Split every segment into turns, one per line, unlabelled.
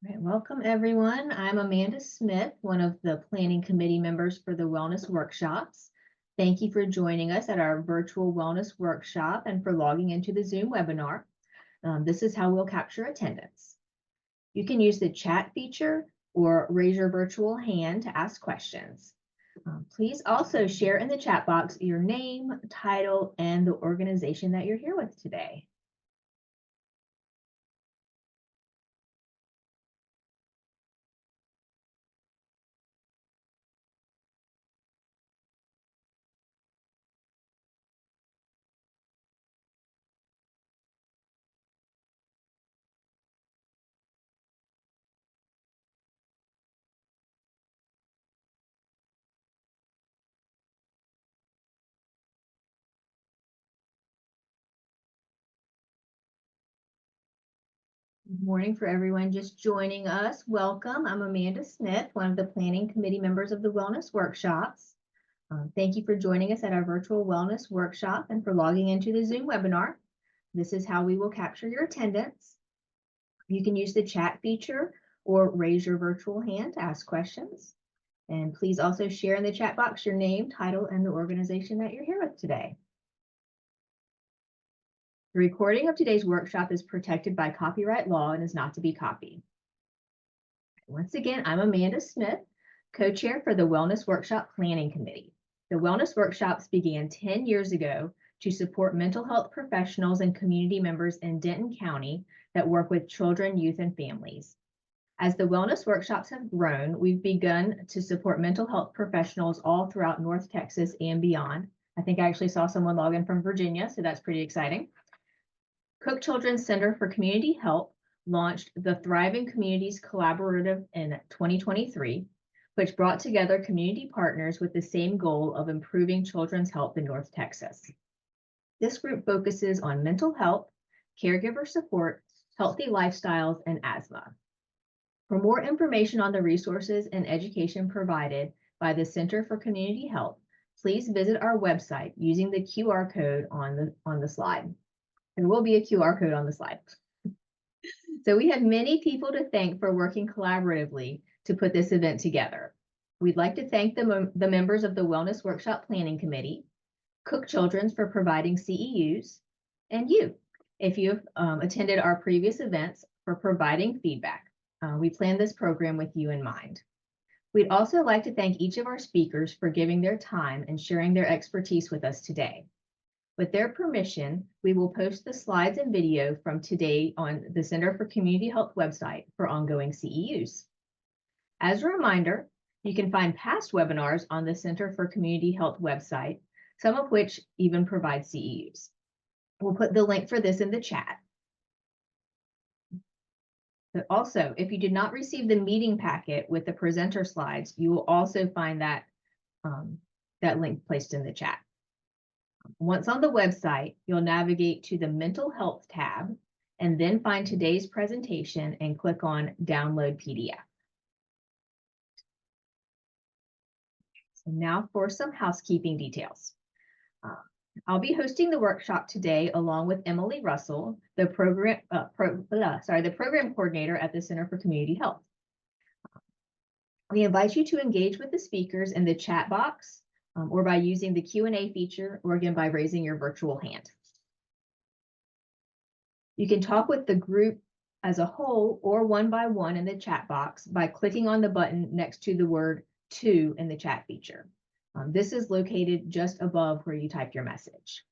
Right, welcome everyone. I'm Amanda Smith, one of the planning committee members for the wellness workshops. Thank you for joining us at our virtual wellness workshop and for logging into the Zoom webinar. This is how we'll capture attendance. You can use the chat feature or raise your virtual hand to ask questions. Please also share in the chat box your name, title, and the organization that you're here with today. Good morning for everyone just joining us. Welcome. I'm Amanda Smith, one of the planning committee members of the wellness workshops. Thank you for joining us at our virtual wellness workshop and for logging into the Zoom webinar. This is how we will capture your attendance. You can use the chat feature or raise your virtual hand to ask questions. And please also share in the chat box your name, title, and the organization that you're here with today. The recording of today's workshop is protected by copyright law and is not to be copied. Once again, I'm Amanda Smith, co-chair for the Wellness Workshop Planning Committee. The Wellness Workshops began 10 years ago to support mental health professionals and community members in Denton County that work with children, youth, and families. As the Wellness Workshops have grown, we've begun to support mental health professionals all throughout North Texas and beyond. I think I actually saw someone log in from Virginia, so that's pretty exciting. Cook Children's Center for Community Health launched the Thriving Communities Collaborative in 2023, which brought together community partners with the same goal of improving children's health in North Texas. This group focuses on mental health, caregiver support, healthy lifestyles, and asthma. For more information on the resources and education provided by the Center for Community Health, please visit our website using the QR code on the slide. There will be a QR code on the slide. So we have many people to thank for working collaboratively to put this event together. We'd like to thank the members of the Wellness Workshop Planning Committee, Cook Children's for providing CEUs, and you, if you've attended our previous events, for providing feedback. We planned this program with you in mind. We'd also like to thank each of our speakers for giving their time and sharing their expertise with us today. With their permission, we will post the slides and video from today on the Center for Community Health website for ongoing CEUs. As a reminder, you can find past webinars on the Center for Community Health website, some of which even provide CEUs. We'll put the link for this in the chat. But also, if you did not receive the meeting packet with the presenter slides, you will also find that link placed in the chat. Once on the website, you'll navigate to the Mental Health tab and then find today's presentation and click on Download PDF. So now for some housekeeping details. I'll be hosting the workshop today along with Emily Russell, the program coordinator at the Center for Community Health. We invite you to engage with the speakers in the chat box or by using the Q&A feature, or again, by raising your virtual hand. You can talk with the group as a whole or one by one in the chat box by clicking on the button next to the word "to" in the chat feature. This is located just above where you type your message.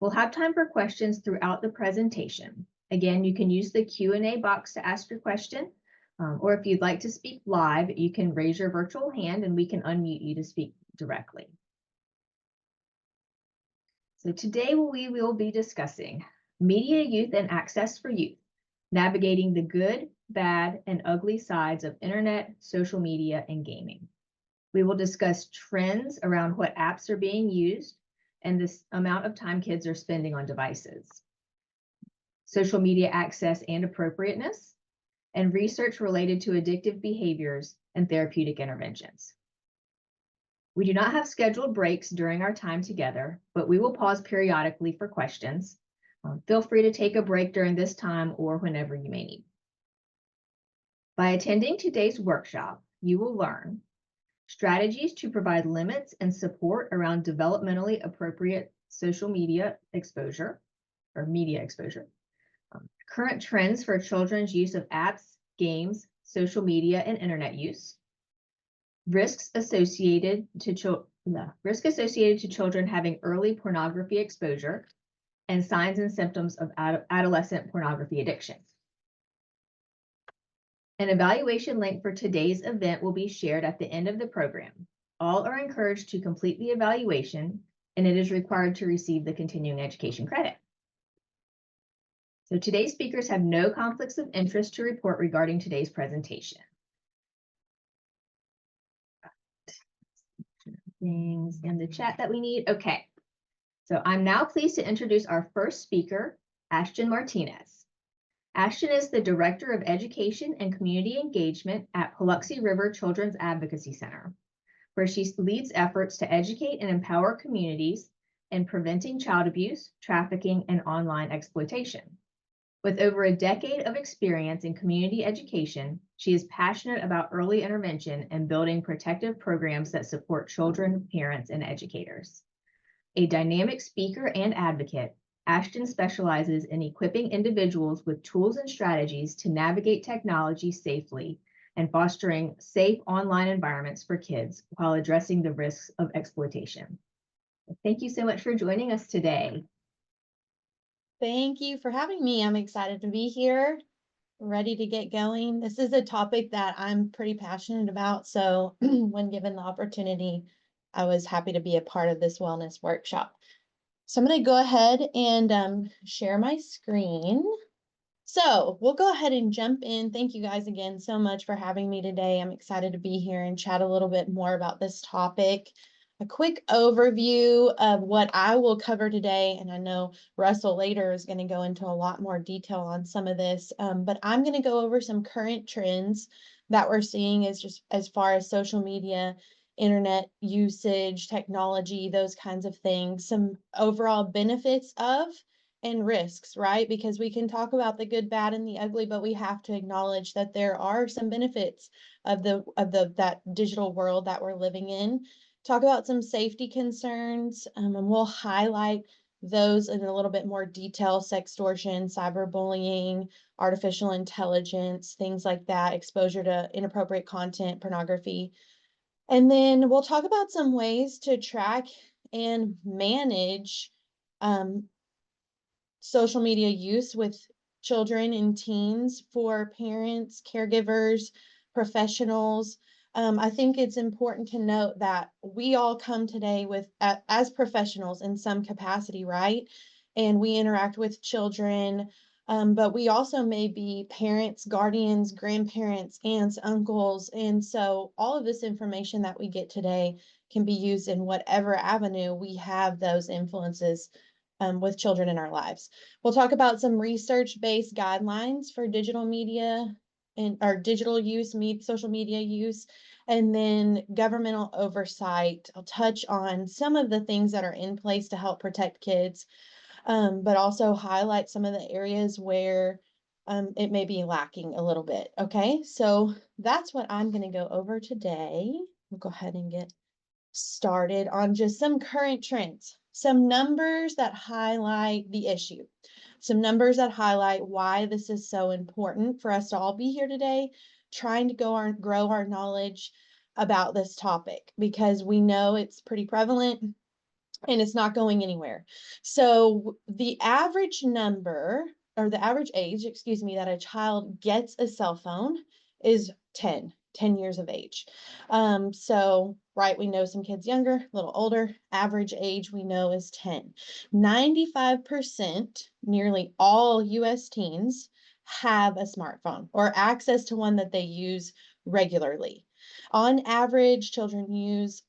We'll have time for questions throughout the presentation. Again, you can use the Q&A box to ask your question, or if you'd like to speak live, you can raise your virtual hand and we can unmute you to speak directly. So today we will be discussing media youth and access for youth, navigating the good, bad, and ugly sides of internet, social media, and gaming. We will discuss trends around what apps are being used and the amount of time kids are spending on devices, social media access and appropriateness, and research related to addictive behaviors and therapeutic interventions. We do not have scheduled breaks during our time together, but we will pause periodically for questions. Feel free to take a break during this time or whenever you may need. By attending today's workshop, you will learn strategies to provide limits and support around developmentally appropriate social media exposure or media exposure, current trends for children's use of apps, games, social media, and internet use, risks associated to children having early pornography exposure, and signs and symptoms of adolescent pornography addiction. An evaluation link for today's event will be shared at the end of the program. All are encouraged to complete the evaluation, and it is required to receive the continuing education credit. So today's speakers have no conflicts of interest to report regarding today's presentation. Things in the chat that we need. Okay, so I'm now pleased to introduce our first speaker, Ashton Martinez. Ashton is the Director of Education and Community Engagement at Paluxy River Children's Advocacy Center, where she leads efforts to educate and empower communities in preventing child abuse, trafficking, and online exploitation. With over a decade of experience in community education, she is passionate about early intervention and building protective programs that support children, parents, and educators. A dynamic speaker and advocate, Ashton specializes in equipping individuals with tools and strategies to navigate technology safely and fostering safe online environments for kids while addressing the risks of exploitation. Thank you so much for joining us today.
Thank you for having me. I'm excited to be here, ready to get going. This is a topic that I'm pretty passionate about. So when given the opportunity, I was happy to be a part of this wellness workshop. So I'm going to go ahead and share my screen. So we'll go ahead and jump in. Thank you guys again so much for having me today. I'm excited to be here and chat a little bit more about this topic. A quick overview of what I will cover today, and I know Russell later is going to go into a lot more detail on some of this, but I'm going to go over some current trends that we're seeing as far as social media, internet usage, technology, those kinds of things, some overall benefits of and risks, right? Because we can talk about the good, bad, and the ugly, but we have to acknowledge that there are some benefits of that digital world that we're living in. Talk about some safety concerns, and we'll highlight those in a little bit more detail: sextortion, cyberbullying, artificial intelligence, things like that, exposure to inappropriate content, pornography. And then we'll talk about some ways to track and manage social media use with children and teens for parents, caregivers, professionals. I think it's important to note that we all come today as professionals in some capacity, right? And we interact with children, but we also may be parents, guardians, grandparents, aunts, uncles. And so all of this information that we get today can be used in whatever avenue we have those influences with children in our lives. We'll talk about some research-based guidelines for digital media and our digital use, social media use, and then governmental oversight. I'll touch on some of the things that are in place to help protect kids, but also highlight some of the areas where it may be lacking a little bit. Okay, so that's what I'm going to go over today. We'll go ahead and get started on just some current trends, some numbers that highlight the issue, some numbers that highlight why this is so important for us to all be here today, trying to grow our knowledge about this topic, because we know it's pretty prevalent and it's not going anywhere. So the average number, or the average age, excuse me, that a child gets a cell phone is 10 years of age. So, right, we know some kids younger, a little older. Average age we know is 10. 95%, nearly all US teens, have a smartphone or access to one that they use regularly. On average, children use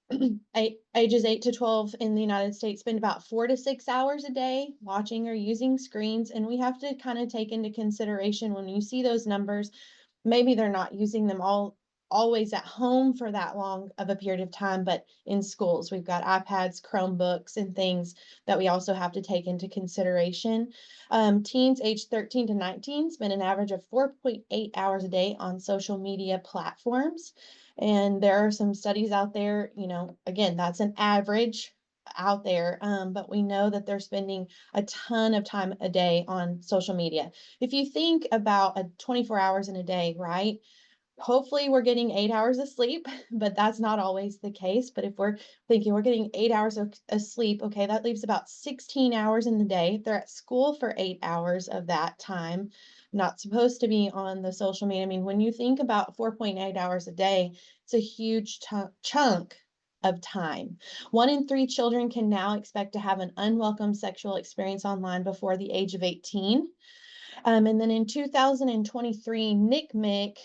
ages 8 to 12 in the United States spend about 4 to 6 hours a day watching or using screens. And we have to kind of take into consideration when you see those numbers, maybe they're not using them all always at home for that long of a period of time, but in schools, we've got iPads, Chromebooks, and things that we also have to take into consideration. Teens aged 13 to 19 spend an average of 4.8 hours a day on social media platforms. And there are some studies out there, again, that's an average out there, but we know that they're spending a ton of time a day on social media. If you think about 24 hours in a day, right? Hopefully we're getting 8 hours of sleep, but that's not always the case. But if we're thinking we're getting 8 hours of sleep, okay, that leaves about 16 hours in the day. They're at school for 8 hours of that time, not supposed to be on the social media. I mean, when you think about 4.8 hours a day, it's a huge chunk of time. 1 in 3 children can now expect to have an unwelcome sexual experience online before the age of 18. And then in 2023, NCMEC,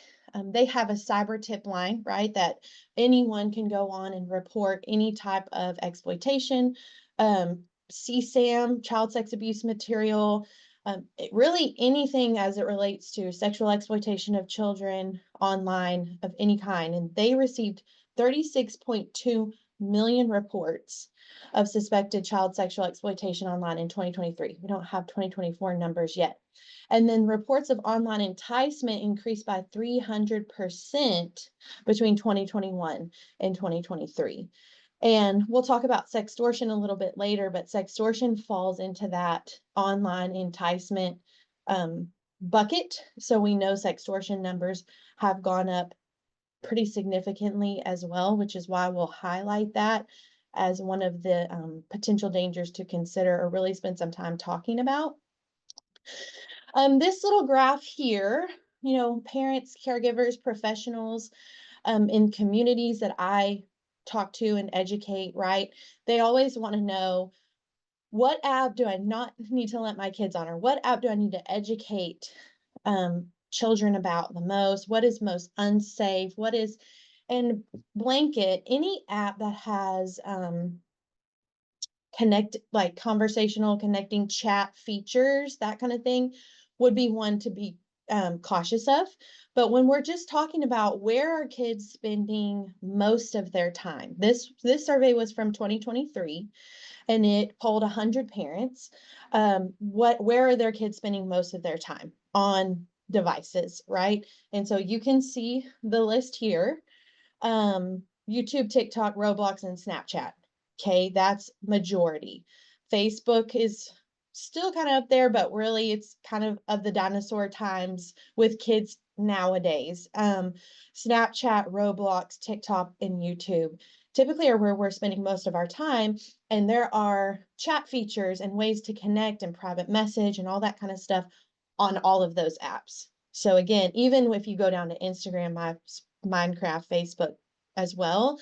they have a cyber tip line, right? That anyone can go on and report any type of exploitation, CSAM, child sex abuse material, really anything as it relates to sexual exploitation of children online of any kind. And they received 36.2 million reports of suspected child sexual exploitation online in 2023. We don't have 2024 numbers yet. And then reports of online enticement increased by 300% between 2021 and 2023. And we'll talk about sextortion a little bit later, but sextortion falls into that online enticement bucket. So we know sextortion numbers have gone up pretty significantly as well, which is why we'll highlight that as one of the potential dangers to consider or really spend some time talking about. This little graph here, parents, caregivers, professionals, in communities that I talk to and educate, right? They always want to know, what app do I not need to let my kids on, or what app do I need to educate children about the most? What is most unsafe? And blanket any app that has like conversational connecting chat features, that kind of thing, would be one to be cautious of. But when we're just talking about where are kids spending most of their time, this survey was from 2023, and it polled 100 parents. Where are their kids spending most of their time on devices, right? And so you can see the list here. YouTube, TikTok, Roblox, and Snapchat. Okay, that's majority. Facebook is still kind of up there, but really it's kind of the dinosaur times with kids nowadays. Snapchat, Roblox, TikTok, and YouTube typically are where we're spending most of our time. And there are chat features and ways to connect and private message and all that kind of stuff on all of those apps. So again, even if you go down to Instagram, Minecraft, Facebook as well.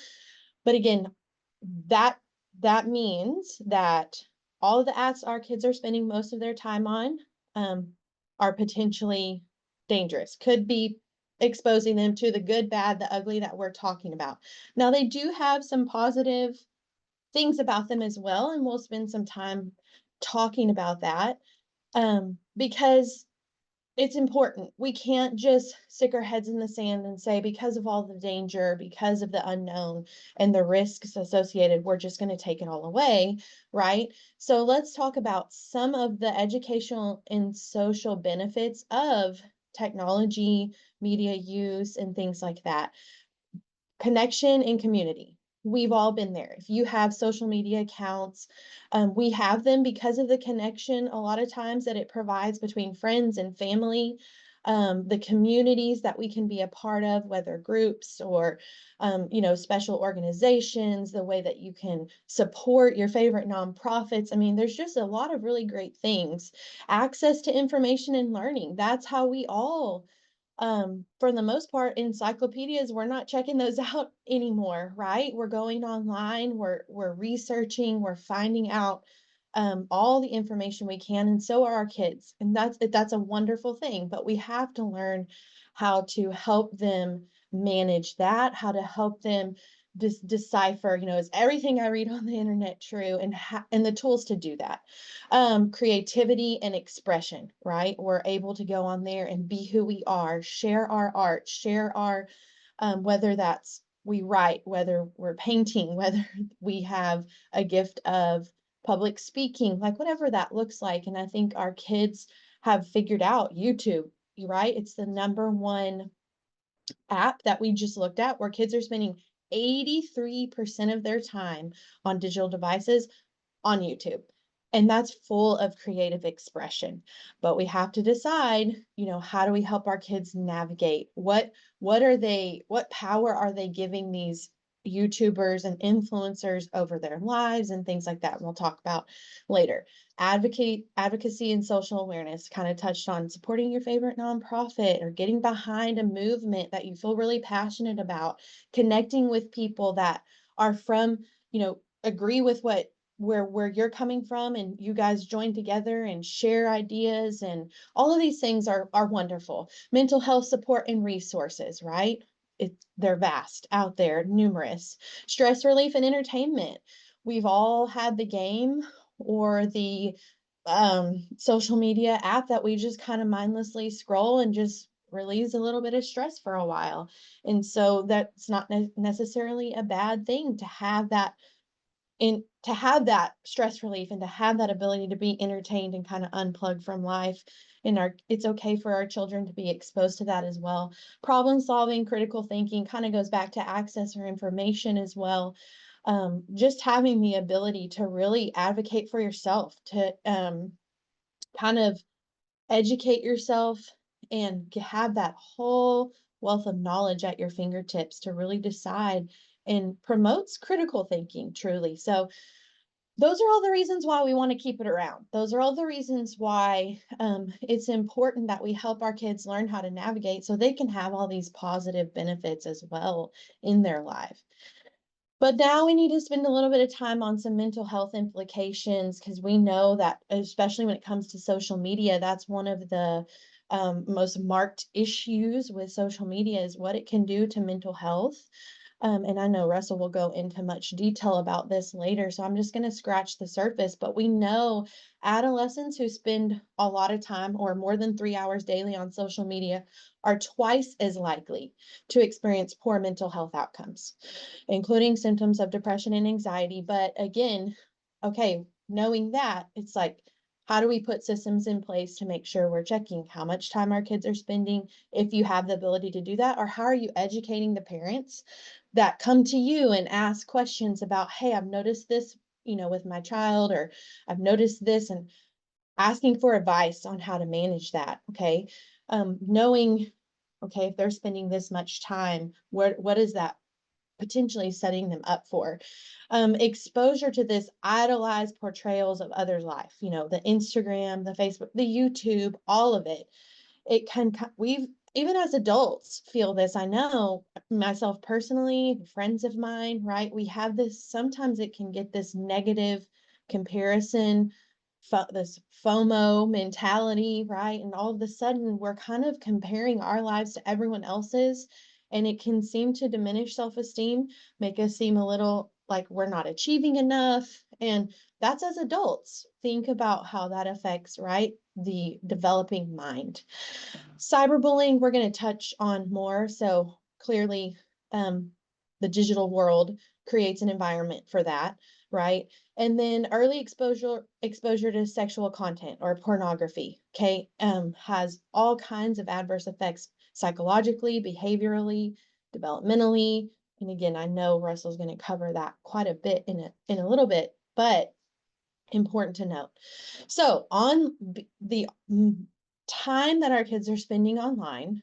But again, that means that all of the apps our kids are spending most of their time on are potentially dangerous, could be exposing them to the good, bad, the ugly that we're talking about. Now, they do have some positive things about them as well, and we'll spend some time talking about that because it's important. We can't just stick our heads in the sand and say, because of all the danger, because of the unknown and the risks associated, we're just going to take it all away, right? So let's talk about some of the educational and social benefits of technology, media use, and things like that. Connection and community. We've all been there. If you have social media accounts, we have them because of the connection a lot of times that it provides between friends and family, the communities that we can be a part of, whether groups or, special organizations, the way that you can support your favorite nonprofits. I mean, there's just a lot of really great things. Access to information and learning. That's how we all for the most part, encyclopedias, we're not checking those out anymore, right? We're going online, we're researching, we're finding out all the information we can, and so are our kids. And that's a wonderful thing, but we have to learn how to help them manage that, how to help them decipher, is everything I read on the internet true, and the tools to do that. Creativity and expression, right? We're able to go on there and be who we are, share our art, share our whether that's we write, whether we're painting, whether we have a gift of public speaking, like whatever that looks like. And I think our kids have figured out YouTube, right? It's the number one app that we just looked at where kids are spending 83% of their time on digital devices on YouTube. And that's full of creative expression. But we have to decide, how do we help our kids navigate? What power are they giving these YouTubers and influencers over their lives and things like that? We'll talk about later. Advocacy and social awareness, kind of touched on supporting your favorite nonprofit or getting behind a movement that you feel really passionate about, connecting with people that are from, agree with where you're coming from, and you guys join together and share ideas, and all of these things are wonderful. Mental health support and resources, right? They're vast out there, numerous. Stress relief and entertainment. We've all had the game or the social media app that we just kind of mindlessly scroll and just relieves a little bit of stress for a while. And so that's not necessarily a bad thing to have that to have that stress relief and to have that ability to be entertained and kind of unplug from life. And it's okay for our children to be exposed to that as well. Problem solving, critical thinking kind of goes back to access or information as well. Just having the ability to really advocate for yourself, to kind of educate yourself and have that whole wealth of knowledge at your fingertips to really decide, and promotes critical thinking truly. So those are all the reasons why we want to keep it around. Those are all the reasons why it's important that we help our kids learn how to navigate so they can have all these positive benefits as well in their life. But now we need to spend a little bit of time on some mental health implications, because we know that, especially when it comes to social media, that's one of the most marked issues with social media is what it can do to mental health. And I know Russell will go into much detail about this later, so I'm just going to scratch the surface. But we know adolescents who spend a lot of time or more than 3 hours daily on social media are twice as likely to experience poor mental health outcomes, including symptoms of depression and anxiety. But again, okay, knowing that, it's like, how do we put systems in place to make sure we're checking how much time our kids are spending, if you have the ability to do that? Or how are you educating the parents that come to you and ask questions about, hey, I've noticed this, with my child, or I've noticed this, and asking for advice on how to manage that. Okay. Knowing, okay, if they're spending this much time, what is that potentially setting them up for? Exposure to this idolized portrayals of others' life, the Instagram, the Facebook, the YouTube, all of it. It can, we've, even as adults, feel this. I know myself personally, friends of mine, right? We have this, sometimes it can get this negative comparison, this FOMO mentality, right? And all of a sudden we're kind of comparing our lives to everyone else's, and it can seem to diminish self-esteem, make us seem a little like we're not achieving enough. And that's as adults. Think about how that affects, right, the developing mind. Cyberbullying, we're going to touch on more. So clearly, the digital world creates an environment for that, right? And then early exposure to sexual content or pornography, okay, has all kinds of adverse effects psychologically, behaviorally, developmentally. And again, I know Russell's going to cover that quite a bit in a little bit, but important to note. So on the time that our kids are spending online,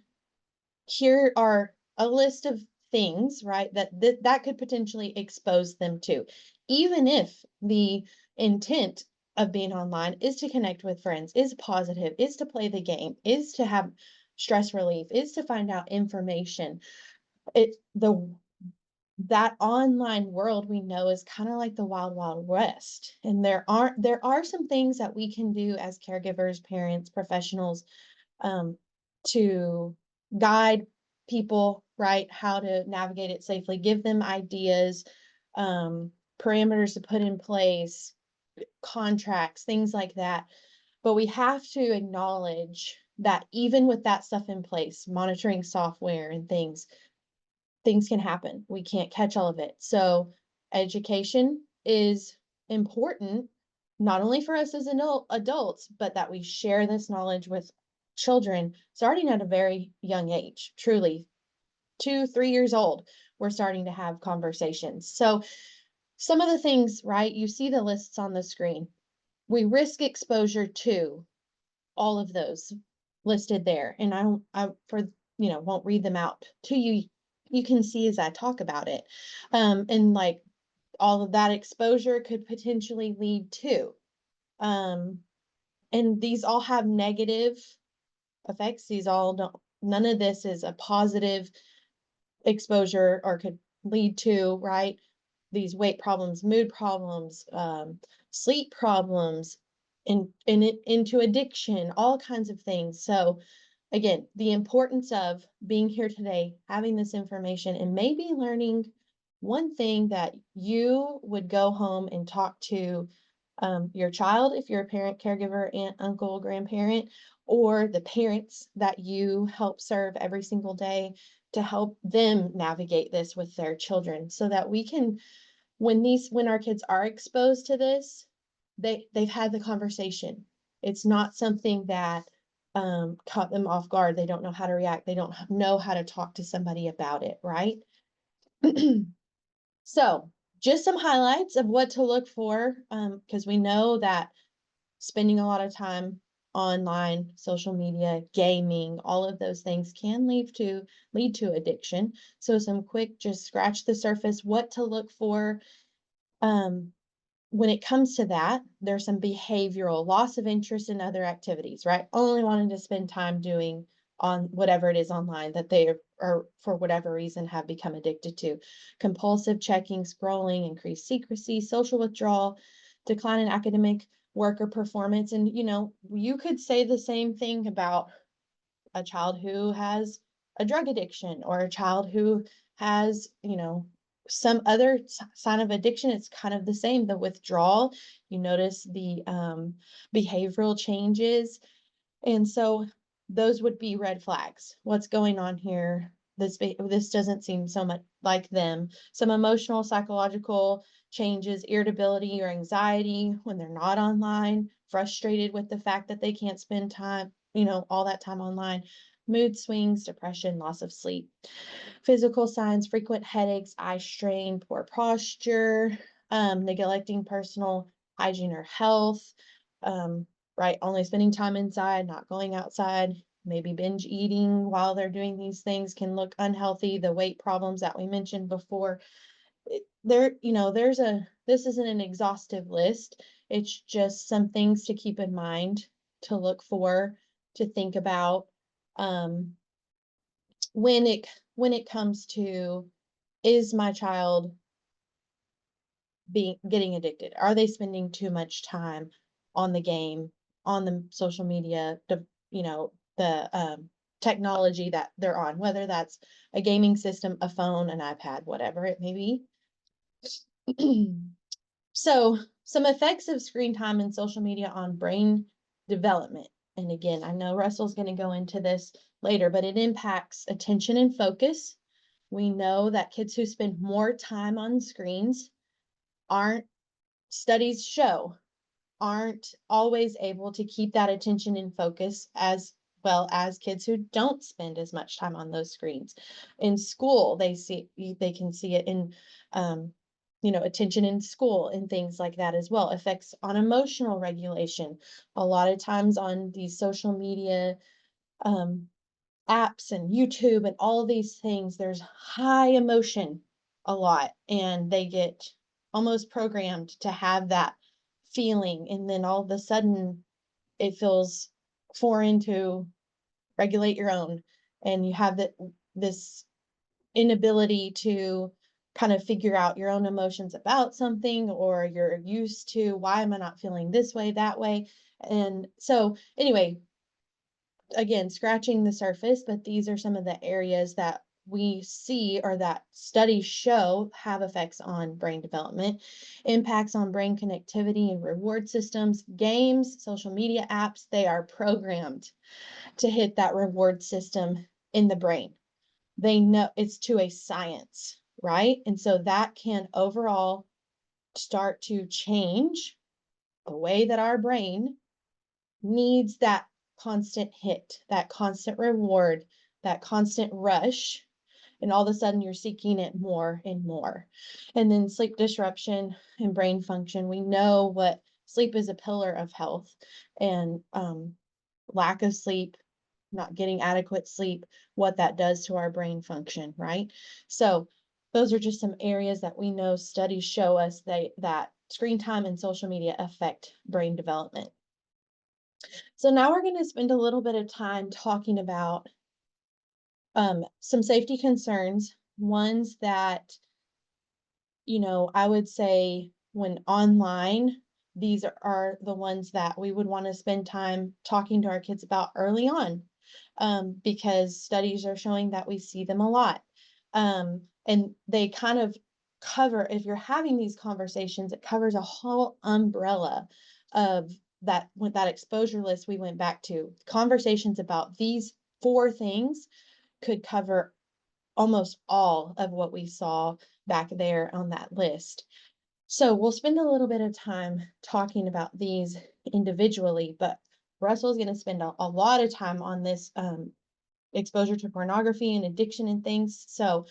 here are a list of things, right, that could potentially expose them to, even if the intent of being online is to connect with friends, is positive, is to play the game, is to have stress relief, is to find out information. That online world, we know, is kind of like the wild, wild west. And there are some things that we can do as caregivers, parents, professionals, to guide people, right, how to navigate it safely, give them ideas, parameters to put in place, contracts, things like that. But we have to acknowledge that even with that stuff in place, monitoring software and things, things can happen. We can't catch all of it. So education is important, not only for us as adults, but that we share this knowledge with children starting at a very young age, truly 2, 3 years old. We're starting to have conversations. So some of the things, right? You see the lists on the screen. We risk exposure to all of those listed there. And won't read them out to you. You can see as I talk about it. And like all of that exposure could potentially lead to, um, and these all have negative effects. These all don't, none of this is a positive exposure or could lead to, right? These weight problems, mood problems, sleep problems, into addiction, all kinds of things. So again, the importance of being here today, having this information, and maybe learning one thing that you would go home and talk to your child, if you're a parent, caregiver, aunt, uncle, grandparent, or the parents that you help serve every single day to help them navigate this with their children so that we can, when our kids are exposed to this, they've had the conversation. It's not something that caught them off guard. They don't know how to react. They don't know how to talk to somebody about it, right? So just some highlights of what to look for, because we know that spending a lot of time online, social media, gaming, all of those things can lead to addiction. So some quick, just scratch the surface, what to look for. Um, when it comes to that, there's some behavioral loss of interest in other activities, right? Only wanting to spend time doing on whatever it is online that they are, for whatever reason, have become addicted to. Compulsive checking, scrolling, increased secrecy, social withdrawal, decline in academic work or performance. And, you could say the same thing about a child who has a drug addiction or a child who has, some other sign of addiction. It's kind of the same, the withdrawal. You notice the behavioral changes. And so those would be red flags. What's going on here? This doesn't seem so much like them. Some emotional, psychological changes, irritability or anxiety when they're not online, frustrated with the fact that they can't spend time, all that time online, mood swings, depression, loss of sleep. Physical signs, frequent headaches, eye strain, poor posture, neglecting personal hygiene or health, um, right? Only spending time inside, not going outside, maybe binge eating while they're doing these things can look unhealthy. The weight problems that we mentioned before. This isn't an exhaustive list. It's just some things to keep in mind, to look for, to think about. Um, when it comes to, is my child getting addicted? Are they spending too much time on the game, on the social media, the technology that they're on, whether that's a gaming system, a phone, an iPad, whatever it may be. So some effects of screen time and social media on brain development. And again, I know Russell's going to go into this later, but it impacts attention and focus. We know that kids who spend more time on screens aren't, studies show, aren't always able to keep that attention and focus as well as kids who don't spend as much time on those screens. In school, they can see it in attention in school and things like that as well. Effects on emotional regulation. A lot of times on these social media um, apps and YouTube and all of these things, there's high emotion a lot, and they get almost programmed to have that feeling. And then all of a sudden it feels foreign to regulate your own. And you have this inability to kind of figure out your own emotions about something, or you're used to, why am I not feeling this way, that way? And so anyway, again, scratching the surface, but these are some of the areas that we see, or that studies show, have effects on brain development, impacts on brain connectivity and reward systems. Games, social media apps, they are programmed to hit that reward system in the brain. they know it's to a science, right? And so that can overall start to change the way that our brain needs that constant hit, that constant reward, that constant rush. And all of a sudden you're seeking it more and more. And then sleep disruption and brain function. We know what sleep is a pillar of health, and lack of sleep, not getting adequate sleep, what that does to our brain function, right? So those are just some areas that we know studies show us that screen time and social media affect brain development. So now we're going to spend a little bit of time talking about some safety concerns, ones that, I would say when online, these are the ones that we would want to spend time talking to our kids about early on, because studies are showing that we see them a lot. And they kind of cover, if you're having these conversations, it covers a whole umbrella of that, with that exposure list we went back to. Conversations about these four things could cover almost all of what we saw back there on that list. So we'll spend a little bit of time talking about these individually, but Russell's going to spend a lot of time on this exposure to pornography and addiction and things. So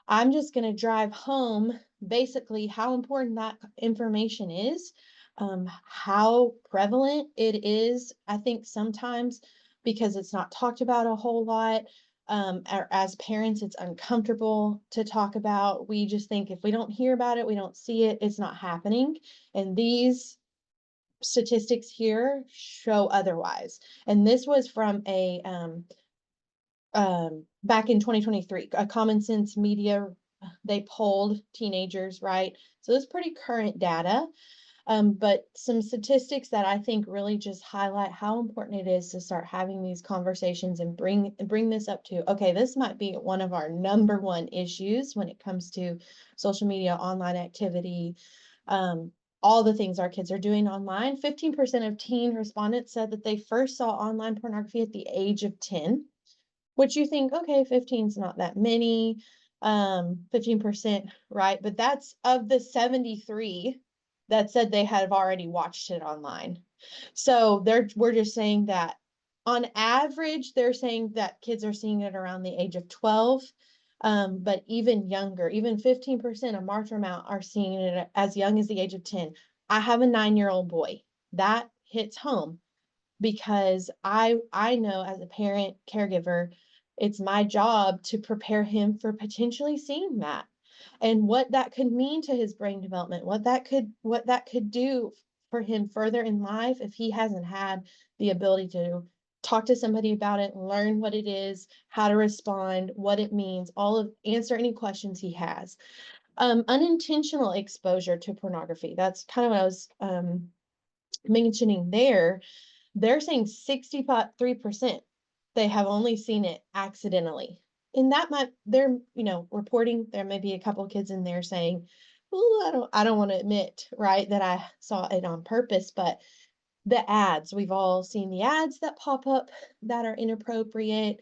I'm just going to drive home basically how important that information is, how prevalent it is. I think sometimes because it's not talked about a whole lot, or as parents, it's uncomfortable to talk about. We just think if we don't hear about it, we don't see it, it's not happening. And these statistics here show otherwise. And this was from a back in 2023, a Common Sense Media, they polled teenagers, right? So it's pretty current data, but some statistics that I think really just highlight how important it is to start having these conversations and bring this up to, okay, this might be one of our number one issues when it comes to social media, online activity, all the things our kids are doing online. 15% of teen respondents said that they first saw online pornography at the age of 10. Which you think, okay, 15 is not that many, 15%, right? But that's of the 73 that said they have already watched it online. So we're just saying that on average, they're saying that kids are seeing it around the age of 12. But even younger, even 15%, a larger amount, are seeing it as young as the age of 10. I have a 9-year-old boy. That hits home because I know as a parent caregiver, it's my job to prepare him for potentially seeing that and what that could mean to his brain development, what that could do for him further in life if he hasn't had the ability to talk to somebody about it, learn what it is, how to respond, what it means, answer any questions he has. Unintentional exposure to pornography. That's kind of what I was mentioning there. They're saying 63% they have only seen it accidentally. And that might, they're, reporting, there may be a couple of kids in there saying, well, I don't want to admit, right, that I saw it on purpose, but the ads, we've all seen the ads that pop up that are inappropriate,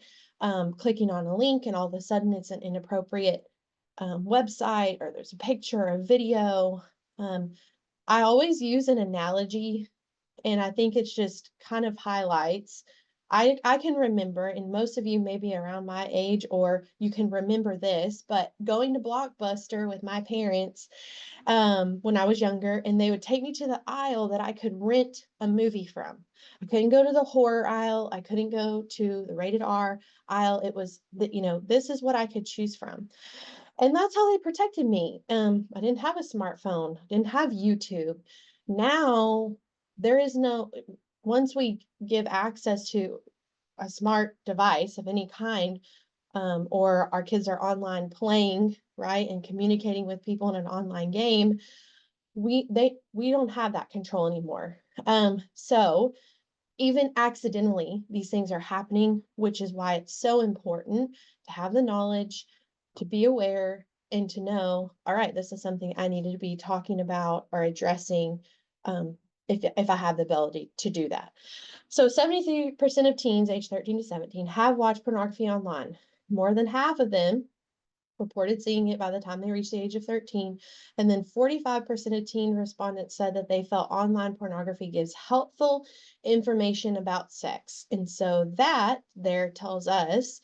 clicking on a link and all of a sudden it's an inappropriate website, or there's a picture or a video. I always use an analogy, and I think it's just kind of highlights. I can remember, and most of you may be around my age, or you can remember this, but going to Blockbuster with my parents when I was younger, and they would take me to the aisle that I could rent a movie from. I couldn't go to the horror aisle. I couldn't go to the rated R aisle. It was that, this is what I could choose from. And that's how they protected me. I didn't have a smartphone, didn't have YouTube. Now there is no, once we give access to a smart device of any kind, or our kids are online playing, right, and communicating with people in an online game, we don't have that control anymore. So even accidentally, these things are happening, which is why it's so important to have the knowledge, to be aware, and to know, all right, this is something I needed to be talking about or addressing, if I have the ability to do that. So 73% of teens aged 13 to 17 have watched pornography online. more than half of them reported seeing it by the time they reached the age of 13. And then 45% of teen respondents said that they felt online pornography gives helpful information about sex. And so that there tells us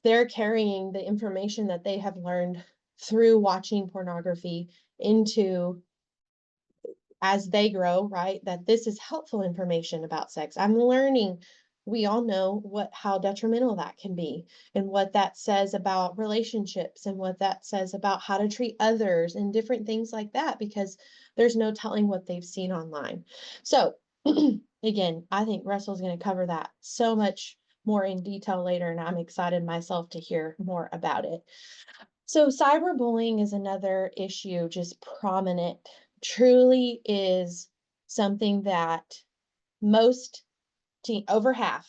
they're carrying the information that they have learned through watching pornography into as they grow, right? That this is helpful information about sex. I'm learning. We all know how detrimental that can be and what that says about relationships and what that says about how to treat others and different things like that, because there's no telling what they've seen online. So again, I think Russell's going to cover that so much more in detail later, and I'm excited myself to hear more about it. So cyberbullying is another issue, just prominent, truly is something that most over half,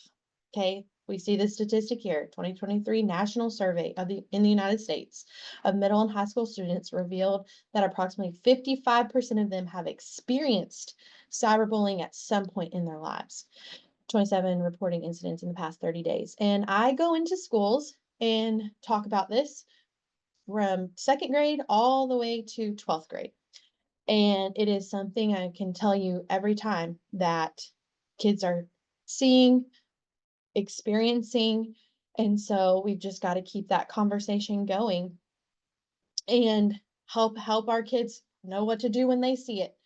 okay, we see the statistic here, 2023 national survey in the United States of middle and high school students revealed that approximately 55% of them have experienced cyberbullying at some point in their lives. 27 reporting incidents in the past 30 days. And I go into schools and talk about this from second grade all the way to 12th grade. And it is something I can tell you every time that kids are seeing, experiencing. And so we've just got to keep that conversation going and help our kids know what to do when they see it.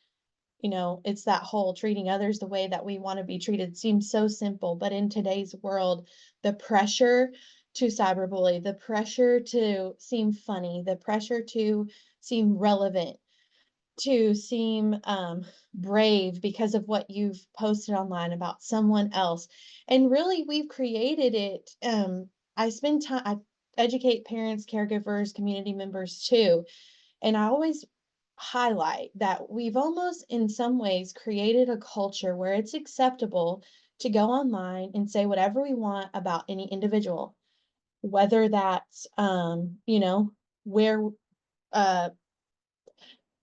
You know, it's that whole treating others the way that we want to be treated seems so simple, but in today's world, the pressure to cyberbully, the pressure to seem funny, the pressure to seem relevant, to seem brave because of what you've posted online about someone else. And really, we've created it. I spend time, I educate parents, caregivers, community members too. And I always highlight that we've almost in some ways created a culture where it's acceptable to go online and say whatever we want about any individual, whether that's where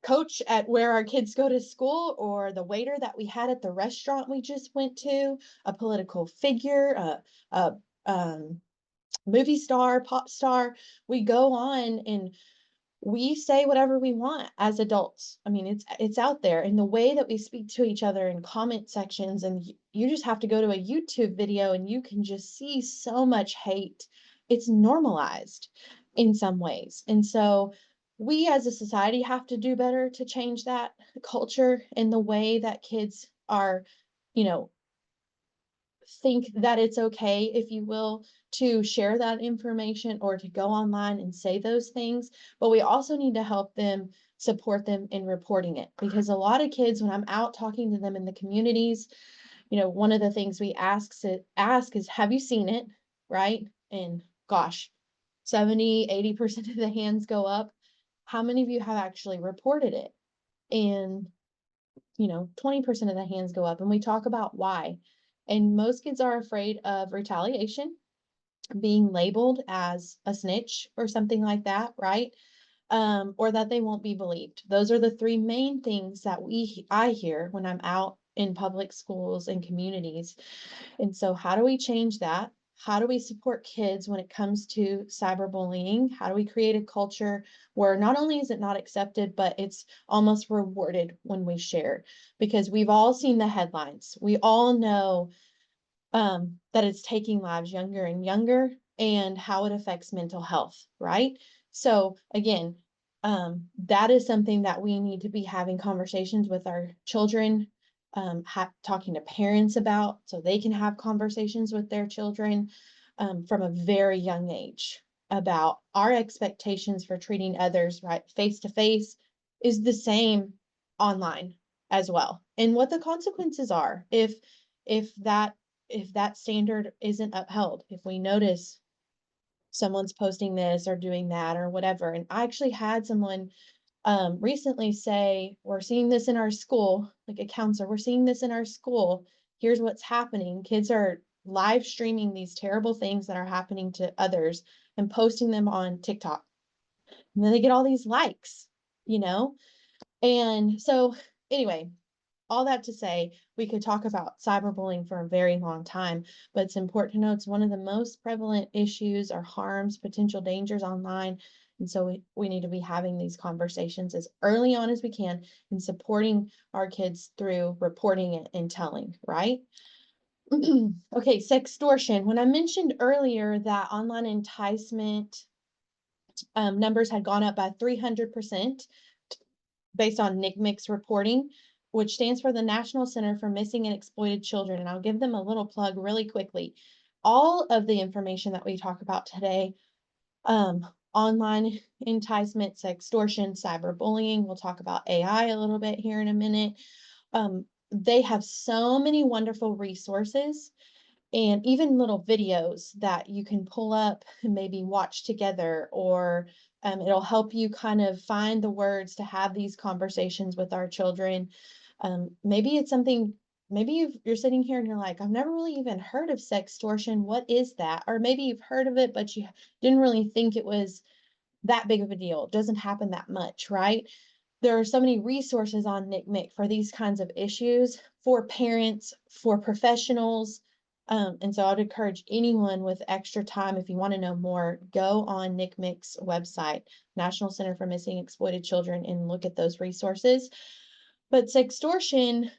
coach at where our kids go to school, or the waiter that we had at the restaurant we just went to, a political figure, a movie star, pop star. We go on and we say whatever we want as adults. I mean, it's out there, and the way that we speak to each other in comment sections, and you just have to go to a YouTube video and you can just see so much hate. It's normalized in some ways. And so we as a society have to do better to change that culture and the way that kids are, you know, think that it's okay, if you will, to share that information or to go online and say those things. But we also need to help them, support them in reporting it, because a lot of kids, when I'm out talking to them in the communities, one of the things we ask is, have you seen it? Right? And gosh, 70-80% of the hands go up. How many of you have actually reported it? And 20% of the hands go up, and we talk about why. And most kids are afraid of retaliation, being labeled as a snitch or something like that, right? Or that they won't be believed. Those are the three main things that I hear when I'm out in public schools and communities. And so how do we change that? How do we support kids when it comes to cyberbullying? How do we create a culture where not only is it not accepted, but it's almost rewarded when we share? Because we've all seen the headlines. We all know that it's taking lives younger and younger, and how it affects mental health, right? So again, that is something that we need to be having conversations with our children, talking to parents about, so they can have conversations with their children from a very young age about our expectations for treating others right face to face is the same online as well, and what the consequences are if that if that standard isn't upheld, if we notice someone's posting this or doing that or whatever. And I actually had someone recently say, we're seeing this in our school, like a counselor, we're seeing this in our school. Here's what's happening. Kids are live streaming these terrible things that are happening to others and posting them on TikTok. And then they get all these likes, you know? And so anyway, all that to say, we could talk about cyberbullying for a very long time, but it's important to know it's one of the most prevalent issues or harms, potential dangers online. And so we need to be having these conversations as early on as we can and supporting our kids through reporting it and telling, right? Okay, sextortion. When I mentioned earlier that online enticement numbers had gone up by 300% based on NCMEC's reporting, which stands for the National Center for Missing and Exploited Children. And I'll give them a little plug really quickly. All of the information that we talk about today, online enticement, sextortion, cyberbullying, we'll talk about AI a little bit here in a minute. They have so many wonderful resources and even little videos that you can pull up and maybe watch together, or it'll help you kind of find the words to have these conversations with our children. Maybe it's something, maybe you're sitting here and you're like, I've never really even heard of sextortion. What is that? Or maybe you've heard of it, but you didn't really think it was that big of a deal. It doesn't happen that much, right? There are so many resources on NCMEC for these kinds of issues, for parents, for professionals. And so I'd encourage anyone with extra time, if you want to know more, go on NCMEC's website, National Center for Missing and Exploited Children, and look at those resources. But sextortion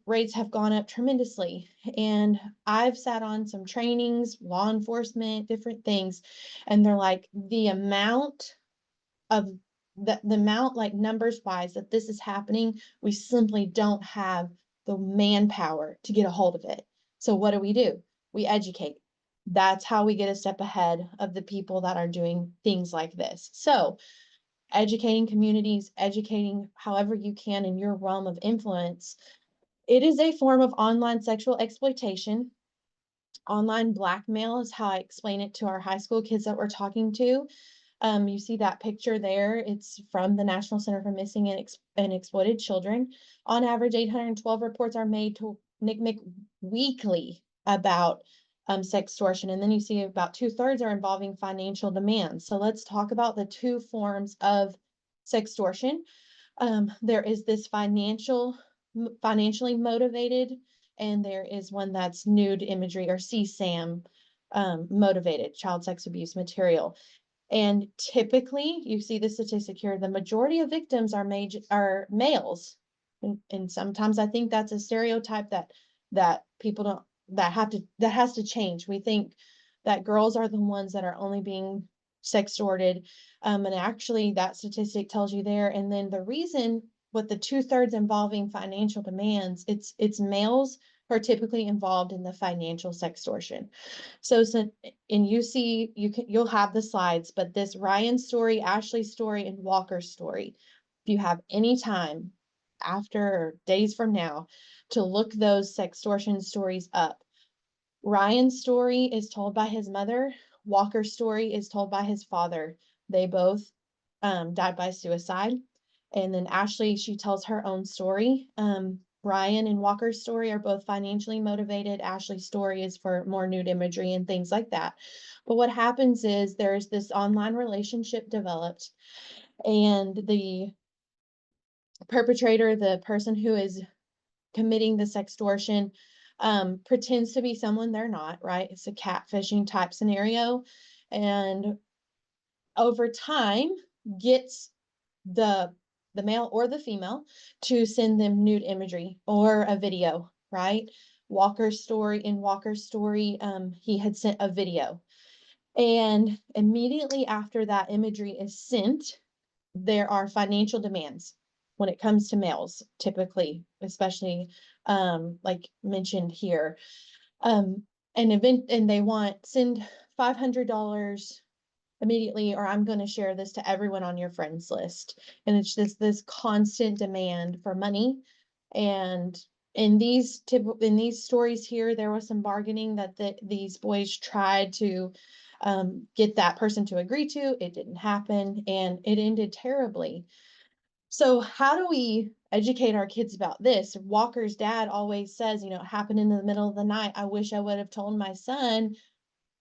rates have gone up tremendously. And I've sat on some trainings, law enforcement, different things, and they're like, the amount of the amount, like numbers wise, that this is happening, we simply don't have the manpower to get a hold of it. So what do? We educate. That's how we get a step ahead of the people that are doing things like this. So educating communities, educating however you can in your realm of influence. It is a form of online sexual exploitation. Online blackmail is how I explain it to our high school kids that we're talking to. You see that picture there. It's from the National Center for Missing and Exploited Children. On average, 812 reports are made to NCMEC weekly about sextortion. And then you see about 2/3 are involving financial demands. So let's talk about the two forms of sextortion. There is this financially motivated, and there is one that's nude imagery or CSAM motivated, child sex abuse material. And typically, you see the statistic here, the majority of victims are males. And sometimes I think that's a stereotype that people don't, that has to change. We think that girls are the ones that are only being sextorted. And actually that statistic tells you there. And then the reason with the 2/3 involving financial demands, it's males who are typically involved in the financial sextortion. So, and you'll have the slides, but this Ryan story, Ashley story, and Walker story, if you have any time after or days from now to look those sextortion stories up. Ryan's story is told by his mother. Walker's story is told by his father. They both died by suicide. And then Ashley, she tells her own story. Ryan and Walker's story are both financially motivated. Ashley's story is for more nude imagery and things like that. But what happens is there's this online relationship developed, and the perpetrator, the person who is committing the sextortion, pretends to be someone they're not, right? It's a catfishing type scenario. And over time gets the male or the female to send them nude imagery or a video, right? In Walker's story, he had sent a video. And immediately after that imagery is sent, there are financial demands when it comes to males, typically, especially like mentioned here. And they want send $500 immediately, or I'm going to share this to everyone on your friends list. And it's just this constant demand for money. And in these stories here, there was some bargaining that these boys tried to get that person to agree to. It didn't happen, and it ended terribly. So how do we educate our kids about this? Walker's dad always says, it happened in the middle of the night. I wish I would have told my son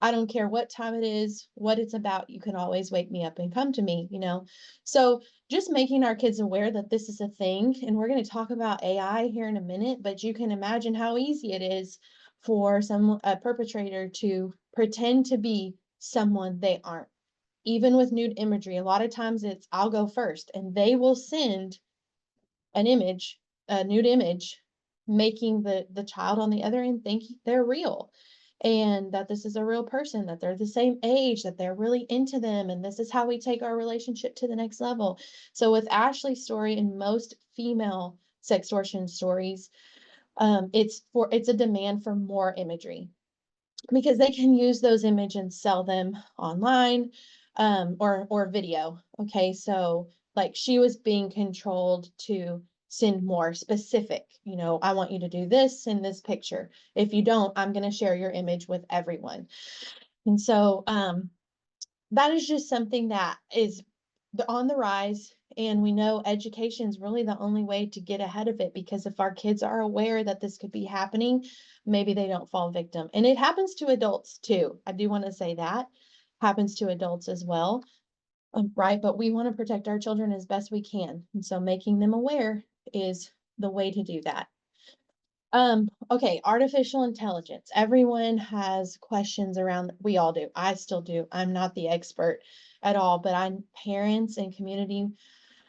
I don't care what time it is, what it's about, you can always wake me up and come to me, you know? So just making our kids aware that this is a thing, and we're going to talk about AI here in a minute, but you can imagine how easy it is for a perpetrator to pretend to be someone they aren't. Even with nude imagery, a lot of times it's I'll go first, and they will send an image, a nude image, making the child on the other end think they're real and that this is a real person, that they're the same age, that they're really into them, and this is how we take our relationship to the next level. So with Ashley's story and most female sextortion stories, it's a demand for more imagery because they can use those images and sell them online, or video. Okay, so like she was being controlled to send more specific, I want you to do this in this picture. If you don't, I'm going to share your image with everyone. And so that is just something that is on the rise. And we know education is really the only way to get ahead of it, because if our kids are aware that this could be happening, maybe they don't fall victim. And it happens to adults too. I do want to say that happens to adults as well. Right. But we want to protect our children as best we can. And so making them aware is the way to do that. Okay, artificial intelligence. Everyone has questions around, we all do. I still do. I'm not the expert at all, but parents and community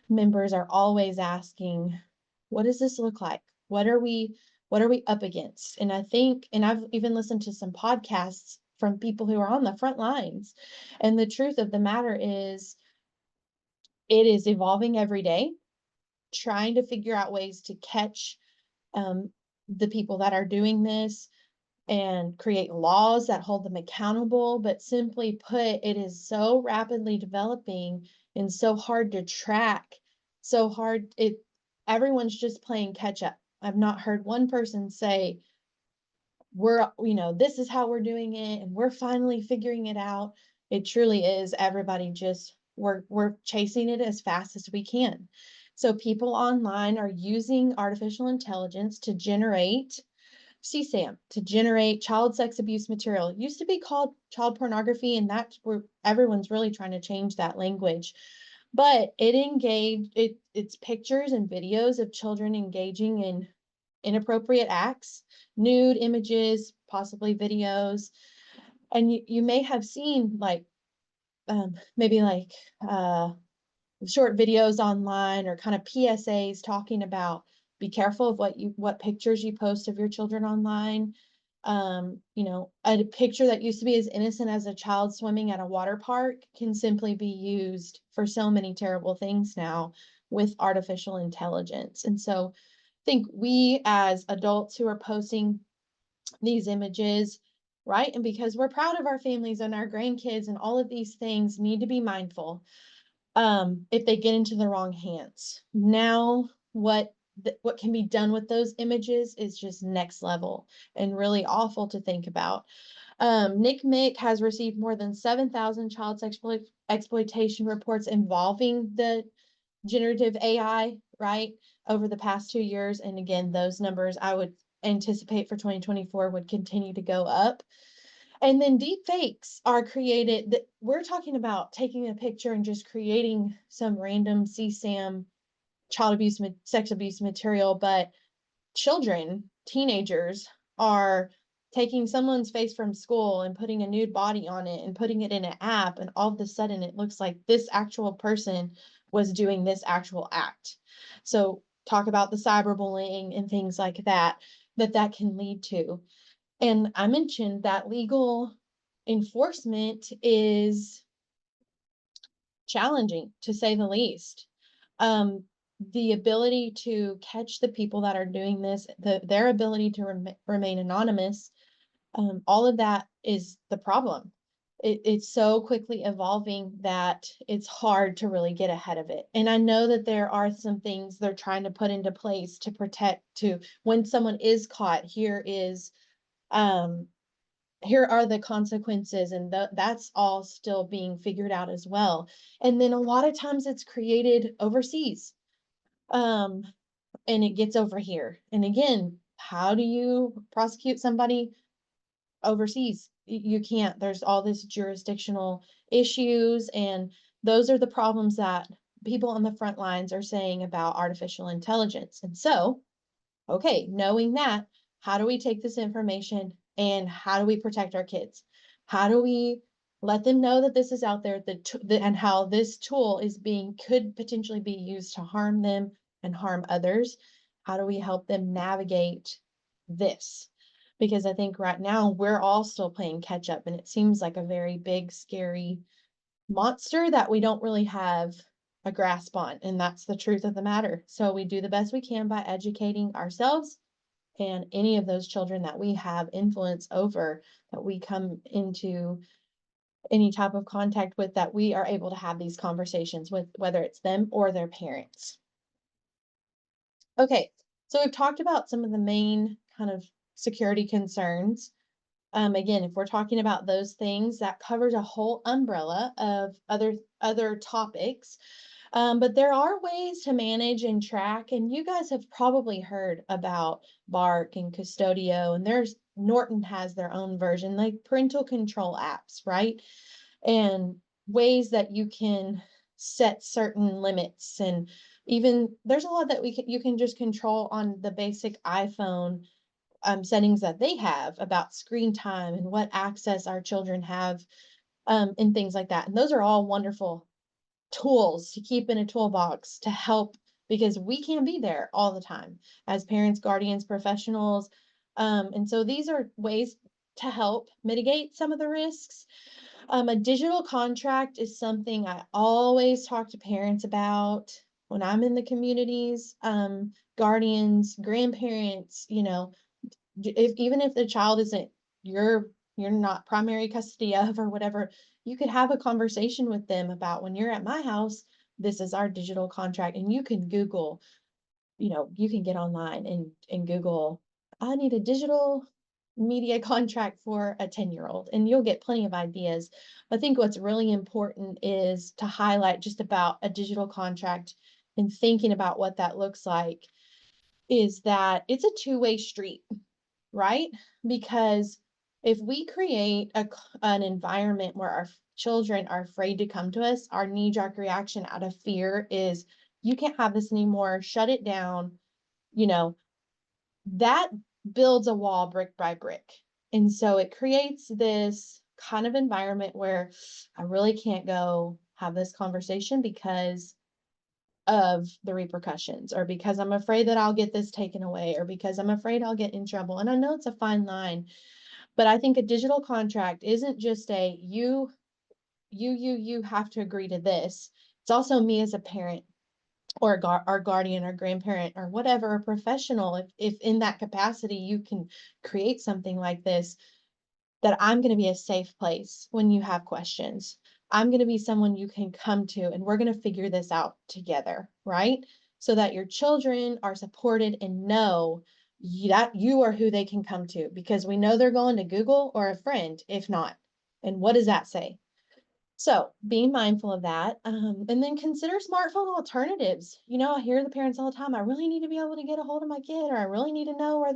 members are always asking, what does this look like? What are we up against? And I think, and I've even listened to some podcasts from people who are on the front lines. And the truth of the matter is it is evolving every day, trying to figure out ways to catch um, the people that are doing this and create laws that hold them accountable. But simply put, it is so rapidly developing and so hard to track, so hard everyone's just playing catch up. I've not heard one person say, this is how we're doing it and we're finally figuring it out. It truly is everybody just we're chasing it as fast as we can. So people online are using artificial intelligence to generate CSAM, to generate child sex abuse material. It used to be called child pornography, and that's where everyone's really trying to change that language. But it's pictures and videos of children engaging in inappropriate acts, nude images, possibly videos. And you may have seen maybe short videos online or kind of PSAs talking about be careful of what pictures you post of your children online. A picture that used to be as innocent as a child swimming at a water park can simply be used for so many terrible things now with artificial intelligence. And so I think we as adults who are posting these images, right? And because we're proud of our families and our grandkids and all of these things, need to be mindful if they get into the wrong hands. Now, what can be done with those images is just next level and really awful to think about. NCMEC has received more than 7,000 child exploitation reports involving the generative AI, right, over the past 2 years. And again, those numbers I would anticipate for 2024 would continue to go up. And then deep fakes are created. We're talking about taking a picture and just creating some random CSAM child abuse, sex abuse material, but children, teenagers are taking someone's face from school and putting a nude body on it and putting it in an app, and all of a sudden it looks like this actual person was doing this actual act. So talk about the cyberbullying and things like that can lead to. And I mentioned that legal enforcement is challenging, to say the least. The ability to catch the people that are doing this, their ability to remain anonymous, all of that is the problem. It's so quickly evolving that it's hard to really get ahead of it. And I know that there are some things they're trying to put into place to protect, to when someone is caught, here are the consequences, and that's all still being figured out as well. And then a lot of times it's created overseas, um, and it gets over here. And again, how do you prosecute somebody overseas? you can't, there's all this jurisdictional issues, and those are the problems that people on the front lines are saying about artificial intelligence. And so, okay, knowing that, how do we take this information and how do we protect our kids? How do we let them know that this is out there, and how this tool is could potentially be used to harm them and harm others? How do we help them navigate this? Because I think right now we're all still playing catch up, and it seems like a very big, scary monster that we don't really have a grasp on. And that's the truth of the matter. So we do the best we can by educating ourselves and any of those children that we have influence over, that we come into any type of contact with, that we are able to have these conversations with, whether it's them or their parents. Okay, so we've talked about some of the main kind of security concerns. Again, if we're talking about those things, that covers a whole umbrella of other topics. But there are ways to manage and track, and you guys have probably heard about Bark and Custodio, and there's Norton has their own version, like parental control apps, right? And ways that you can set certain limits, and even there's a lot that you can just control on the basic iPhone settings that they have about screen time and what access our children have, and things like that. And those are all wonderful tools to keep in a toolbox to help, because we can't be there all the time as parents, guardians, professionals. And so these are ways to help mitigate some of the risks. A digital contract is something I always talk to parents about when I'm in the communities, guardians, grandparents, if even if the child isn't you're not primary custody of or whatever, you could have a conversation with them about, when you're at my house, this is our digital contract. And you can Google, you can get online and Google, I need a digital media contract for a 10-year-old, and you'll get plenty of ideas. I think what's really important is to highlight just about a digital contract and thinking about what that looks like, is that it's a two-way street, right? Because if we create an environment where our children are afraid to come to us, our knee-jerk reaction out of fear is, you can't have this anymore, shut it down, you know, that builds a wall brick by brick. And so it creates this kind of environment where I really can't go have this conversation because of the repercussions, or because I'm afraid that I'll get this taken away, or because I'm afraid I'll get in trouble. And I know it's a fine line, but I think a digital contract isn't just a you have to agree to this. It's also me as a parent, or our guardian or grandparent or whatever, a professional. If in that capacity you can create something like this, that I'm going to be a safe place when you have questions. I'm going to be someone you can come to, and we're going to figure this out together, right? So that your children are supported and know that you are who they can come to, because we know they're going to Google or a friend if not. And what does that say? So being mindful of that, and then consider smartphone alternatives. I hear the parents all the time, I really need to be able to get a hold of my kid, or I really need to know where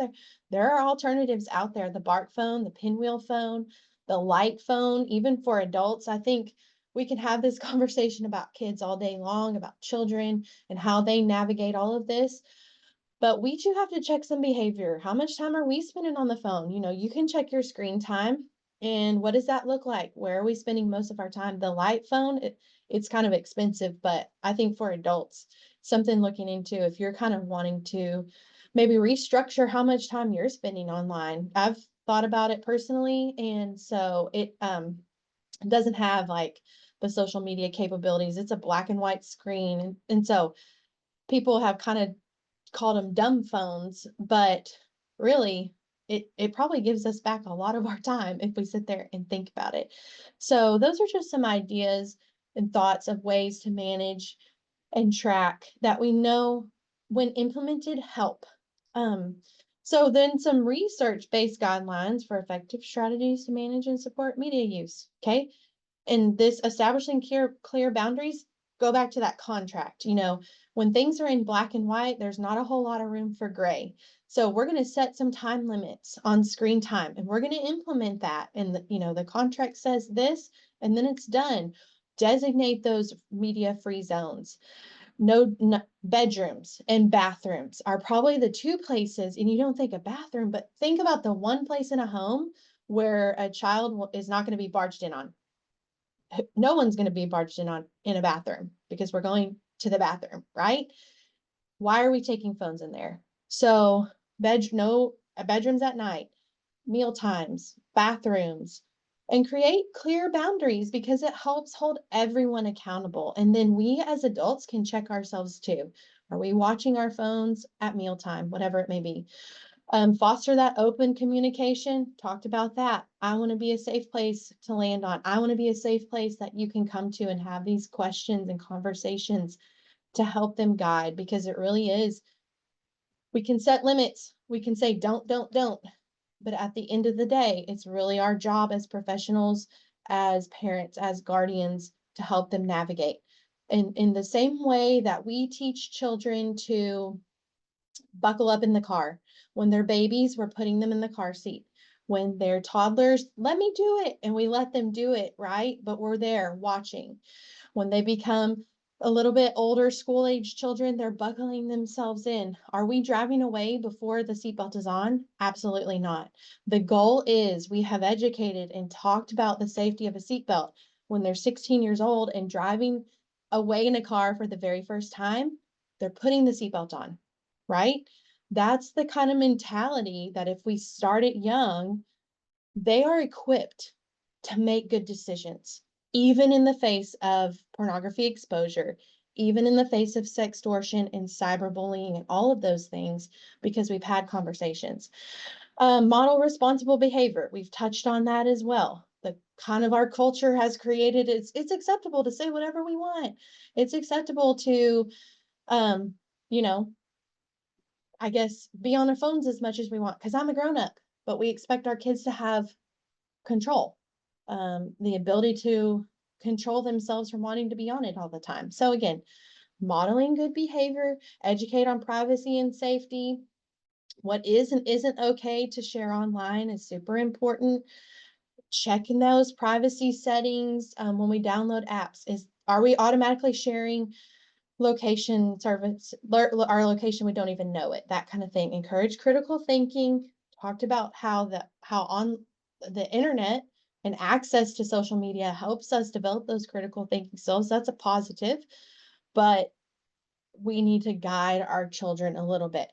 there are alternatives out there. The Bark phone, the pinwheel phone, the light phone, even for adults. I think we can have this conversation about kids all day long, about children and how they navigate all of this. But we too have to check some behavior. How much time are we spending on the phone? You can check your screen time. And what does that look like? Where are we spending most of our time? The light phone, it's kind of expensive, but I think for adults, something looking into, if you're kind of wanting to maybe restructure how much time you're spending online. I've thought about it personally. And so it doesn't have like the social media capabilities. It's a black and white screen. And so people have kind of called them dumb phones, but really it probably gives us back a lot of our time if we sit there and think about it. So those are just some ideas and thoughts of ways to manage and track that we know, when implemented, help. Um, so then some research-based guidelines for effective strategies to manage and support media use. Okay. And this establishing clear boundaries, go back to that contract. When things are in black and white, there's not a whole lot of room for gray. So we're going to set some time limits on screen time, and we're going to implement that. And the contract says this, and then it's done. Designate those media-free zones. No, bedrooms and bathrooms are probably the two places, and you don't think a bathroom, but think about the one place in a home where a child is not going to be barged in on. No one's going to be barged in a bathroom because we're going to the bathroom, right? Why are we taking phones in there? So no bedrooms at night, meal times, bathrooms, and create clear boundaries because it helps hold everyone accountable. And then we as adults can check ourselves too. Are we watching our phones at mealtime, whatever it may be? Foster that open communication. Talked about that. I want to be a safe place to land on. I want to be a safe place that you can come to and have these questions and conversations to help them guide, because it really is. We can set limits. We can say, don't. But at the end of the day, it's really our job as professionals, as parents, as guardians, to help them navigate. And in the same way that we teach children to buckle up in the car. When they're babies, we're putting them in the car seat. When they're toddlers, let me do it. And we let them do it, right? But we're there watching. When they become a little bit older, school age children, they're buckling themselves in. Are we driving away before the seatbelt is on? Absolutely not. The goal is we have educated and talked about the safety of a seatbelt. When they're 16 years old and driving away in a car for the very first time, they're putting the seatbelt on, right? That's the kind of mentality that if we start it young, they are equipped to make good decisions, even in the face of pornography exposure, even in the face of sextortion and cyberbullying and all of those things, because we've had conversations. Model responsible behavior. We've touched on that as well. The kind of our culture has created, it's acceptable to say whatever we want. It's acceptable to, um, you know, I guess, be on our phones as much as we want because I'm a grown up, but we expect our kids to have control, the ability to control themselves from wanting to be on it all the time. So again, modeling good behavior, educate on privacy and safety. What is and isn't okay to share online is super important. Checking those privacy settings when we download apps. Are we automatically sharing location service, our location, we don't even know it, that kind of thing. Encourage critical thinking. Talked about how on the internet and access to social media helps us develop those critical thinking skills. That's a positive, but we need to guide our children a little bit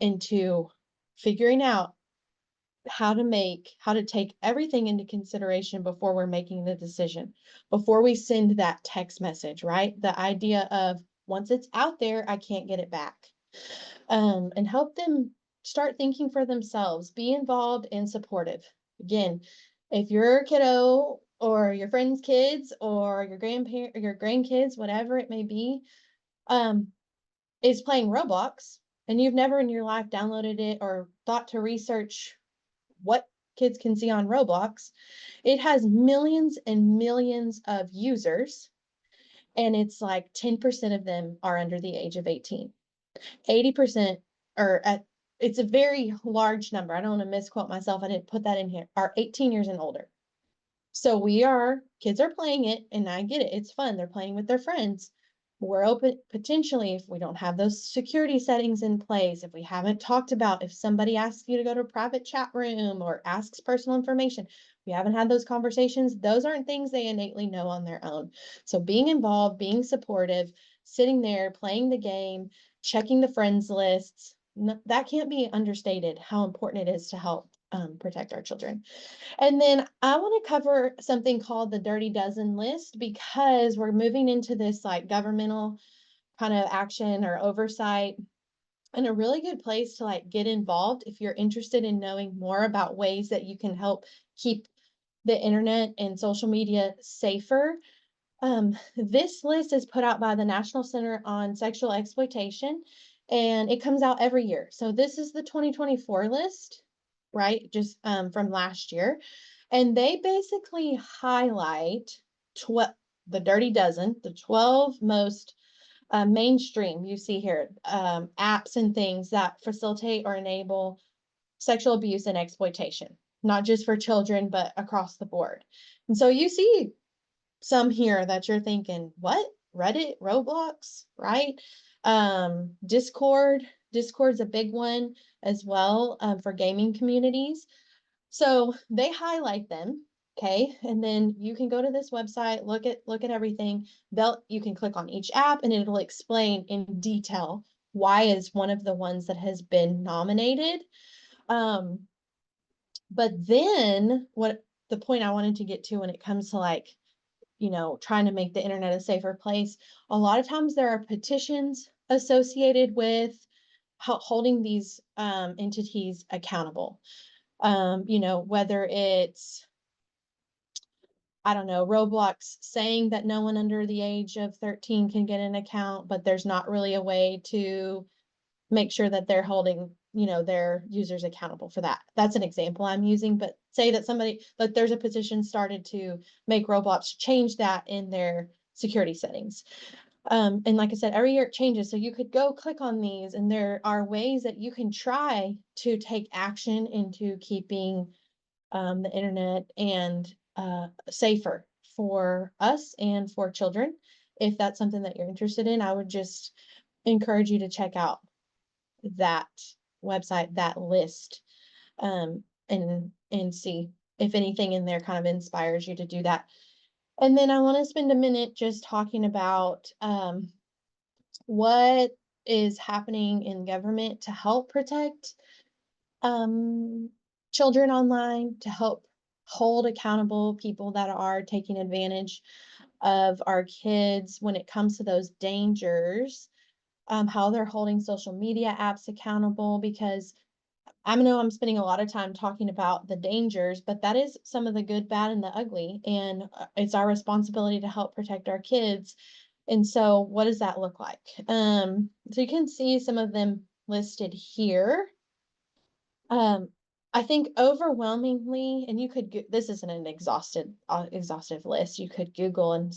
into figuring out how to take everything into consideration before we're making the decision, before we send that text message, right? The idea of once it's out there, I can't get it back. And help them start thinking for themselves, be involved and supportive. Again, if your kiddo or your friends' kids or your grandkids, whatever it may be, is playing Roblox and you've never in your life downloaded it or thought to research what kids can see on Roblox, it has millions and millions of users, and it's like 10% of them are under the age of 18. 80% are it's a very large number. I don't want to misquote myself. I didn't put that in here, are 18 years and older. So kids are playing it, and I get it. It's fun. They're playing with their friends. We're open, potentially, if we don't have those security settings in place, if we haven't talked about if somebody asks you to go to a private chat room or asks personal information, we haven't had those conversations. Those aren't things they innately know on their own. So being involved, being supportive, sitting there, playing the game, checking the friends lists, that can't be understated how important it is to help protect our children. And then I want to cover something called the Dirty Dozen list, because we're moving into this like governmental kind of action or oversight, and a really good place to like get involved if you're interested in knowing more about ways that you can help keep the internet and social media safer. This list is put out by the National Center on Sexual Exploitation, and it comes out every year. So this is the 2024 list, right? Just from last year. And they basically highlight the Dirty Dozen, the 12 most Mainstream, you see here, apps and things that facilitate or enable sexual abuse and exploitation, not just for children, but across the board. And so you see some here that you're thinking, what? Reddit, Roblox, right? Discord's a big one as well, for gaming communities. So they highlight them, okay? And then you can go to this website, look at everything. You can click on each app and it'll explain in detail why is one of the ones that has been nominated. But then what the point I wanted to get to when it comes to like, trying to make the internet a safer place, a lot of times there are petitions associated with holding these entities accountable. Whether it's, I don't know, Roblox saying that no one under the age of 13 can get an account, but there's not really a way to make sure that they're holding, their users accountable for that. That's an example I'm using, but say that there's a petition started to make Roblox change that in their security settings. And like I said, every year it changes. So you could go click on these and there are ways that you can try to take action into keeping the internet and safer for us and for children. If that's something that you're interested in, I would just encourage you to check out that website, that list, and see if anything in there kind of inspires you to do that. And then I want to spend a minute just talking about what is happening in government to help protect children online, to help hold accountable people that are taking advantage of our kids when it comes to those dangers, how they're holding social media apps accountable, because I know I'm spending a lot of time talking about the dangers, but that is some of the good, bad, and the ugly. And it's our responsibility to help protect our kids. And so what does that look like? So you can see some of them listed here. I think overwhelmingly, and you could, this isn't an exhaustive list. You could Google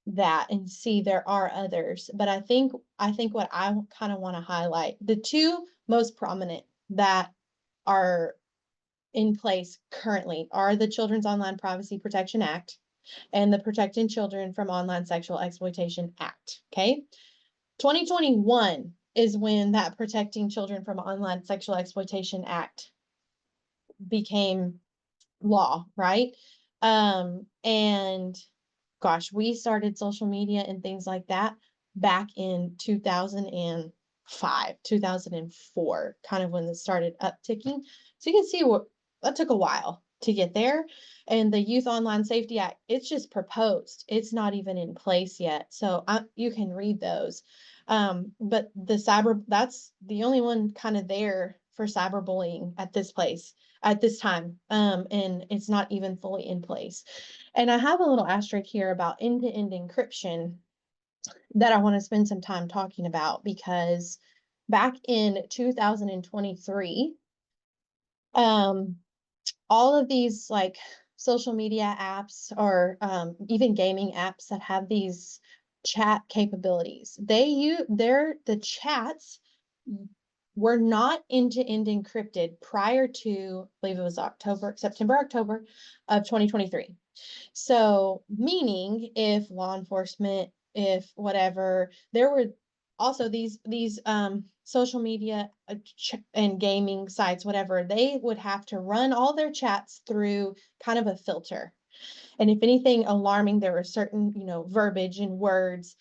that and see there are others, but I think what I kind of want to highlight, the two most prominent that are in place currently are the Children's Online Privacy Protection Act and the Protecting Children from Online Sexual Exploitation Act. Okay. 2021 is when that Protecting Children from Online Sexual Exploitation Act became law, right? And gosh, we started social media and things like that back in 2005, 2004, kind of when it started upticking. So you can see that took a while to get there. And the Youth Online Safety Act, it's just proposed. It's not even in place yet. So you can read those. But that's the only one kind of there for cyberbullying at this time. And it's not even fully in place. And I have a little asterisk here about end-to-end encryption that I want to spend some time talking about, because back in 2023, all of these like social media apps or even gaming apps that have these chat capabilities, the chats were not end-to-end encrypted prior to, I believe it was September, October of 2023. So meaning if law enforcement, if whatever, there were also these social media and gaming sites, whatever, they would have to run all their chats through kind of a filter. And if anything alarming, there were certain, verbiage and words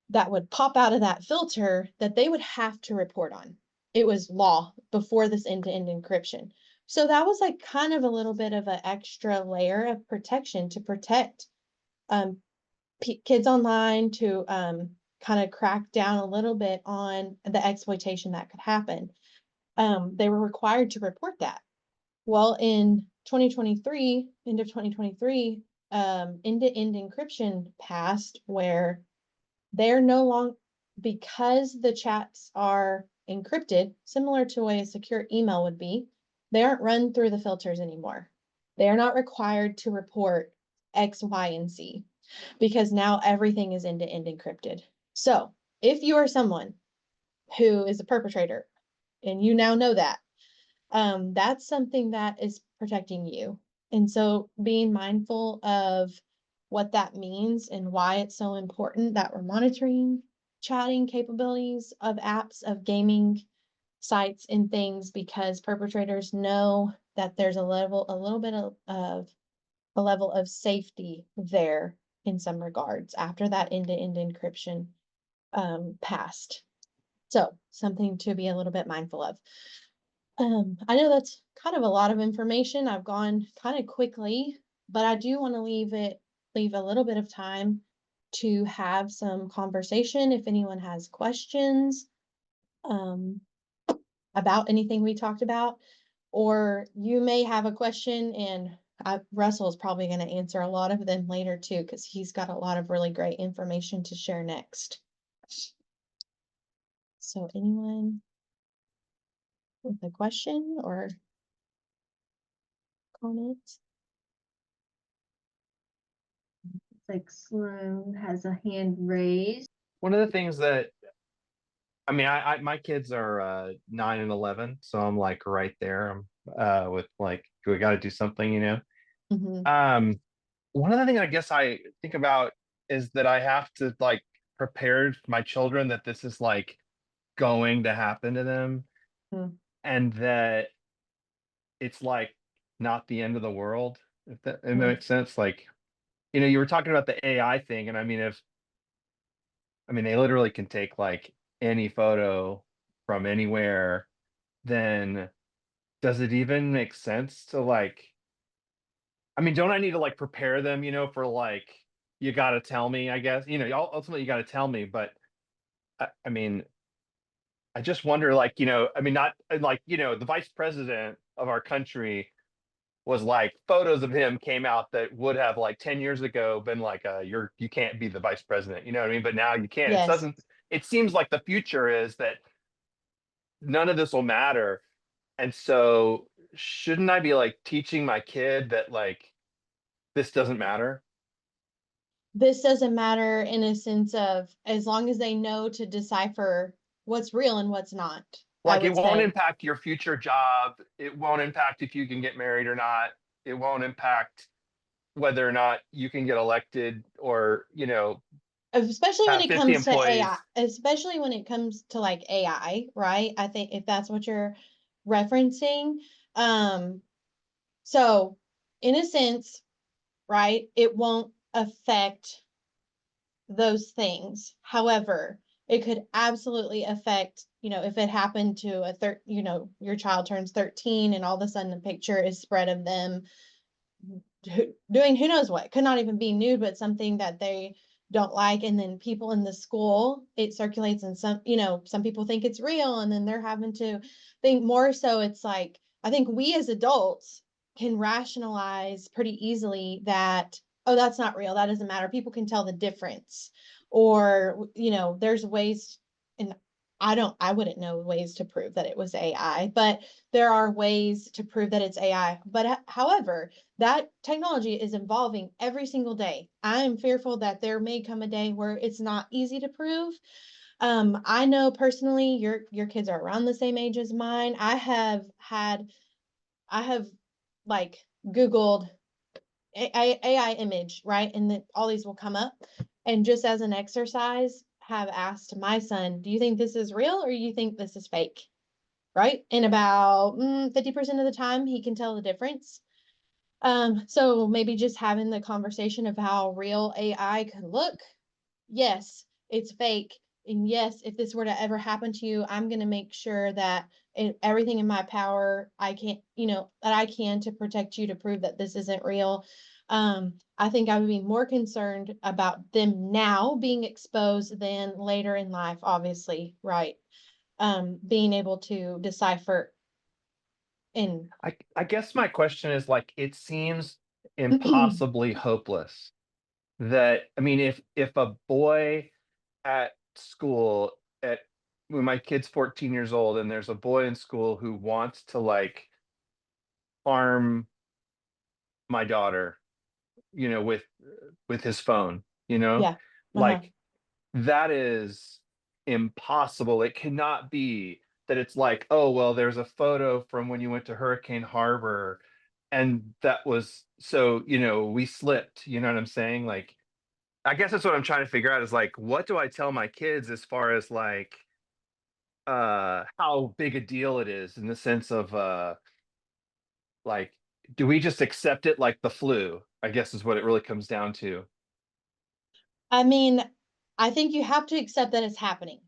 that would pop out of that filter that they would have to report on. It was law before this end-to-end encryption. So that was like kind of a little bit of an extra layer of protection to protect kids online, to kind of crack down a little bit on the exploitation that could happen. They were required to report that. Well, in 2023, end of 2023, end-to-end encryption passed, where they're no longer, because the chats are encrypted, similar to the way a secure email would be, they aren't run through the filters anymore. They are not required to report X, Y, and Z, because now everything is end-to-end encrypted. So if you are someone who is a perpetrator and you now know that, that's something that is protecting you. And so being mindful of what that means and why it's so important that we're monitoring chatting capabilities of apps, of gaming sites and things, because perpetrators know that there's a little bit of a level of safety there in some regards after that end-to-end encryption passed. So something to be a little bit mindful of. I know that's kind of a lot of information. I've gone kind of quickly, but I do want to leave a little bit of time to have some conversation if anyone has questions um, about anything we talked about, or you may have a question and Russell is probably going to answer a lot of them later too, because he's got a lot of really great information to share next. So anyone with a question or comment?
Like Sloan has a hand raised.
One of the things that I mean, my kids are 9 and 11, so I'm like right there. I'm with like, we got to do something, you know.
Mhm.
One of the things I guess I think about is that I have to like prepare my children that this is like going to happen to them,
Mm.
and that it's like not the end of the world, if that makes sense. Like, you know, you were talking about the AI thing, and I mean, they literally can take like any photo from anywhere, then does it even make sense to like, I mean, don't I need to like prepare them, you know, for like, you got to tell me, I guess, you know, ultimately you got to tell me, but I mean, I just wonder, like, you know, I mean, not like, you know, the vice president of our country was like, photos of him came out that would have like 10 years ago been like, you can't be the vice president, you know what I mean? But now you can. It
Yes.
doesn't, it seems like the future is that none of this will matter. And so shouldn't I be like teaching my kid that like this doesn't matter?
This doesn't matter in a sense of as long as they know to decipher what's real and what's not, I
Like it
would
won't
say.
impact your future job. It won't impact if you can get married or not. It won't impact whether or not you can get elected or, you know,
Especially when
have
it
50
comes to AI,
employees.
especially when it comes to like AI, right? I think if that's what you're referencing. Um, so in a sense, right, it won't affect those things. However, it could absolutely affect, if it happened to your child turns 13 and all of a sudden a picture is spread of them doing who knows what, could not even be nude, but something that they don't like. And then people in the school, it circulates and some people think it's real and then they're having to think more. So it's like, I think we as adults can rationalize pretty easily that, oh, that's not real. That doesn't matter. People can tell the difference. Or, there's ways, and I wouldn't know ways to prove that it was AI, but there are ways to prove that it's AI. But however, that technology is evolving every single day. I'm fearful that there may come a day where it's not easy to prove. I know personally your kids are around the same age as mine. I have like Googled AI image, right? And then all these will come up. And just as an exercise, have asked my son, do you think this is real or you think this is fake? Right? And about 50% of the time, he can tell the difference. So maybe just having the conversation of how real AI could look. Yes, it's fake. And yes, if this were to ever happen to you, I'm going to make sure that everything in my power, that I can to protect you to prove that this isn't real. I think I would be more concerned about them now being exposed than later in life, obviously, right? Being able to decipher and
I guess my question is like, it seems impossibly hopeless that, I mean, if a boy at school at when my kid's 14 years old and there's a boy in school who wants to like harm my daughter, you know, with his phone, you know,
yeah, uh-huh.
like that is impossible. It cannot be that it's like, oh, well, there's a photo from when you went to Hurricane Harbor, and that was so, we slipped. You know what I'm saying? Like, I guess that's what I'm trying to figure out is like, what do I tell my kids as far as like how big a deal it is in the sense of like, do we just accept it like the flu? I guess is what it really comes down to.
I mean, I think you have to accept that it's happening.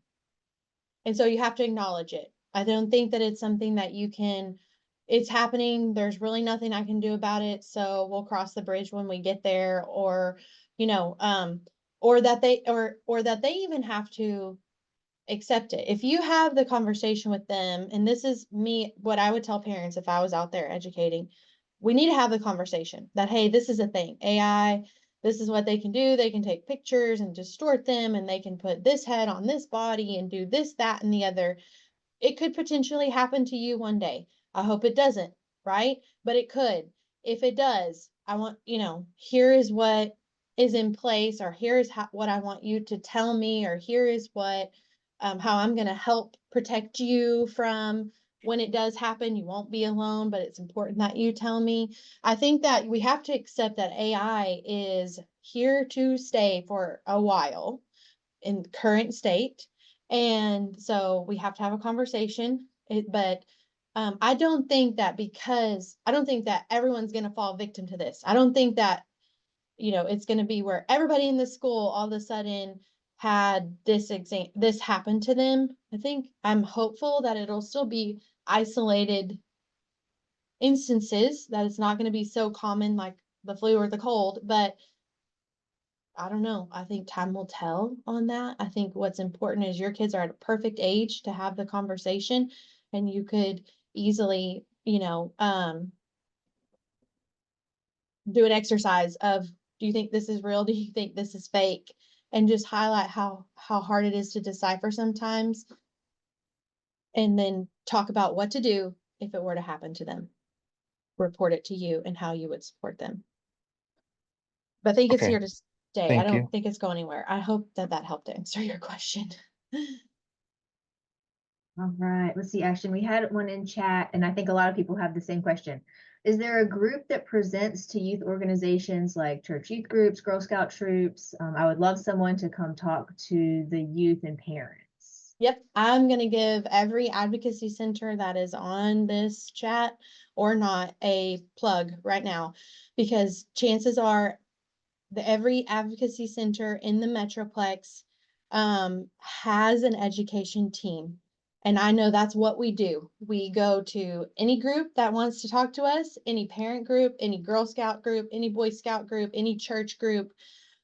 And so you have to acknowledge it. I don't think that it's something that you can, it's happening. There's really nothing I can do about it. So we'll cross the bridge when we get there, or, you know, or that they even have to accept it. If you have the conversation with them, and this is me, what I would tell parents if I was out there educating, we need to have the conversation that, hey, this is a thing. AI, this is what they can do. They can take pictures and distort them, and they can put this head on this body and do this, that, and the other. It could potentially happen to you one day. I hope it doesn't, right? But it could. If it does, I want, here is what is in place, or here is what I want you to tell me, or here is what, how I'm going to help protect you from when it does happen. You won't be alone, but it's important that you tell me. I think that we have to accept that AI is here to stay for a while in current state. And so we have to have a conversation. But I don't think that everyone's going to fall victim to this. I don't think that, it's going to be where everybody in the school all of a sudden had this happen to them. I'm hopeful that it'll still be isolated instances, that it's not going to be so common like the flu or the cold, but I don't know. I think time will tell on that. I think what's important is your kids are at a perfect age to have the conversation, and you could easily, do an exercise of, do you think this is real? Do you think this is fake? And just highlight how hard it is to decipher sometimes, and then talk about what to do if it were to happen to them. Report it to you and how you would support them. But I think it's
Okay,
here to stay. I
thank you.
don't think it's going anywhere. I hope that helped answer your question.
All right, let's see, Ashton, we had one in chat, and I think a lot of people have the same question. Is there a group that presents to youth organizations like church youth groups, Girl Scout troops? I would love someone to come talk to the youth and parents.
Yep, I'm going to give every advocacy center that is on this chat or not a plug right now, because chances are that every advocacy center in the Metroplex has an education team. And I know that's what we do. We go to any group that wants to talk to us, any parent group, any Girl Scout group, any Boy Scout group, any church group.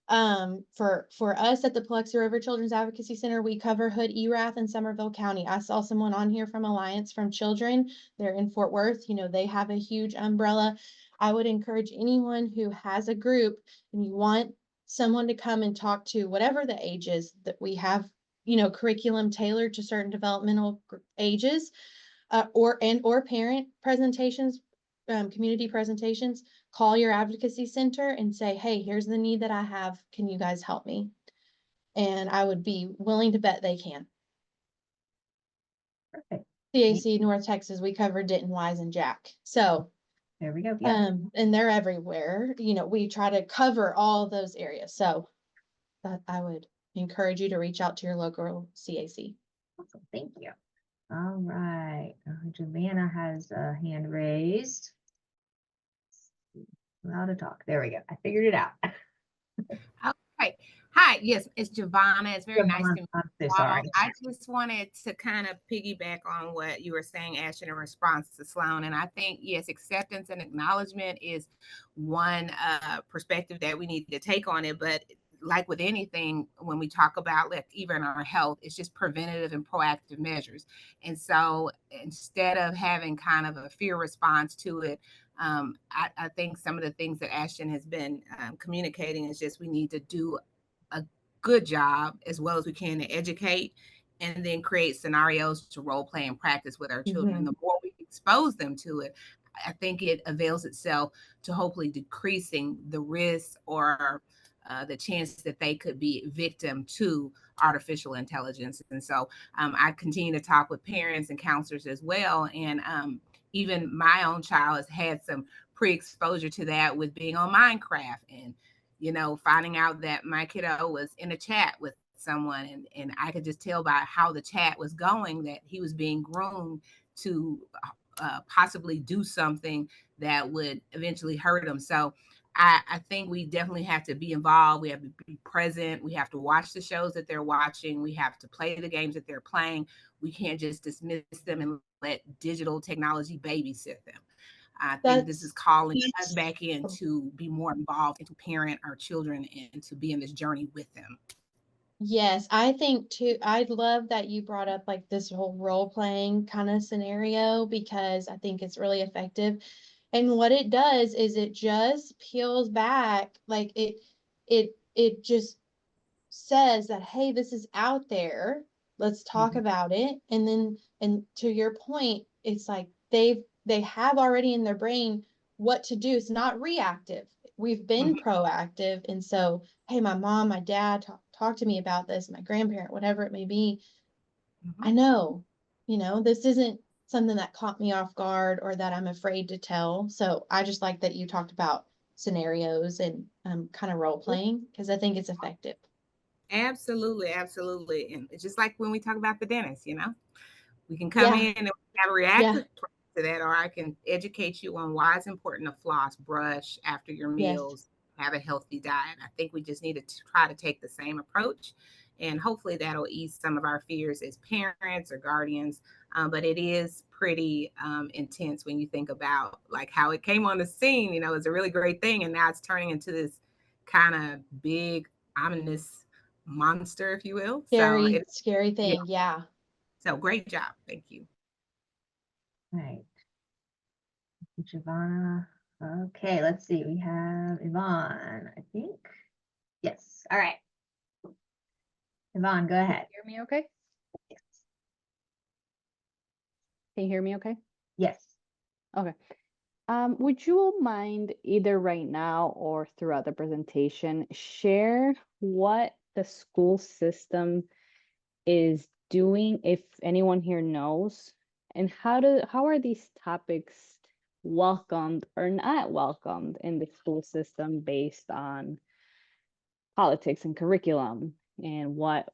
For us at the Paluxy River Children's Advocacy Center, we cover Hood, Erath, and Somerville County. I saw someone on here from Alliance from Children. They're in Fort Worth. They have a huge umbrella. I would encourage anyone who has a group and you want someone to come and talk to, whatever the age is, that we have, curriculum tailored to certain developmental ages, or parent presentations, community presentations. Call your advocacy center and say, hey, here's the need that I have. Can you guys help me? And I would be willing to bet they can.
Perfect.
CAC North Texas, we covered Denton, Wise, and Jack. So
There we go. Yeah.
and they're everywhere. We try to cover all those areas. So that I would encourage you to reach out to your local CAC.
Awesome. Thank you. All right. Giovanna has a hand raised. Allow to talk. There we go. I figured it out.
Okay. Hi. Yes, it's Giovanna. It's very nice to meet
I'm so
you
sorry.
all. I just wanted to kind of piggyback on what you were saying, Ashton, in response to Sloan. And I think, yes, acceptance and acknowledgement is one perspective that we need to take on it. But like with anything, when we talk about like even our health, it's just preventative and proactive measures. And so instead of having kind of a fear response to it, I think some of the things that Ashton has been communicating is just we need to do a good job as well as we can to educate and then create scenarios to role play and practice with our children. And the more we expose them to it, I think it avails itself to hopefully decreasing the risk or the chance that they could be victim to artificial intelligence. And so I continue to talk with parents and counselors as well. And even my own child has had some pre-exposure to that with being on Minecraft, and finding out that my kiddo was in a chat with someone, and I could just tell by how the chat was going that he was being groomed to possibly do something that would eventually hurt him. So I think we definitely have to be involved. We have to be present. We have to watch the shows that they're watching. We have to play the games that they're playing. We can't just dismiss them and let digital technology babysit them. I think this is calling us back in to be more involved and to parent our children and to be in this journey with them.
Yes, I think too, I love that you brought up like this whole role playing kind of scenario, because I think it's really effective. And what it does is it just peels back, like it just says that, hey, this is out there. Let's talk about it. And then, and to your point, it's like they have already in their brain what to do. It's not reactive. We've been proactive. And so, hey, my mom, my dad talk to me about this, my grandparent, whatever it may be. I know, this isn't something that caught me off guard or that I'm afraid to tell. So I just like that you talked about scenarios and kind of role playing, because I think it's effective.
Absolutely, absolutely. And it's just like when we talk about the dentist, we can come in and have a reactive to that, or I can educate you on why it's important to floss, brush after your meals, have a healthy diet. I think we just need to try to take the same approach, and hopefully that'll ease some of our fears as parents or guardians. But it is pretty intense when you think about like how it came on the scene. It's a really great thing, and now it's turning into this kind of big, ominous monster, if you will.
Scary thing. Yeah.
So great job. Thank you.
Right. Giovanna. Okay, let's see. We have Yvonne, I think. Yes. All right. Yvonne, go ahead.
Hear me okay?
Yes.
Can you hear me okay?
Yes.
Okay. Would you mind either right now or throughout the presentation share what the school system is doing, if anyone here knows, and how are these topics welcomed or not welcomed in the school system based on politics and curriculum and what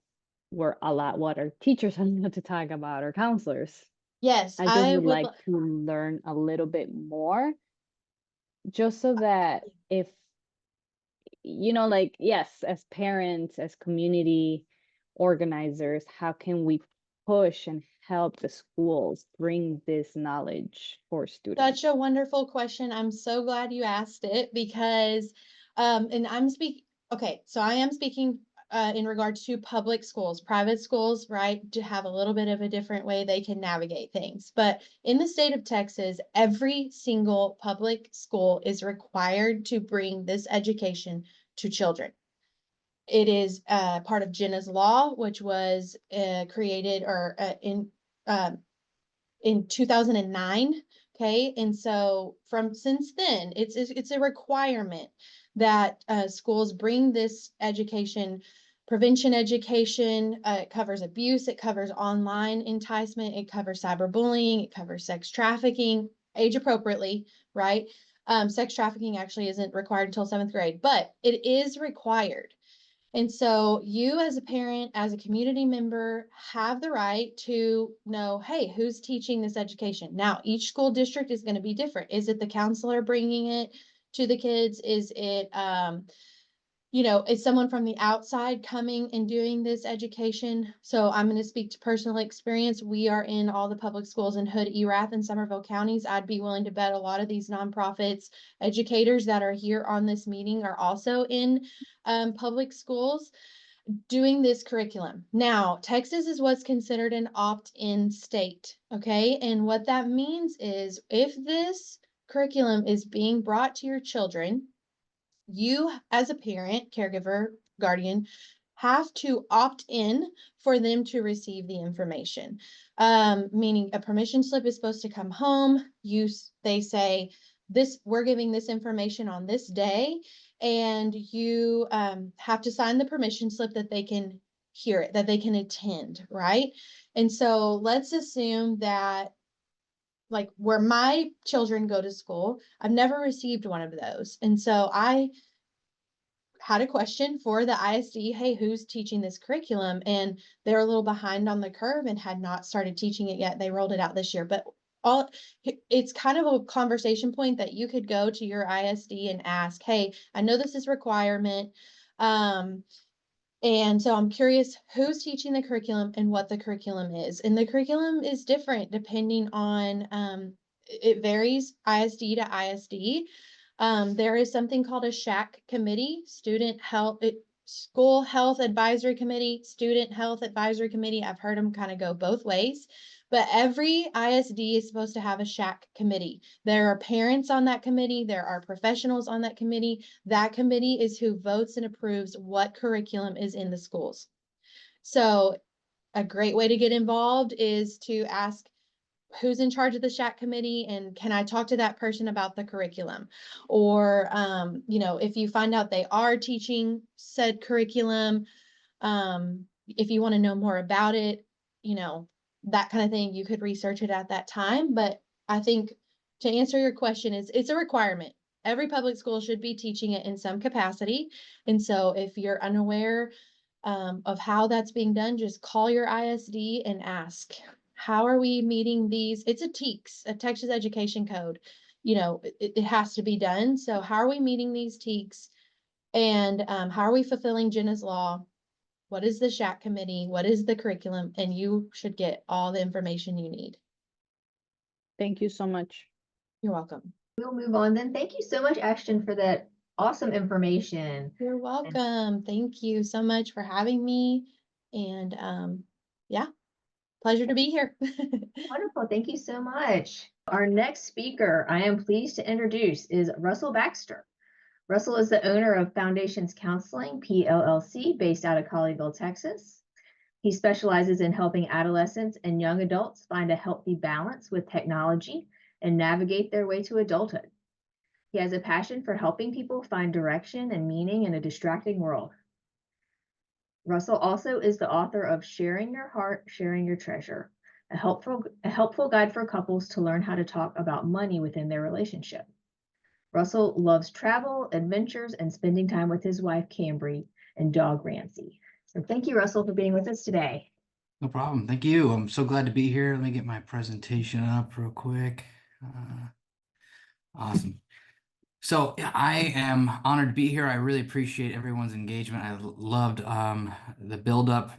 our teachers are allowed to talk about, or counselors?
Yes,
I just
I
would
would
like to learn a little bit more, just so that if, like, yes, as parents, as community organizers, how can we push and help the schools bring this knowledge for students?
Such a wonderful question. I'm so glad you asked it, because, and so I am speaking in regards to public schools. Private schools, right, to have a little bit of a different way they can navigate things. But in the state of Texas, every single public school is required to bring this education to children. It is part of Jenna's Law, which was created in 2009. Okay. And so since then, it's a requirement that schools bring this education, prevention education. It covers abuse. It covers online enticement. It covers cyberbullying. It covers sex trafficking, age appropriately, right? Sex trafficking actually isn't required until 7th grade, but it is required. And so you as a parent, as a community member, have the right to know, hey, who's teaching this education? Now, each school district is going to be different. Is it the counselor bringing it to the kids? Is it, is someone from the outside coming and doing this education? So I'm going to speak to personal experience. We are in all the public schools in Hood, Erath, and Somerville counties. I'd be willing to bet a lot of these nonprofits, educators that are here on this meeting are also in public schools doing this curriculum. Now, Texas is what's considered an opt-in state, okay? And what that means is if this curriculum is being brought to your children, you as a parent, caregiver, guardian, have to opt in for them to receive the information. Meaning a permission slip is supposed to come home. They say, we're giving this information on this day, and you have to sign the permission slip that they can hear it, that they can attend, right? And so let's assume that, like, where my children go to school, I've never received one of those. And so I had a question for the ISD, hey, who's teaching this curriculum? And they're a little behind on the curve and had not started teaching it yet. They rolled it out this year, but it's kind of a conversation point that you could go to your ISD and ask, hey, I know this is requirement. And so I'm curious who's teaching the curriculum and what the curriculum is. And the curriculum is different depending on, it varies ISD to ISD. There is something called a SHAC committee, School Health Advisory Committee, Student Health Advisory Committee. I've heard them kind of go both ways, but every ISD is supposed to have a SHAC committee. There are parents on that committee. There are professionals on that committee. That committee is who votes and approves what curriculum is in the schools. So a great way to get involved is to ask, who's in charge of the SHAC committee, and can I talk to that person about the curriculum? Or, if you find out they are teaching said curriculum, if you want to know more about it, that kind of thing, you could research it at that time. But I think to answer your question, it's a requirement. Every public school should be teaching it in some capacity. And so if you're unaware of how that's being done, just call your ISD and ask, how are we meeting these? It's a TEKS, a Texas Education Code. It has to be done. So how are we meeting these TEKS? And how are we fulfilling Jenna's law? What is the SHAC committee? What is the curriculum? And you should get all the information you need.
Thank you so much.
You're welcome.
We'll move on then. Thank you so much, Ashton, for that awesome information.
You're welcome. Thank you so much for having me. And yeah, pleasure to be here.
Wonderful. Thank you so much. Our next speaker I am pleased to introduce is Russell Baxter. Russell is the owner of Foundations Counseling, PLLC, based out of Colleyville, Texas. He specializes in helping adolescents and young adults find a healthy balance with technology and navigate their way to adulthood. He has a passion for helping people find direction and meaning in a distracting world. Russell also is the author of Sharing Your Heart, Sharing Your Treasure, a helpful guide for couples to learn how to talk about money within their relationship. Russell loves travel, adventures, and spending time with his wife, Cambry, and dog, Ramsey. So thank you, Russell, for being with us today.
No problem. Thank you. I'm so glad to be here. Let me get my presentation up real quick. Awesome. So I am honored to be here. I really appreciate everyone's engagement. I loved the build-up.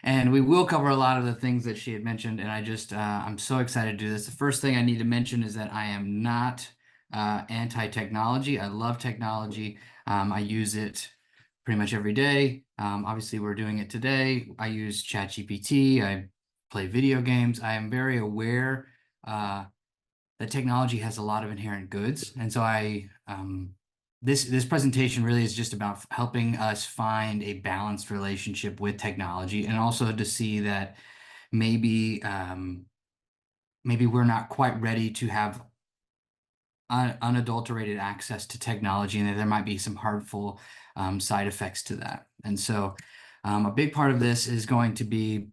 And we will cover a lot of the things that she had mentioned. And I'm so excited to do this. The first thing I need to mention is that I am not anti-technology. I love technology. I use it pretty much every day. Obviously, we're doing it today. I use ChatGPT. I play video games. I am very aware that technology has a lot of inherent goods. And so this presentation really is just about helping us find a balanced relationship with technology, and also to see that maybe we're not quite ready to have unadulterated access to technology, and that there might be some harmful side effects to that. And so a big part of this is going to be,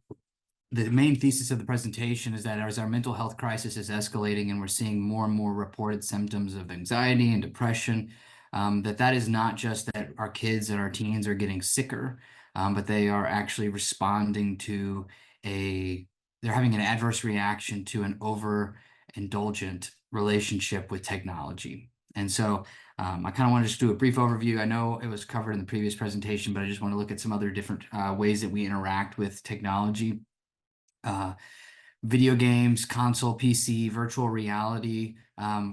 the main thesis of the presentation is that as our mental health crisis is escalating and we're seeing more and more reported symptoms of anxiety and depression, that is not just that our kids and our teens are getting sicker, but they are actually responding to they're having an adverse reaction to an overindulgent relationship with technology. And so I kind of want to just do a brief overview. I know it was covered in the previous presentation, but I just want to look at some other different ways that we interact with technology. Video games, console, PC, virtual reality,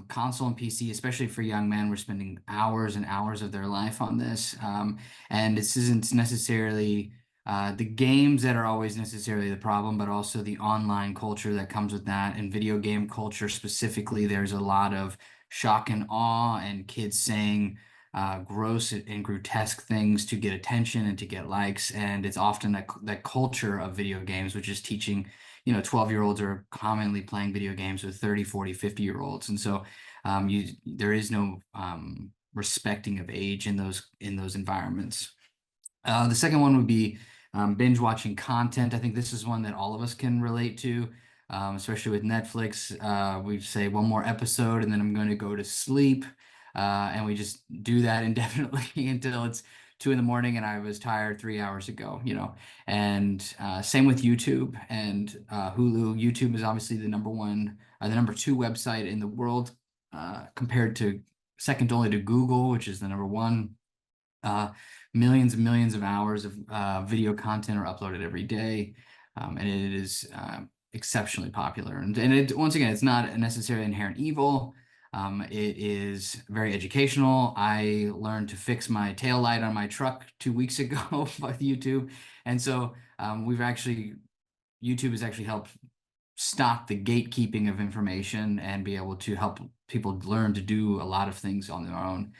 console and PC, especially for young men, we're spending hours and hours of their life on this. And this isn't necessarily the games that are always necessarily the problem, but also the online culture that comes with that. And video game culture specifically, there's a lot of shock and awe and kids saying gross and grotesque things to get attention and to get likes. And it's often that culture of video games, which is teaching, 12-year-olds are commonly playing video games with 30, 40, 50-year-olds. And so there is no respecting of age in those environments. The second one would be binge watching content. I think this is one that all of us can relate to, especially with Netflix. We say one more episode and then I'm going to go to sleep. And we just do that indefinitely until it's 2 in the morning and I was tired 3 hours ago, and same with YouTube and Hulu. YouTube is obviously the number 2 website in the world, compared to second only to Google, which is the number 1. Millions and millions of hours of video content are uploaded every day, and it is exceptionally popular. And it, once again, it's not necessarily inherent evil. It is very educational. I learned to fix my tail light on my truck 2 weeks ago with YouTube, and so YouTube has actually helped stop the gatekeeping of information and be able to help people learn to do a lot of things on their own.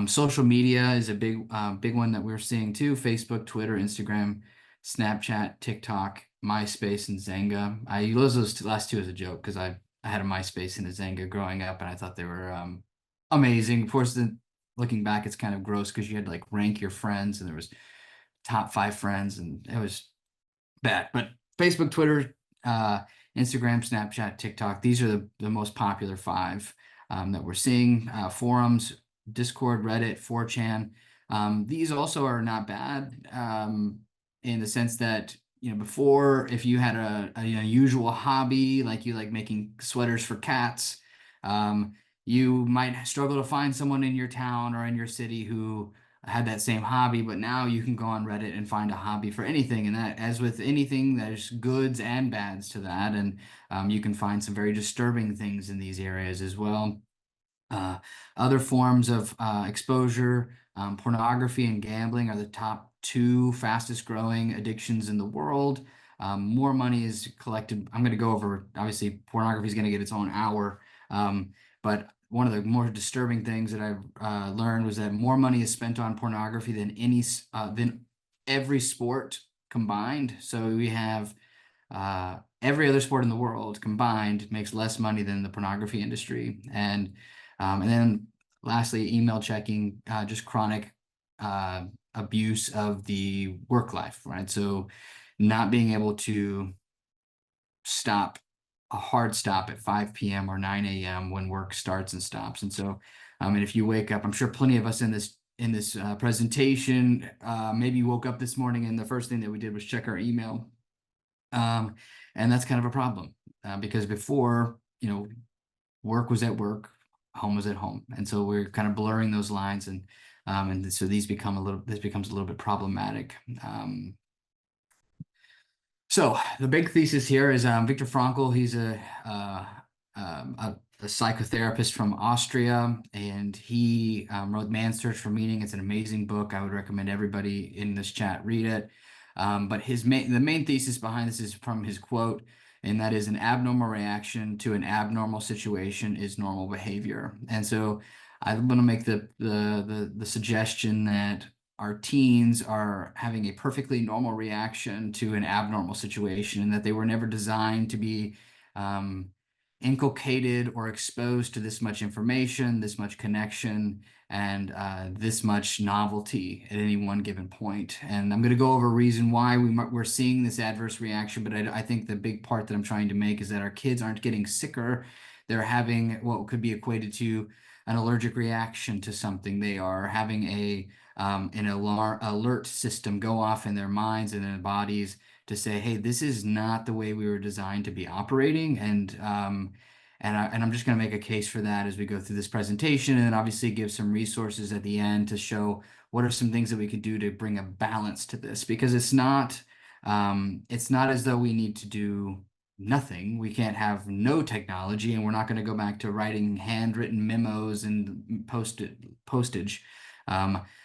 Social media is a big one that we're seeing too. Facebook, Twitter, Instagram, Snapchat, TikTok, MySpace, and Zynga. I use those last two as a joke because I had a MySpace and a Zynga growing up, and I thought they were amazing. Of course, looking back, it's kind of gross because you had to like rank your friends, and there was top 5 friends, and it was bad. But Facebook, Twitter, Instagram, Snapchat, TikTok, these are the most popular 5 that we're seeing. Forums, Discord, Reddit, 4chan. These also are not bad in the sense that, before, if you had an unusual hobby, like you like making sweaters for cats, you might struggle to find someone in your town or in your city who had that same hobby, but now you can go on Reddit and find a hobby for anything. And that, as with anything, there's goods and bads to that. And you can find some very disturbing things in these areas as well. Other forms of exposure, pornography and gambling are the top 2 fastest growing addictions in the world. More money is collected. I'm going to go over, obviously, pornography is going to get its own hour. But one of the more disturbing things that I've learned was that more money is spent on pornography than every sport combined. So we have every other sport in the world combined makes less money than the pornography industry. And then lastly, email checking, just chronic abuse of the work life, right? So not being able to stop a hard stop at 5 p.m. or 9 a.m. when work starts and stops. And so, and if you wake up, I'm sure plenty of us in this presentation, maybe you woke up this morning and the first thing that we did was check our email. And that's kind of a problem because before, work was at work, home was at home. And so we're kind of blurring those lines. And so this becomes a little bit problematic. So the big thesis here is Viktor Frankl. He's a psychotherapist from Austria, and he wrote Man's Search for Meaning. It's an amazing book. I would recommend everybody in this chat read it. But the main thesis behind this is from his quote, and that is, an abnormal reaction to an abnormal situation is normal behavior. And so I'm going to make the suggestion that our teens are having a perfectly normal reaction to an abnormal situation, and that they were never designed to be inculcated or exposed to this much information, this much connection, and this much novelty at any one given point. And I'm going to go over a reason why we're seeing this adverse reaction, but I think the big part that I'm trying to make is that our kids aren't getting sicker. They're having what could be equated to an allergic reaction to something. They are having an alert system go off in their minds and their bodies to say, hey, this is not the way we were designed to be operating. And I'm just going to make a case for that as we go through this presentation, and then obviously give some resources at the end to show what are some things that we could do to bring a balance to this, because it's not as though we need to do nothing. We can't have no technology, and we're not going to go back to writing handwritten memos and postage.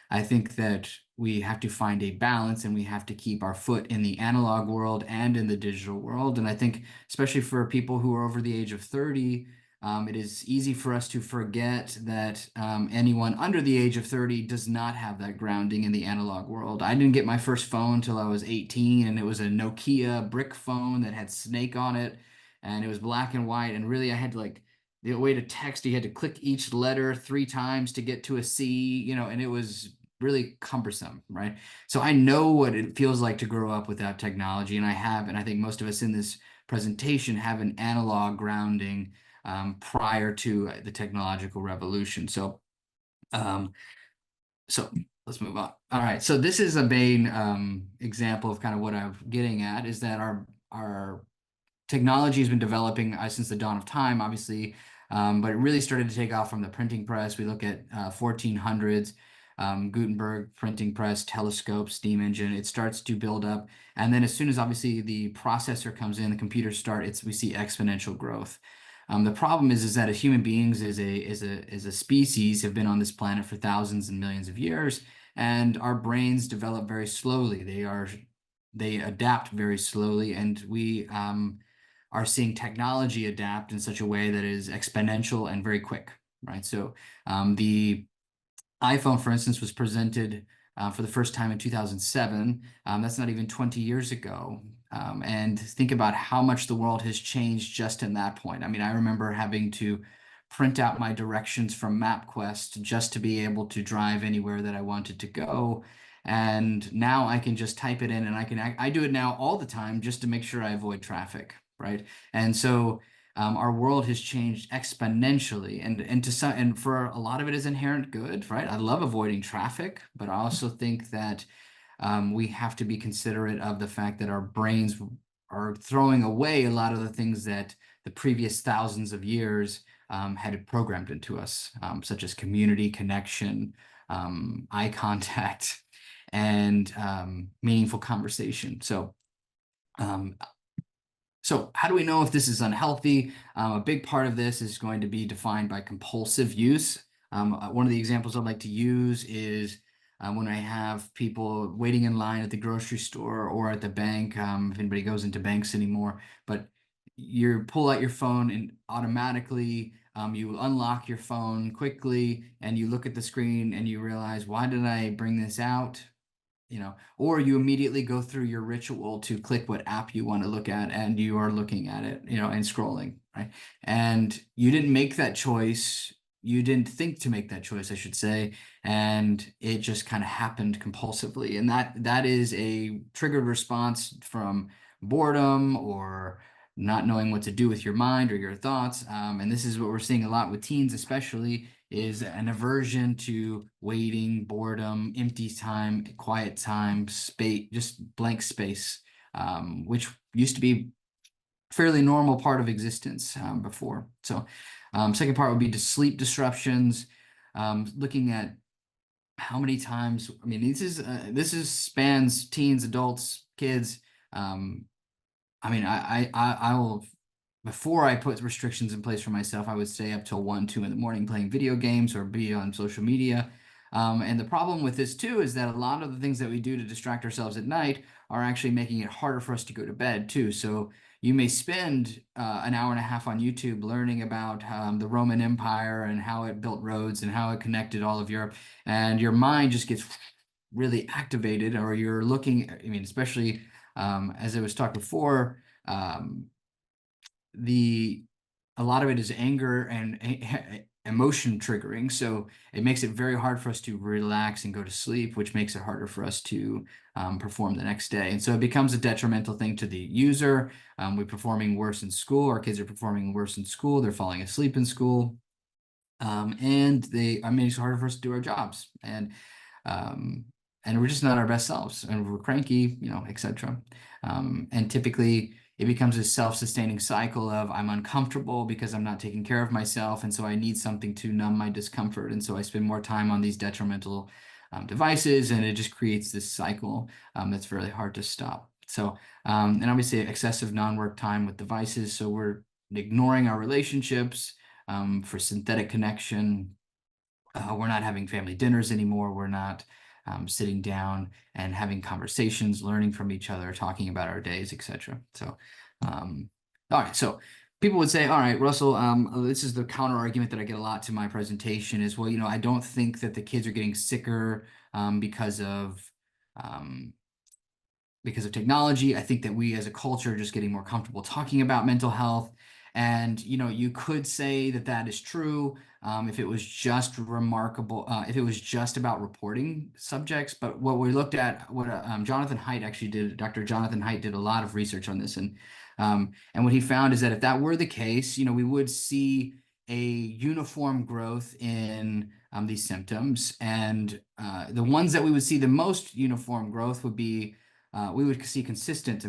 I think that we have to find a balance, and we have to keep our foot in the analog world and in the digital world. And I think, especially for people who are over the age of 30, It is easy for us to forget that anyone under the age of 30 does not have that grounding in the analog world. I didn't get my first phone until I was 18, and it was a Nokia brick phone that had Snake on it, and it was black and white. And really, I had to like the way to text, you had to click each letter 3 times to get to a C, you know, and it was really cumbersome, right? So I know what it feels like to grow up without technology, and I have, and I think most of us in this presentation have an analog grounding prior to the technological revolution. Um, so let's move on. All right, so this is a main example of kind of what I'm getting at, is that our technology has been developing since the dawn of time, obviously, but it really started to take off from the printing press. We look at 1400s, Gutenberg printing press, telescope, steam engine. It starts to build up, and then as soon as obviously the processor comes in, the computers start. We see exponential growth. The problem is that as human beings, as a species, have been on this planet for thousands and millions of years, and our brains develop very slowly. They adapt very slowly, and we are seeing technology adapt in such a way that is exponential and very quick, right? So the iPhone, for instance, was presented for the first time in 2007. That's not even 20 years ago. And think about how much the world has changed just in that point. I mean, I remember having to print out my directions from MapQuest just to be able to drive anywhere that I wanted to go. And now I can just type it in, and I do it now all the time just to make sure I avoid traffic, right? And so our world has changed exponentially, and for a lot of it is inherent good, right? I love avoiding traffic, but I also think that we have to be considerate of the fact that our brains are throwing away a lot of the things that the previous thousands of years had programmed into us, such as community, connection, eye contact, and meaningful conversation. So how do we know if this is unhealthy? A big part of this is going to be defined by compulsive use. One of the examples I'd like to use is when I have people waiting in line at the grocery store or at the bank, if anybody goes into banks anymore, but you pull out your phone and automatically you unlock your phone quickly and you look at the screen and you realize, why did I bring this out? You know, or you immediately go through your ritual to click what app you want to look at, and you are looking at it, you know, and scrolling, right? And you didn't make that choice. You didn't think to make that choice, I should say, and it just kind of happened compulsively. And that is a triggered response from boredom or not knowing what to do with your mind or your thoughts. And this is what we're seeing a lot with teens, especially, is an aversion to waiting, boredom, empty time, quiet time, space, just blank space, which used to be fairly normal part of existence before. So second part would be to sleep disruptions, looking at how many times, I mean, this is spans teens, adults, kids. I mean, I will, before I put restrictions in place for myself, I would stay up till 1, 2 in the morning playing video games or be on social media. And the problem with this too is that a lot of the things that we do to distract ourselves at night are actually making it harder for us to go to bed too. So you may spend an hour and a half on YouTube learning about the Roman Empire and how it built roads and how it connected all of Europe, and your mind just gets really activated, or you're looking, I mean, especially as I was talked before, a lot of it is anger and emotion triggering. So it makes it very hard for us to relax and go to sleep, which makes it harder for us to perform the next day. And so it becomes a detrimental thing to the user. We're performing worse in school. Our kids are performing worse in school. They're falling asleep in school. And I mean, it's harder for us to do our jobs. And we're just not our best selves, and we're cranky, you know, etc. And typically it becomes a self-sustaining cycle of, I'm uncomfortable because I'm not taking care of myself, and so I need something to numb my discomfort, and so I spend more time on these detrimental devices, and it just creates this cycle that's really hard to stop. So, and obviously excessive non-work time with devices, so we're ignoring our relationships for synthetic connection. We're not having family dinners anymore. We're not sitting down and having conversations, learning from each other, talking about our days, etc. So, all right. So people would say, all right, Russell, this is the counter argument that I get a lot to my presentation is, well, I don't think that the kids are getting sicker because of um, technology. I think that we as a culture are just getting more comfortable talking about mental health. And, you could say that that is true if it was just if it was just about reporting subjects. But what we looked at, what Jonathan Haidt actually did, Dr. Jonathan Haidt did a lot of research on this. And what he found is that if that were the case, we would see a uniform growth in these symptoms. And the ones that we would see the most uniform growth would be we would see consistent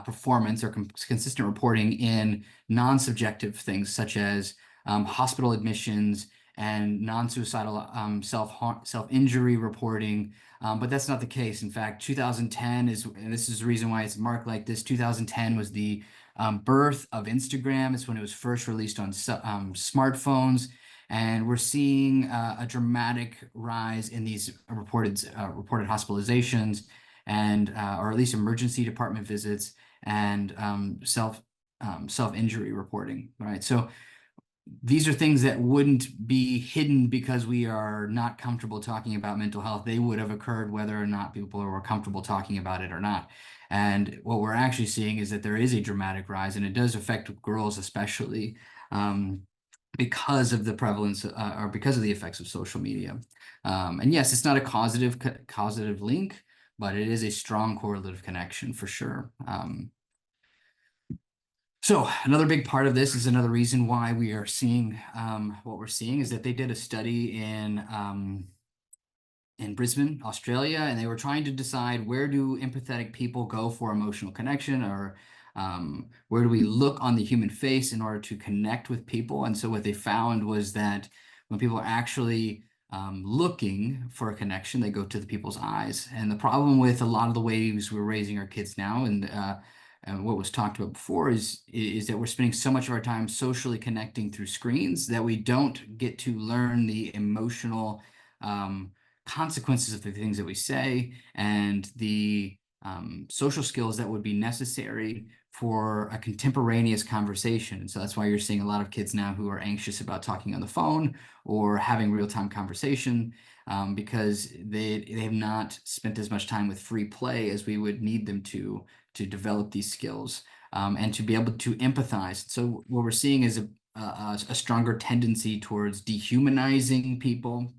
performance or consistent reporting in non-subjective things such as hospital admissions and non-suicidal self-injury reporting. But that's not the case. In fact, 2010 and this is the reason why it's marked like this. 2010 was the birth of Instagram. It's when it was first released on smartphones. And we're seeing a dramatic rise in these reported hospitalizations and or at least emergency department visits and self-injury reporting, right? So these are things that wouldn't be hidden because we are not comfortable talking about mental health. They would have occurred whether or not people were comfortable talking about it or not. And what we're actually seeing is that there is a dramatic rise, and it does affect girls especially. Because of the prevalence or because of the effects of social media. And yes, it's not a causative link, but it is a strong correlative connection for sure. So another big part of this is another reason why we are seeing what we're seeing is that they did a study in Brisbane, Australia, and they were trying to decide where do empathetic people go for emotional connection, or where do we look on the human face in order to connect with people. And so what they found was that when people are actually looking for a connection, they go to the people's eyes. And the problem with a lot of the ways we're raising our kids now and what was talked about before is that we're spending so much of our time socially connecting through screens that we don't get to learn the emotional consequences of the things that we say and the social skills that would be necessary for a contemporaneous conversation. And so that's why you're seeing a lot of kids now who are anxious about talking on the phone or having real-time conversation because they have not spent as much time with free play as we would need them to develop these skills and to be able to empathize. So what we're seeing is a stronger tendency towards dehumanizing people,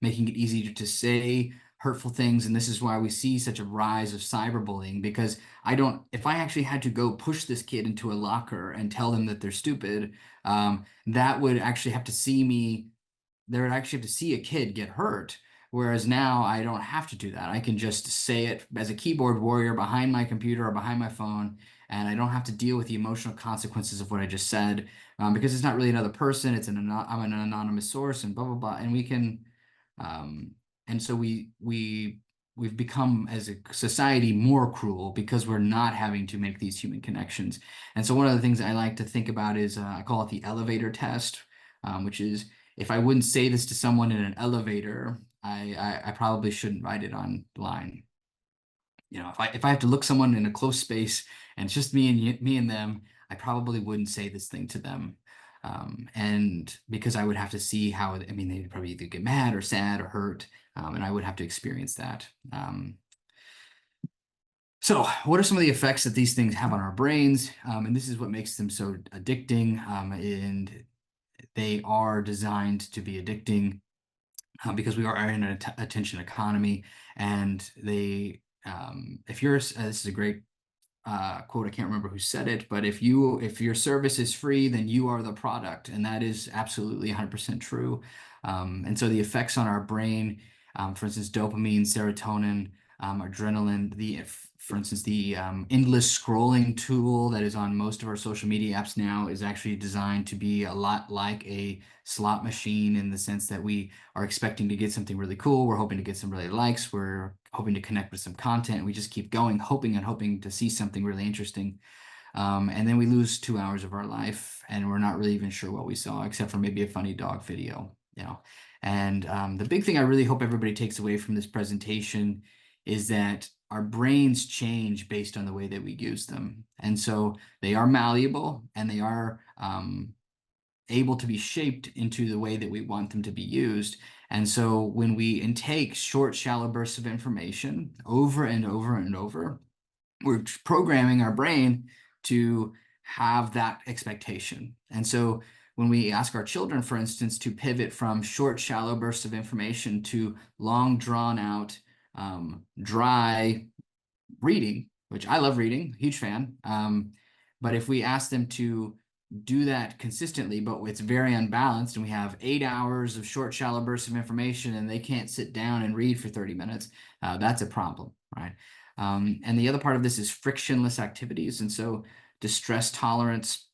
making it easier to say hurtful things. And this is why we see such a rise of cyberbullying, because if I actually had to go push this kid into a locker and tell them that they're stupid, that would actually have to see a kid get hurt. Whereas now I don't have to do that. I can just say it as a keyboard warrior behind my computer or behind my phone, and I don't have to deal with the emotional consequences of what I just said because it's not really another person. I'm an anonymous source and blah, blah, blah. And we can, and so we've become as a society more cruel because we're not having to make these human connections. And so one of the things I like to think about is I call it the elevator test, which is if I wouldn't say this to someone in an elevator, I probably shouldn't write it online. If I have to look someone in a close space and it's just me and them, I probably wouldn't say this thing to them. And because I would have to see how, they'd probably either get mad or sad or hurt, and I would have to experience that. So what are some of the effects that these things have on our brains? And this is what makes them so addicting. And they are designed to be addicting because we are in an attention economy. And this is a great quote, I can't remember who said it, but if your service is free, then you are the product. And that is absolutely 100% true. And so the effects on our brain, for instance, dopamine, serotonin, adrenaline, for instance, the endless scrolling tool that is on most of our social media apps now is actually designed to be a lot like a slot machine in the sense that we are expecting to get something really cool. We're hoping to get some really likes. We're hoping to connect with some content. We just keep going, hoping and hoping to see something really interesting. And then we lose 2 hours of our life and we're not really even sure what we saw, except for maybe a funny dog video, And the big thing I really hope everybody takes away from this presentation is that our brains change based on the way that we use them. And so they are malleable, and they are able to be shaped into the way that we want them to be used. And so when we intake short, shallow bursts of information over and over and over, we're programming our brain to have that expectation. And so when we ask our children, for instance, to pivot from short, shallow bursts of information to long, drawn out, dry reading, which I love reading, huge fan. But if we ask them to do that consistently, but it's very unbalanced, and we have 8 hours of short, shallow bursts of information, and they can't sit down and read for 30 minutes, that's a problem, right? And the other part of this is frictionless activities. And so distress tolerance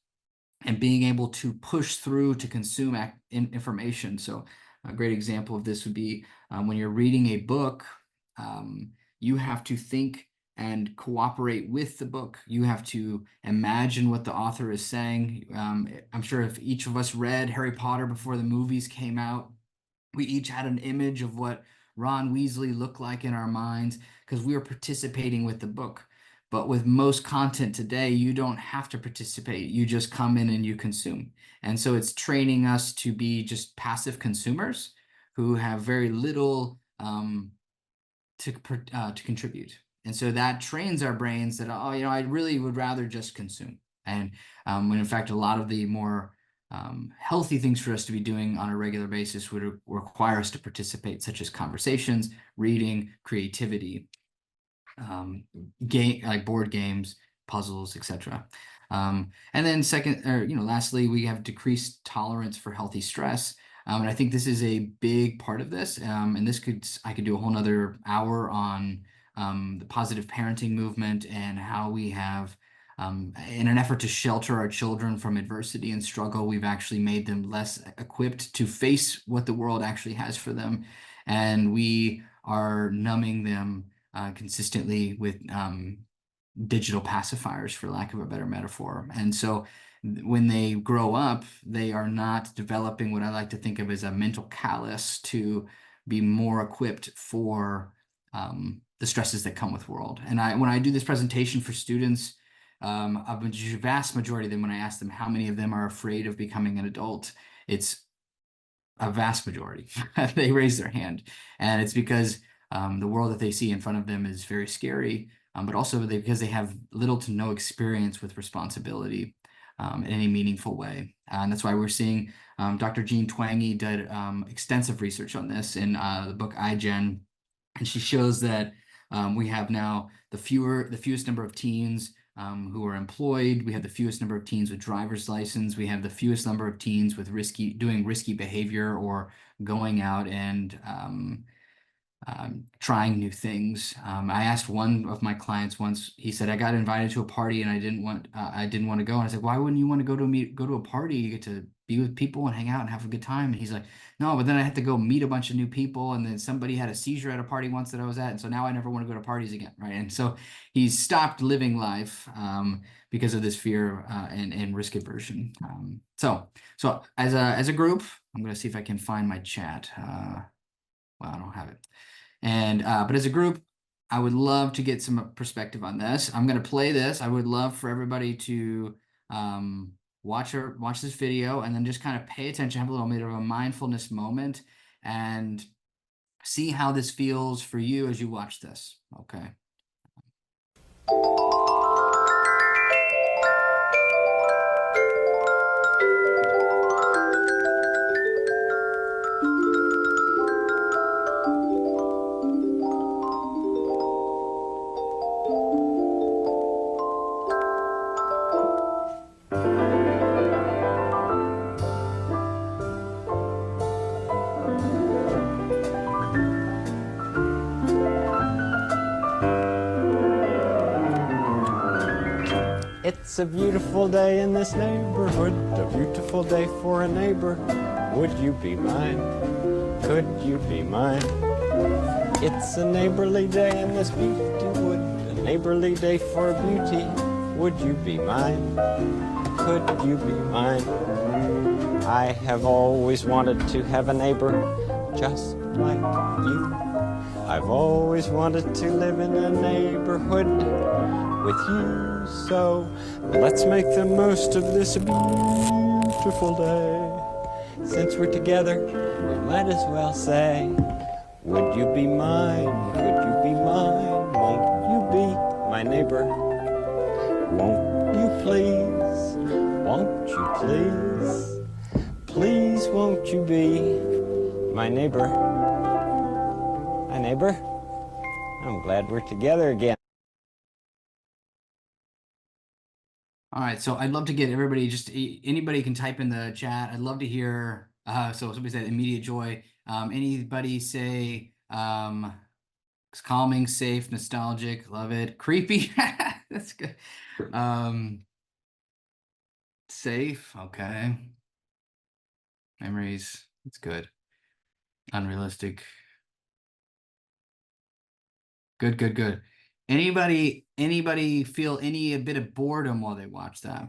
and being able to push through to consume information. So a great example of this would be when you're reading a book, you have to think and cooperate with the book. You have to imagine what the author is saying. I'm sure if each of us read Harry Potter before the movies came out, we each had an image of what Ron Weasley looked like in our minds, because we were participating with the book. But with most content today, you don't have to participate. You just come in and you consume. And so it's training us to be just passive consumers who have very little to contribute. And so that trains our brains that, oh, I really would rather just consume. And when in fact, a lot of the more healthy things for us to be doing on a regular basis would require us to participate, such as conversations, reading, creativity, like board games, puzzles, etc. And then lastly, we have decreased tolerance for healthy stress. And I think this is a big part of this. And I could do a whole nother hour on the positive parenting movement, and how we have, in an effort to shelter our children from adversity and struggle, we've actually made them less equipped to face what the world actually has for them. And we are numbing them consistently with digital pacifiers, for lack of a better metaphor. And so when they grow up, they are not developing what I like to think of as a mental callus to be more equipped for the stresses that come with the world. And when I do this presentation for students, a vast majority of them, when I ask them how many of them are afraid of becoming an adult, it's a vast majority. They raise their hand. And it's because the world that they see in front of them is very scary, but also because they have little to no experience with responsibility in any meaningful way. And that's why we're seeing Dr. Jean Twenge did extensive research on this in the book iGen. And she shows that we have now the fewest number of teens who are employed. We have the fewest number of teens with driver's license. We have the fewest number of teens with doing risky behavior or going out and trying new things. I asked one of my clients once. He said, I got invited to a party and I didn't want to go. And I said, why wouldn't you want to go to a party? You get to be with people and hang out and have a good time. And he's like, no, but then I had to go meet a bunch of new people. And then somebody had a seizure at a party once that I was at. And so now I never want to go to parties again. Right. And so he's stopped living life because of this fear and risk aversion. So as a group, I'm going to see if I can find my chat. Well, I don't have it. And but as a group, I would love to get some perspective on this. I'm going to play this. I would love for everybody to watch this video and then just kind of pay attention, have a little bit of a mindfulness moment, and see how this feels for you as you watch this. Okay.
It's a beautiful day in this neighborhood, a beautiful day for a neighbor. Would you be mine? Could you be mine? It's a neighborly day in this beauty wood, a neighborly day for beauty. Would you be mine? Could you be mine? I have always wanted to have a neighbor just like you. I've always wanted to live in a neighborhood with you, so let's make the most of this beautiful day. Since we're together, we might as well say, would you be mine? Could you be mine? Won't you be my neighbor? Won't you please? Won't you please? Please won't you be my neighbor? My neighbor? I'm glad we're together again.
All right, so I'd love to get everybody, just anybody can type in the chat. I'd love to hear, so somebody said immediate joy. Anybody say it's calming, safe, nostalgic, love it. Creepy, that's good. Safe, okay. Memories, it's good. Unrealistic. Good, good, good. Anybody feel a bit of boredom while they watch that?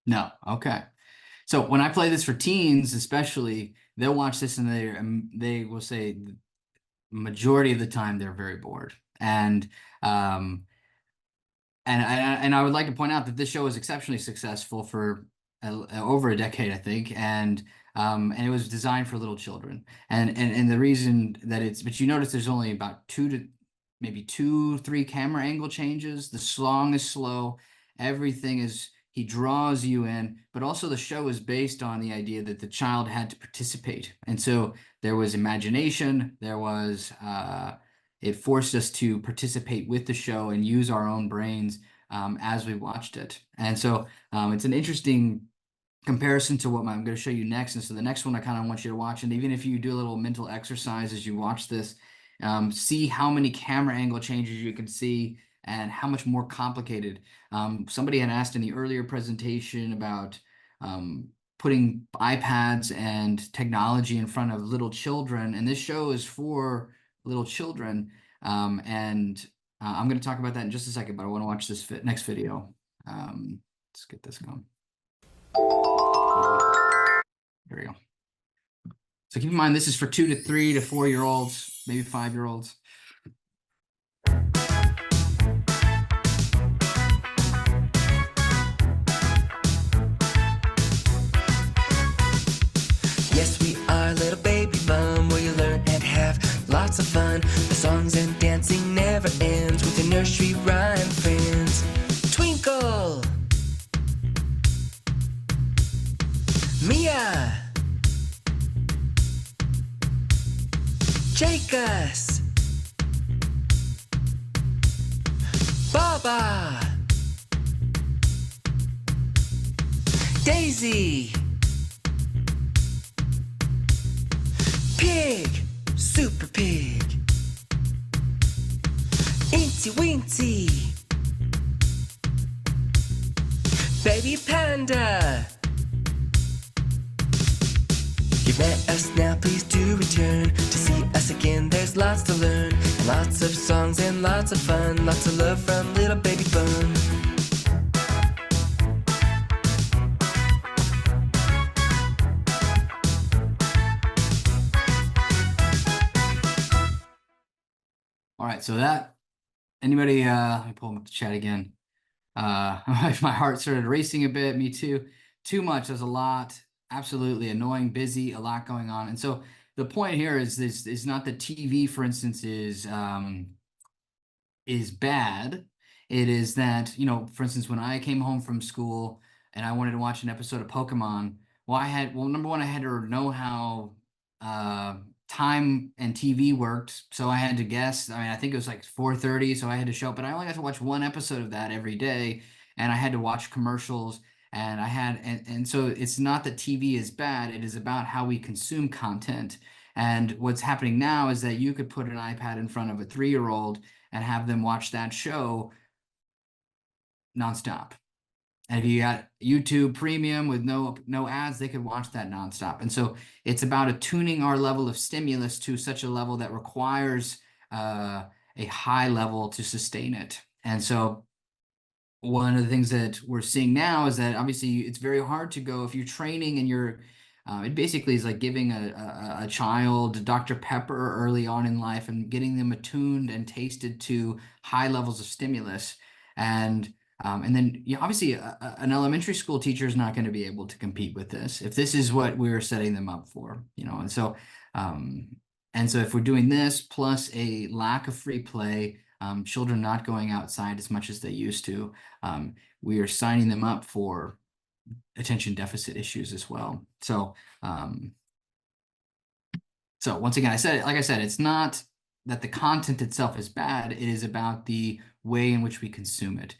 No, okay. So when I play this for teens, especially, they'll watch this and they will say the majority of the time they're very bored. And I would like to point out that this show was exceptionally successful for over a decade, I think, and it was designed for little children. And the reason that but you notice there's only about maybe 3 camera angle changes. The song is slow. Everything is, he draws you in, but also the show is based on the idea that the child had to participate. And so there was imagination, there was it forced us to participate with the show and use our own brains as we watched it. And so it's an interesting comparison to what I'm going to show you next. And so the next one I kind of want you to watch, and even if you do a little mental exercise as you watch this, see how many camera angle changes you can see and how much more complicated. Somebody had asked in the earlier presentation about putting iPads and technology in front of little children, and this show is for little children. I'm going to talk about that in just a second, but I want to watch this next video. Let's get this going. There we go. So keep in mind, this is for 2 to 3 to 4 year olds, maybe 5 year olds.
Yes, we are Little Baby Bum, where you learn and have lots of fun. The songs and dancing never ends with your nursery rhyme friends. Twinkle, Mia, Jacus, Baba, Daisy, Pig, Super Pig, Incy Wincy, Baby Panda. You've met us now, please do return to see us again. There's lots to learn, and lots of songs and lots of fun, lots of love from Little Baby Bum.
All right, so that, anybody, let me pull up the chat again. My heart started racing a bit, me too. Too much, there's a lot, absolutely annoying, busy, a lot going on. And so the point here is not that TV, for instance, is bad. It is that, you know, for instance, when I came home from school and I wanted to watch an episode of Pokemon, number one, I had to know how time and TV worked. So I had to guess. I mean, I think it was like 4:30, so I had to show up, but I only got to watch one episode of that every day, and I had to watch commercials, and and so it's not that TV is bad. It is about how we consume content. And what's happening now is that you could put an iPad in front of a 3-year-old and have them watch that show nonstop. And if you got YouTube Premium with no ads, they could watch that nonstop. And so it's about attuning our level of stimulus to such a level that requires a high level to sustain it. And so one of the things that we're seeing now is that obviously it's very hard to go, if you're training and you're It basically is like giving a child Dr. Pepper early on in life and getting them attuned and tasted to high levels of stimulus. And then, obviously, an elementary school teacher is not going to be able to compete with this if this is what we're setting them up for, and so if we're doing this plus a lack of free play, children not going outside as much as they used to, we are signing them up for attention deficit issues as well. So once again, like I said, it's not that the content itself is bad. It is about the way in which we consume it.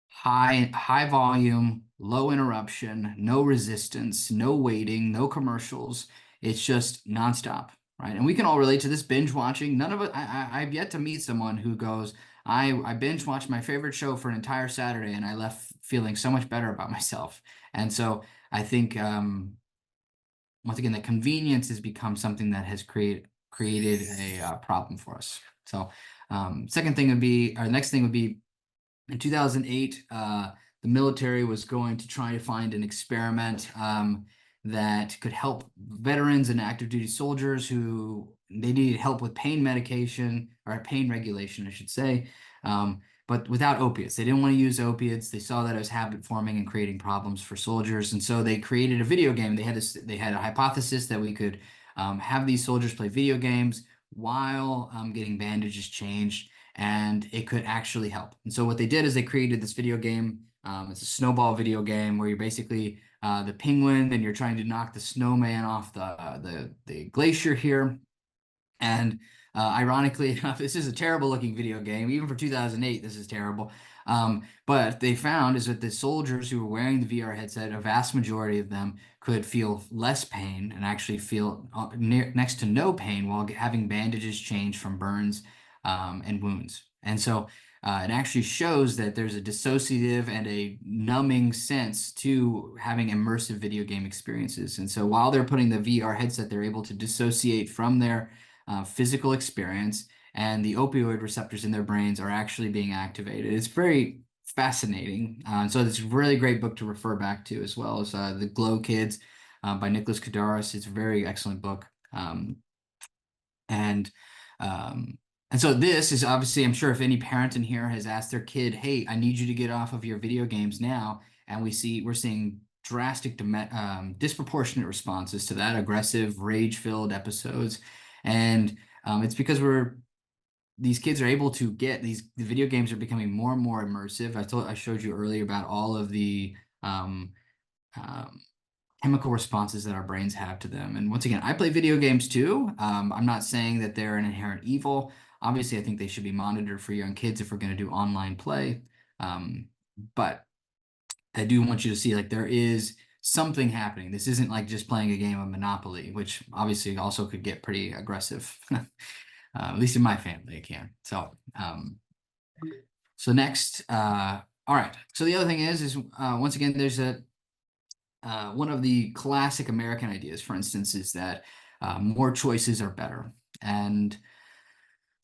High volume, low interruption, no resistance, no waiting, no commercials. It's just nonstop, right? And we can all relate to this binge watching. None of it. I've yet to meet someone who goes, I binge watched my favorite show for an entire Saturday and I left feeling so much better about myself. And so I think once again, the convenience has become something that has created a problem for us. So next thing would be in 2008, the military was going to try to find an experiment that could help veterans and active duty soldiers who they needed help with pain medication or pain regulation, I should say, but without opiates. They didn't want to use opiates. They saw that it was habit forming and creating problems for soldiers, and so they created a video game. They had a hypothesis that we could have these soldiers play video games while getting bandages changed, and it could actually help. And so what they did is they created this video game. It's a snowball video game where you're basically the penguin and you're trying to knock the snowman off the glacier here. And ironically enough, this is a terrible looking video game. Even for 2008, this is terrible. But they found is that the soldiers who were wearing the VR headset, a vast majority of them could feel less pain and actually feel next to no pain while having bandages changed from burns and wounds. And so it actually shows that there's a dissociative and a numbing sense to having immersive video game experiences. And so while they're putting the VR headset, they're able to dissociate from their physical experience, and the opioid receptors in their brains are actually being activated. It's very fascinating. So it's a really great book to refer back to, as well as The Glow Kids by Nicholas Kadaris. It's a very excellent book. And so this is obviously, I'm sure if any parent in here has asked their kid, hey, I need you to get off of your video games now. And we're seeing drastic, disproportionate responses to that, aggressive, rage-filled episodes. And it's because these kids are able to get the video games are becoming more and more immersive. I showed you earlier about all of the chemical responses that our brains have to them. And once again, I play video games too. I'm not saying that they're an inherent evil. Obviously, I think they should be monitored for young kids if we're going to do online play. But I do want you to see, like, there is something happening. This isn't like just playing a game of Monopoly, which obviously also could get pretty aggressive. At least in my family, it can. So next, all right. So the other thing is once again, there's one of the classic American ideas, for instance, is that more choices are better. And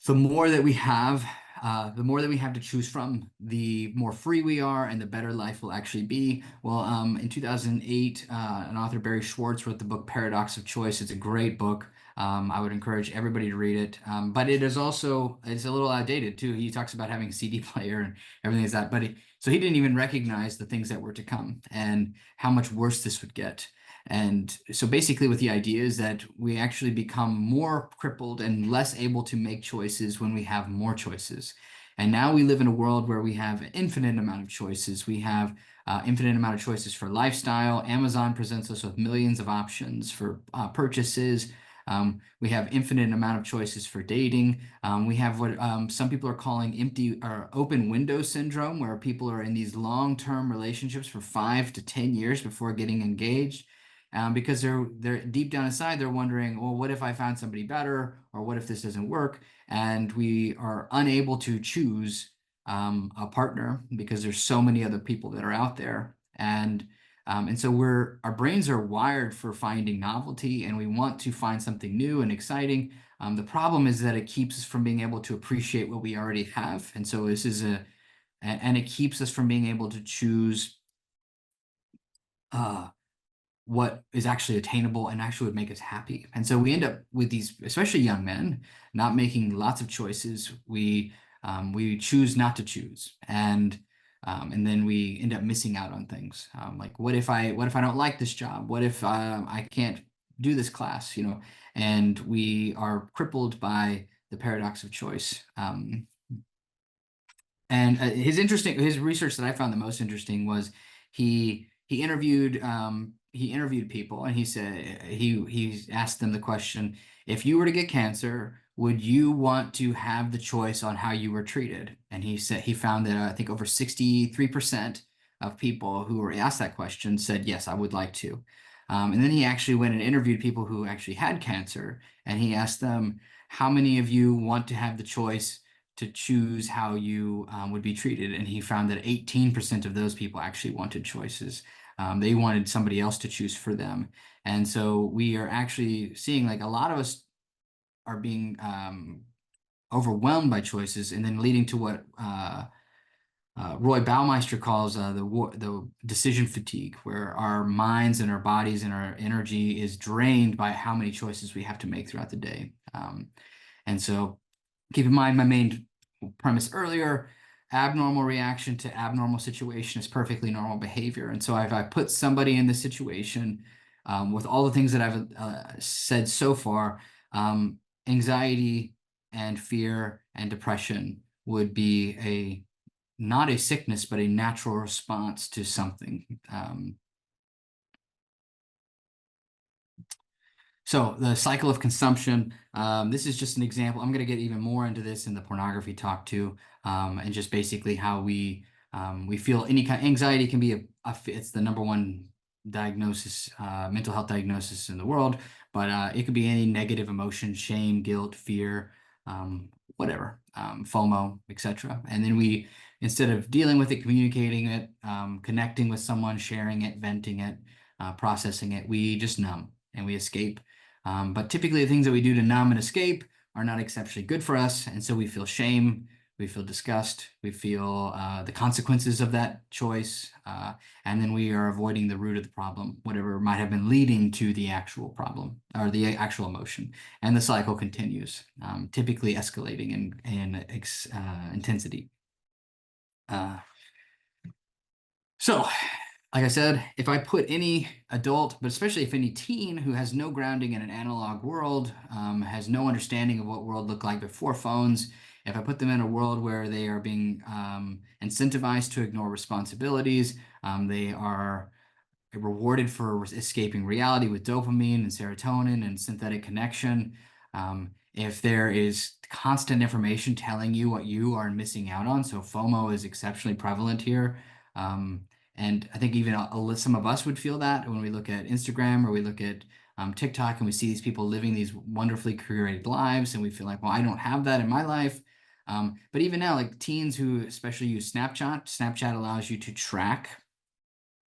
the more that we have to choose from, the more free we are and the better life will actually be. Well, in 2008, an author, Barry Schwartz, wrote the book Paradox of Choice. It's a great book. I would encourage everybody to read it. But it's a little outdated too. He talks about having a CD player and everything like that. But so he didn't even recognize the things that were to come and how much worse this would get. And so basically what the idea is that we actually become more crippled and less able to make choices when we have more choices. And now we live in a world where we have an infinite amount of choices. We have infinite amount of choices for lifestyle. Amazon presents us with millions of options for purchases. We have infinite amount of choices for dating. We have what some people are calling empty or open window syndrome, where people are in these long-term relationships for 5 to 10 years before getting engaged. Because they're deep down inside, they're wondering, well, what if I found somebody better, or what if this doesn't work? And we are unable to choose a partner because there's so many other people that are out there. And so our brains are wired for finding novelty, and we want to find something new and exciting. The problem is that it keeps us from being able to appreciate what we already have. And so and it keeps us from being able to choose what is actually attainable and actually would make us happy. And so we end up with these, especially young men, not making lots of choices. We choose not to choose, and then we end up missing out on things. Like, what if I don't like this job? What if I can't do this class? You know, and we are crippled by the paradox of choice. And his research that I found the most interesting was he interviewed people, and he said he asked them the question: if you were to get cancer, would you want to have the choice on how you were treated? And he said he found that I think over 63% of people who were asked that question said yes, I would like to. And then he actually went and interviewed people who actually had cancer, and he asked them, how many of you want to have the choice to choose how you would be treated? And he found that 18% of those people actually wanted choices. They wanted somebody else to choose for them. And so we are actually seeing, like, a lot of us are being overwhelmed by choices, and then leading to what Roy Baumeister calls the decision fatigue, where our minds and our bodies and our energy is drained by how many choices we have to make throughout the day. And so keep in mind my main premise earlier: abnormal reaction to abnormal situation is perfectly normal behavior. And so if I put somebody in this situation with all the things that I've said so far, anxiety and fear and depression would be not a sickness, but a natural response to something. So the cycle of consumption, this is just an example. I'm going to get even more into this in the pornography talk too, and just basically how we feel. Any kind of anxiety can be it's the number one diagnosis, mental health diagnosis in the world, but it could be any negative emotion: shame, guilt, fear, whatever, FOMO, etc. And then we, instead of dealing with it, communicating it, connecting with someone, sharing it, venting it, processing it, we just numb and we escape. But typically the things that we do to numb and escape are not exceptionally good for us. And so we feel shame, we feel disgust, we feel the consequences of that choice. And then we are avoiding the root of the problem, whatever might have been leading to the actual problem or the actual emotion. And the cycle continues, typically escalating in intensity. So, like I said, if I put any adult, but especially if any teen who has no grounding in an analog world, has no understanding of what world looked like before phones, if I put them in a world where they are being incentivized to ignore responsibilities, they are rewarded for escaping reality with dopamine and serotonin and synthetic connection. If there is constant information telling you what you are missing out on, so FOMO is exceptionally prevalent here. And I think even some of us would feel that when we look at Instagram or we look at TikTok and we see these people living these wonderfully curated lives, and we feel like, well, I don't have that in my life. But even now, like teens who especially use Snapchat allows you to track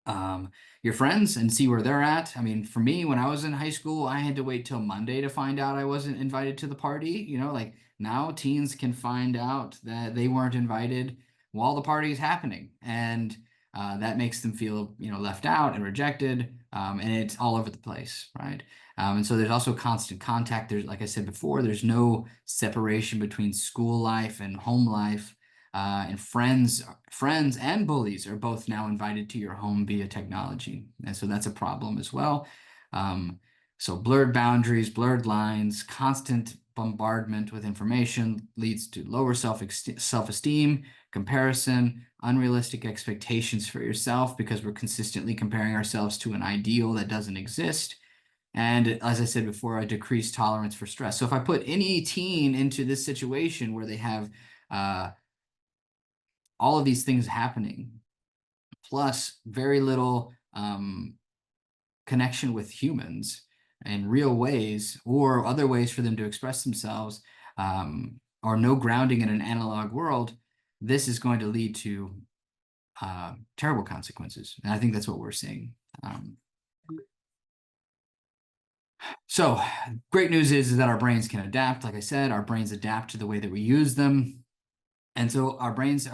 your friends and see where they're at. I mean, for me, when I was in high school, I had to wait till Monday to find out I wasn't invited to the party. You know, like now teens can find out that they weren't invited while the party is happening. And that makes them feel, left out and rejected. And it's all over the place, right? And so there's also constant contact. There's, like I said before, there's no separation between school life and home life. And friends and bullies are both now invited to your home via technology. And so that's a problem as well. So blurred boundaries, blurred lines, constant bombardment with information leads to lower self-esteem, comparison, unrealistic expectations for yourself because we're consistently comparing ourselves to an ideal that doesn't exist. And as I said before, a decreased tolerance for stress. So if I put any teen into this situation where they have all of these things happening, plus very little connection with humans in real ways or other ways for them to express themselves, or no grounding in an analog world, this is going to lead to terrible consequences. And I think that's what we're seeing. So great news is that our brains can adapt. Like I said, our brains adapt to the way that we use them. And so our brains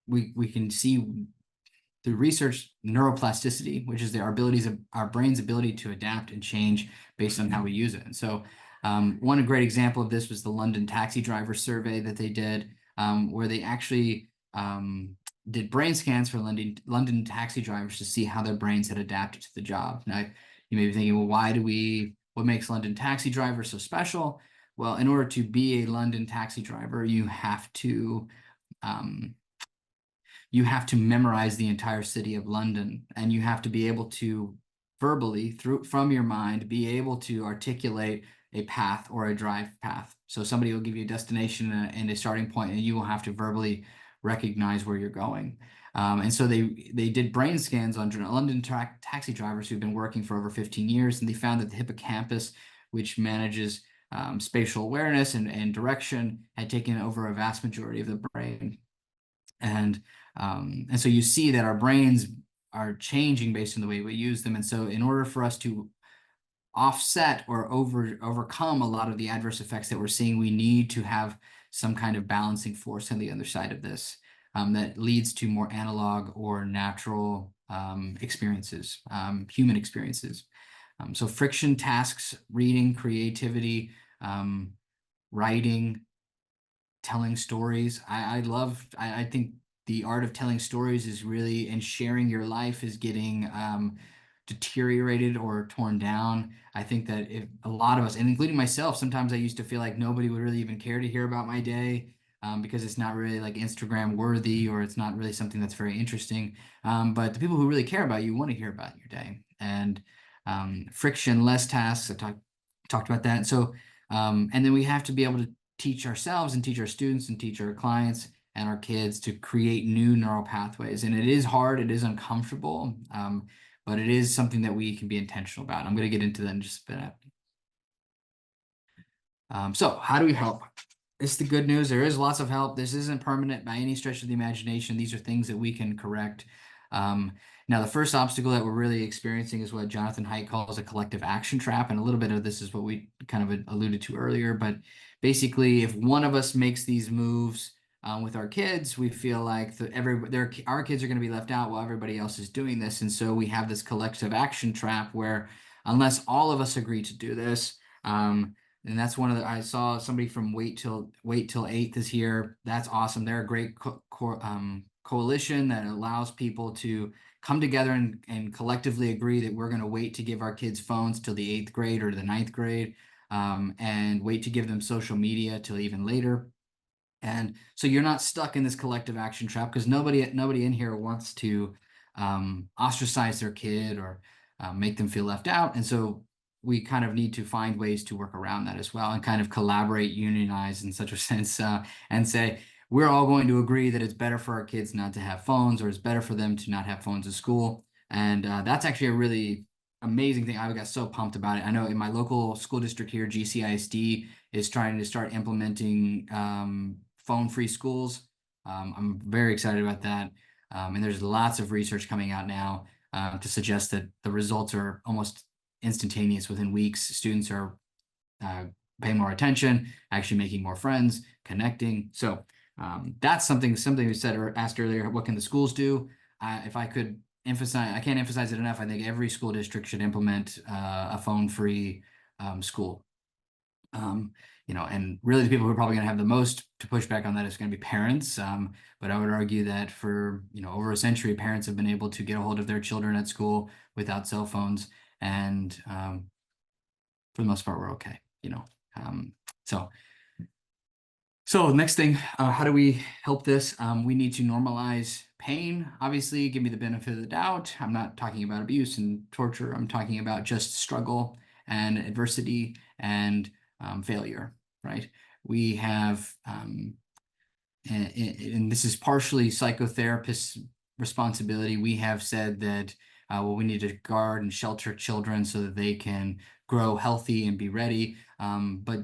we can see through research neuroplasticity, which is our brain's ability to adapt and change based on how we use it. And so one great example of this was the London taxi driver survey that they did, where they actually did brain scans for London taxi drivers to see how their brains had adapted to the job. Now, you may be thinking, well, what makes London taxi drivers so special? Well, in order to be a London taxi driver, you have to memorize the entire city of London, and you have to be able to verbally, from your mind, be able to articulate a path or a drive path. So somebody will give you a destination and a starting point, and you will have to verbally recognize where you're going. And so they did brain scans on London taxi drivers who've been working for over 15 years, and they found that the hippocampus, which manages spatial awareness and direction, had taken over a vast majority of the brain. And so you see that our brains are changing based on the way we use them. And so in order for us to offset or overcome a lot of the adverse effects that we're seeing, we need to have some kind of balancing force on the other side of this that leads to more analog or natural experiences, human experiences. So friction tasks, reading, creativity, writing, telling stories. I think the art of telling stories is really, and sharing your life is getting deteriorated or torn down. I think that if a lot of us, and including myself, sometimes I used to feel like nobody would really even care to hear about my day because it's not really like Instagram worthy, or it's not really something that's very interesting. But the people who really care about you want to hear about your day. And friction, less tasks, I talked about that. So, and then we have to be able to teach ourselves and teach our students and teach our clients and our kids to create new neural pathways. And it is hard, it is uncomfortable, but it is something that we can be intentional about. I'm going to get into that in just a bit. So how do we help? It's the good news. There is lots of help. This isn't permanent by any stretch of the imagination. These are things that we can correct. Now, the first obstacle that we're really experiencing is what Jonathan Haidt calls a collective action trap. And a little bit of this is what we kind of alluded to earlier. But basically, if one of us makes these moves with our kids, we feel like our kids are going to be left out while everybody else is doing this. And so we have this collective action trap where unless all of us agree to do this, and that's I saw somebody from Wait Till 8th is here. That's awesome. They're a great coalition that allows people to come together and collectively agree that we're going to wait to give our kids phones till the 8th grade or the 9th grade, and wait to give them social media till even later. And so you're not stuck in this collective action trap, because nobody in here wants to ostracize their kid or make them feel left out. And so we kind of need to find ways to work around that as well, and kind of collaborate, unionize in such a sense, and say, we're all going to agree that it's better for our kids not to have phones, or it's better for them to not have phones at school. And that's actually a really amazing thing. I got so pumped about it. I know in my local school district here, GCISD is trying to start implementing phone-free schools. I'm very excited about that. And there's lots of research coming out now to suggest that the results are almost instantaneous. Within weeks, students are paying more attention, actually making more friends, connecting. So that's something we said or asked earlier. What can the schools do? If I could emphasize, I can't emphasize it enough. I think every school district should implement a phone-free school. And really the people who are probably going to have the most to push back on that is going to be parents. But I would argue that for, over a century, parents have been able to get a hold of their children at school without cell phones. And for the most part, we're okay, So next thing, how do we help this? We need to normalize pain. Obviously, give me the benefit of the doubt. I'm not talking about abuse and torture. I'm talking about just struggle and adversity and failure, right? We have, and this is partially psychotherapists' responsibility. We have said that, we need to guard and shelter children so that they can grow healthy and be ready. But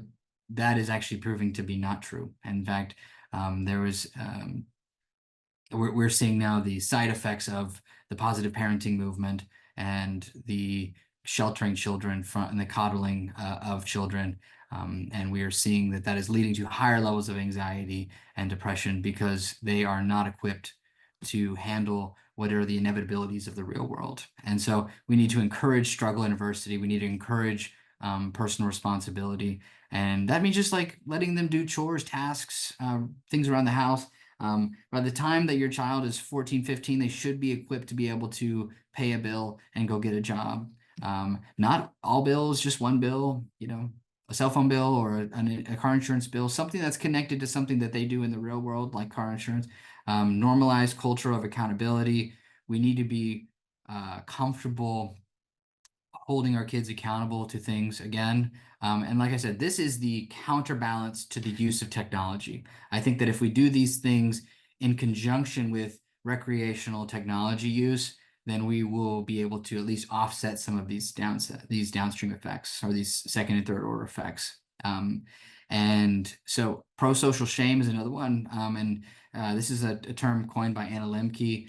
that is actually proving to be not true. In fact, we're seeing now the side effects of the positive parenting movement and the sheltering children and the coddling of children. And we are seeing that is leading to higher levels of anxiety and depression, because they are not equipped to handle what are the inevitabilities of the real world. And so we need to encourage struggle and adversity. We need to encourage personal responsibility. And that means just like letting them do chores, tasks, things around the house. By the time that your child is 14, 15, they should be equipped to be able to pay a bill and go get a job. Not all bills, just one bill, you know, a cell phone bill or a car insurance bill, something that's connected to something that they do in the real world, like car insurance. Normalized culture of accountability. We need to be comfortable holding our kids accountable to things again. And like I said, this is the counterbalance to the use of technology. I think that if we do these things in conjunction with recreational technology use, then we will be able to at least offset some of these downstream effects or these second and third order effects. And so pro-social shame is another one. And this is a term coined by Anna Lemke.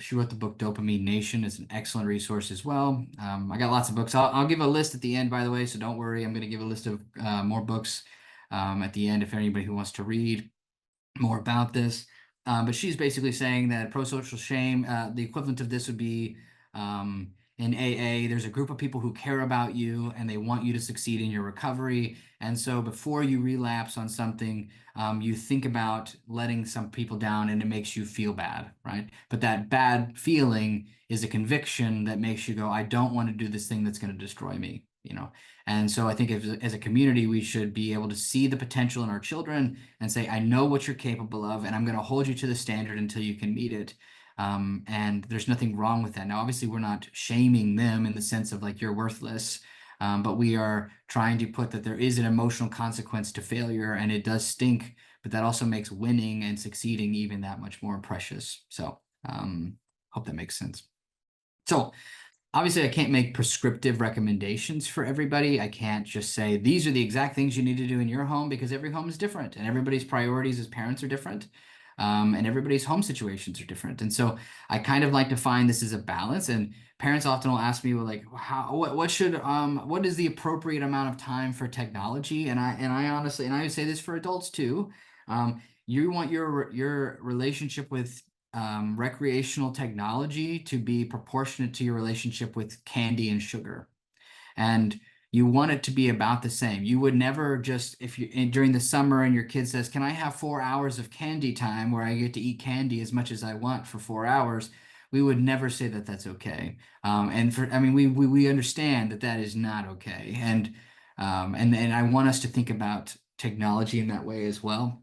She wrote the book Dopamine Nation. It's an excellent resource as well. I got lots of books. I'll give a list at the end, by the way, so don't worry. I'm going to give a list of more books at the end if anybody who wants to read more about this. But she's basically saying that pro-social shame, the equivalent of this would be in AA, there's a group of people who care about you and they want you to succeed in your recovery. And so before you relapse on something, you think about letting some people down and it makes you feel bad, right? But that bad feeling is a conviction that makes you go, I don't want to do this thing that's going to destroy me, you know? And so I think as a community, we should be able to see the potential in our children and say, I know what you're capable of, and I'm going to hold you to the standard until you can meet it. And there's nothing wrong with that. Now, obviously, we're not shaming them in the sense of like, you're worthless, but we are trying to put that there is an emotional consequence to failure, and it does stink, but that also makes winning and succeeding even that much more precious. So hope that makes sense. So obviously, I can't make prescriptive recommendations for everybody. I can't just say, these are the exact things you need to do in your home, because every home is different and everybody's priorities as parents are different. And everybody's home situations are different. And so I kind of like to find this as a balance. And parents often will ask me, well, like, what is the appropriate amount of time for technology? And I honestly, and I would say this for adults too, you want your relationship with recreational technology to be proportionate to your relationship with candy and sugar. And you want it to be about the same. You would never just, if you during the summer and your kid says, can I have 4 hours of candy time where I get to eat candy as much as I want for 4 hours? We would never say that that's okay. We understand that that is not okay. And I want us to think about technology in that way as well.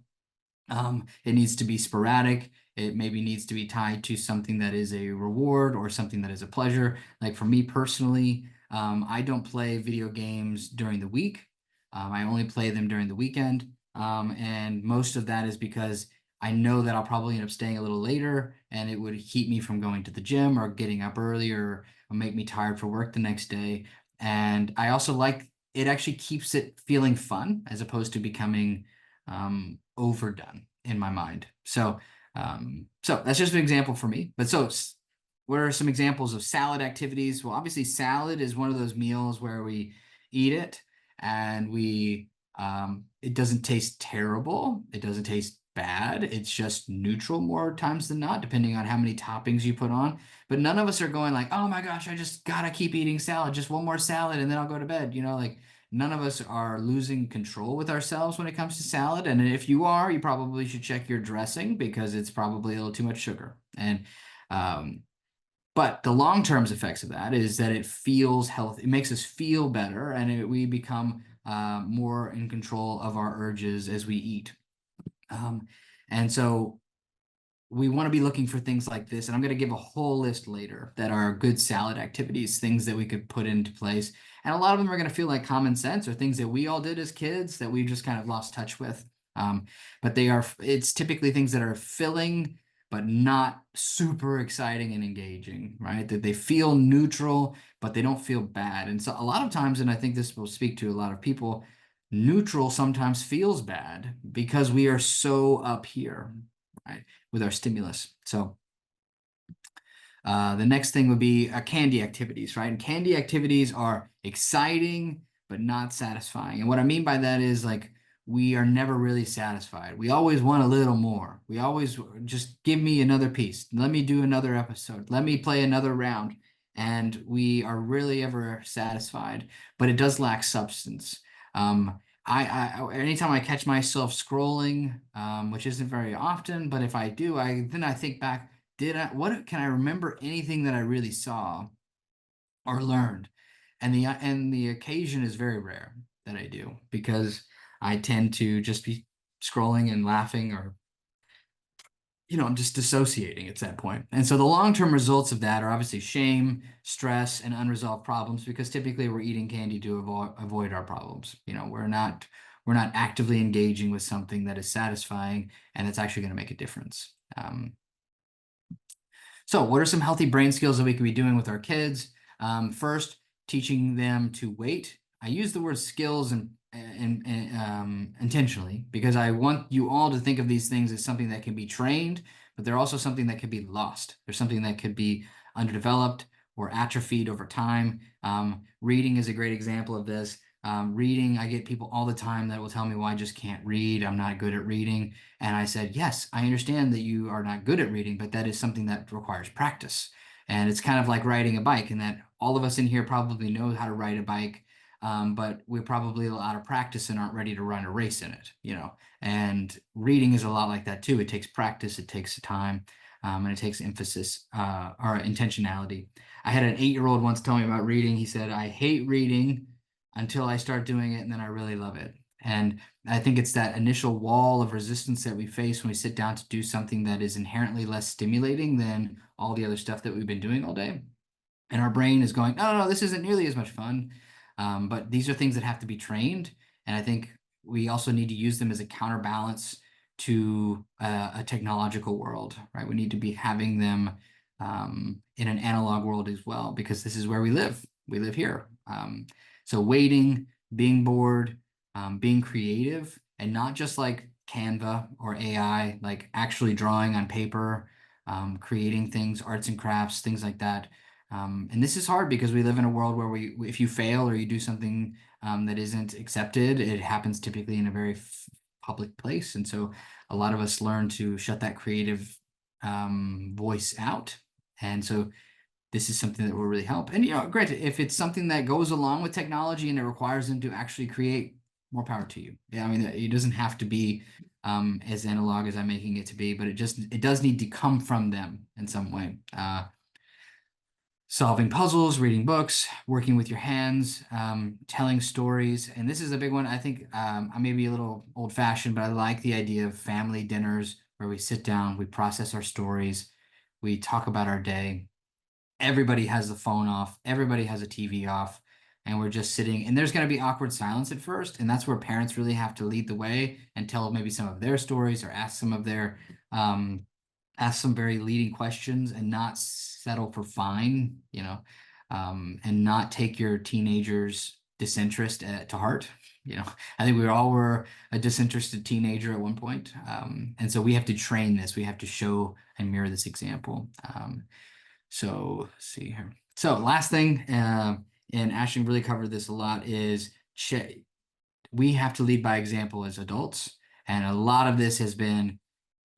It needs to be sporadic. It maybe needs to be tied to something that is a reward or something that is a pleasure. Like for me personally, I don't play video games during the week. I only play them during the weekend. And most of that is because I know that I'll probably end up staying a little later and it would keep me from going to the gym or getting up earlier or make me tired for work the next day. And I also like it actually keeps it feeling fun as opposed to becoming overdone in my mind. So that's just an example for me. But what are some examples of salad activities? Well, obviously salad is one of those meals where we eat it and it doesn't taste terrible. It doesn't taste bad. It's just neutral more times than not, depending on how many toppings you put on. But none of us are going like, oh my gosh, I just gotta keep eating salad, just one more salad and then I'll go to bed. You know, like none of us are losing control with ourselves when it comes to salad. And if you are, you probably should check your dressing because it's probably a little too much sugar. And but the long-term effects of that is that it feels healthy. It makes us feel better, and we become more in control of our urges as we eat. And so we want to be looking for things like this. And I'm going to give a whole list later that are good salad activities, things that we could put into place. And a lot of them are going to feel like common sense or things that we all did as kids that we just kind of lost touch with. But it's typically things that are filling, but not super exciting and engaging, right? That they feel neutral, but they don't feel bad. And so a lot of times, and I think this will speak to a lot of people, neutral sometimes feels bad because we are so up here, right, with our stimulus. So the next thing would be candy activities, right? And candy activities are exciting, but not satisfying. And what I mean by that is like we are never really satisfied. We always want a little more. We always just give me another piece. Let me do another episode. Let me play another round. And we are really ever satisfied, but it does lack substance. Anytime I catch myself scrolling, which isn't very often, but if I do, then I think back, what can I remember anything that I really saw or learned? And the occasion is very rare that I do, because I tend to just be scrolling and laughing, or I'm just dissociating at that point. And so the long-term results of that are obviously shame, stress, and unresolved problems, because typically we're eating candy to avoid our problems. We're not actively engaging with something that is satisfying and it's actually going to make a difference. So what are some healthy brain skills that we could be doing with our kids? First, teaching them to wait. I use the word skills and intentionally, because I want you all to think of these things as something that can be trained, but they're also something that could be lost. There's something that could be underdeveloped or atrophied over time. Reading is a great example of this. Reading, I get people all the time that will tell me, well, I just can't read. I'm not good at reading. And I said, yes, I understand that you are not good at reading, but that is something that requires practice. And it's kind of like riding a bike, and that all of us in here probably know how to ride a bike. But we're probably out of practice and aren't ready to run a race in it, and reading is a lot like that too. It takes practice, it takes time, and it takes emphasis, or intentionality. I had an 8-year-old once tell me about reading. He said, I hate reading until I start doing it, and then I really love it. And I think it's that initial wall of resistance that we face when we sit down to do something that is inherently less stimulating than all the other stuff that we've been doing all day. And our brain is going, no, this isn't nearly as much fun. But these are things that have to be trained. And I think we also need to use them as a counterbalance to a technological world, right? We need to be having them in an analog world as well, because this is where we live. We live here. So waiting, being bored, being creative, and not just like Canva or AI, like actually drawing on paper, creating things, arts and crafts, things like that. And this is hard because we live in a world where if you fail or you do something that isn't accepted, it happens typically in a very public place. And so a lot of us learn to shut that creative voice out. And so this is something that will really help. And, granted, if it's something that goes along with technology and it requires them to actually create, more power to you. Yeah, I mean, it doesn't have to be as analog as I'm making it to be, but it does need to come from them in some way. Solving puzzles, reading books, working with your hands, telling stories. And this is a big one. I think I may be a little old-fashioned, but I like the idea of family dinners where we sit down, we process our stories, we talk about our day. Everybody has the phone off, everybody has a TV off, and we're just sitting. And there's going to be awkward silence at first, and that's where parents really have to lead the way and tell maybe some of their stories, or ask some very leading questions, and not settle for fine, and not take your teenager's disinterest to heart. I think we all were a disinterested teenager at one point. And so we have to train this. We have to show and mirror this example. So let's see here. So last thing, and Ashton really covered this a lot, is we have to lead by example as adults. And a lot of this has been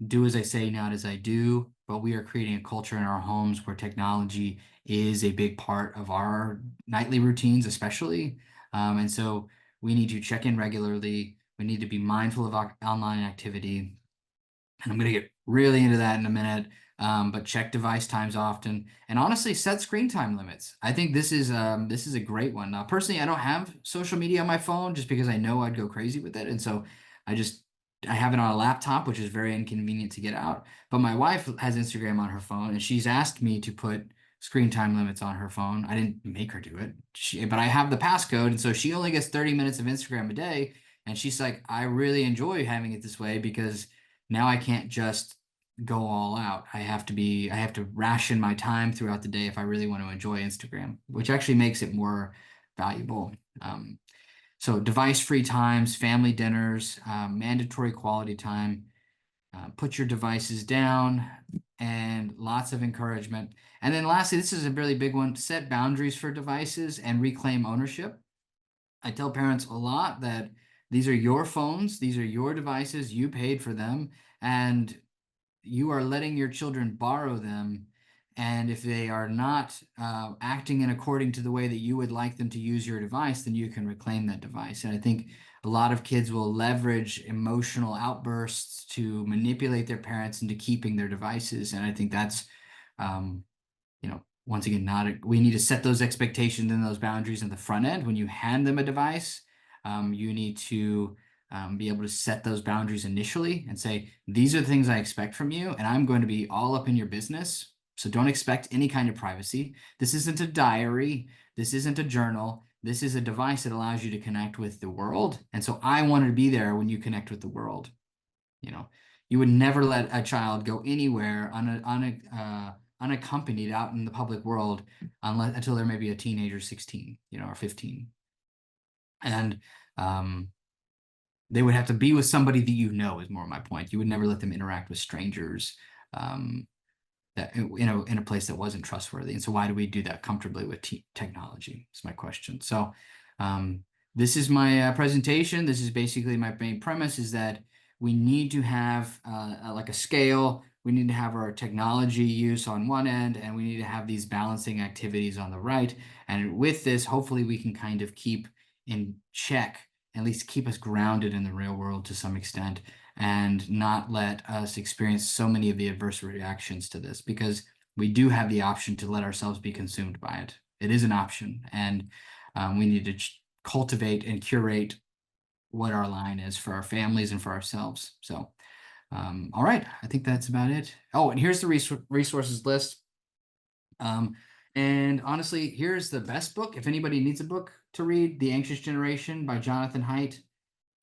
do as I say, not as I do. But we are creating a culture in our homes where technology is a big part of our nightly routines, especially. And so we need to check in regularly. We need to be mindful of our online activity. And I'm going to get really into that in a minute. But check device times often, and honestly set screen time limits. I think this is a great one. Now, personally, I don't have social media on my phone just because I know I'd go crazy with it. And so I have it on a laptop, which is very inconvenient to get out. But my wife has Instagram on her phone, and she's asked me to put screen time limits on her phone. I didn't make her do it, but I have the passcode. And so she only gets 30 minutes of Instagram a day. And she's like, I really enjoy having it this way, because now I can't just go all out. I have to ration my time throughout the day if I really want to enjoy Instagram, which actually makes it more valuable. So device-free times, family dinners, mandatory quality time, put your devices down, and lots of encouragement. And then lastly, this is a really big one, set boundaries for devices and reclaim ownership. I tell parents a lot that These are your phones. These are your devices. You paid for them, and you are letting your children borrow them. And if they are not acting in according to the way that you would like them to use your device, then you can reclaim that device. And I think a lot of kids will leverage emotional outbursts to manipulate their parents into keeping their devices. And I think that's, once again, we need to set those expectations and those boundaries in the front end. When you hand them a device, you need to be able to set those boundaries initially and say, these are the things I expect from you, and I'm going to be all up in your business. So don't expect any kind of privacy. This isn't a diary. This isn't a journal. This is a device that allows you to connect with the world. And so I want to be there when you connect with the world. You would never let a child go anywhere unaccompanied out in the public world until they're maybe a teenager, 16, or 15. And they would have to be with somebody that is more my point. You would never let them interact with strangers that in a place that wasn't trustworthy. And so why do we do that comfortably with technology? Is my question. So this is my presentation. This is basically my main premise, is that we need to have like a scale. We need to have our technology use on one end, and we need to have these balancing activities on the right. And with this, hopefully we can kind of keep in check, at least keep us grounded in the real world to some extent, and not let us experience so many of the adverse reactions to this, because we do have the option to let ourselves be consumed by it. It is an option, and we need to cultivate and curate what our line is for our families and for ourselves. So, all right, I think that's about it. Oh, and here's the resources list. And honestly, here's the best book. If anybody needs a book to read, The Anxious Generation by Jonathan Haidt.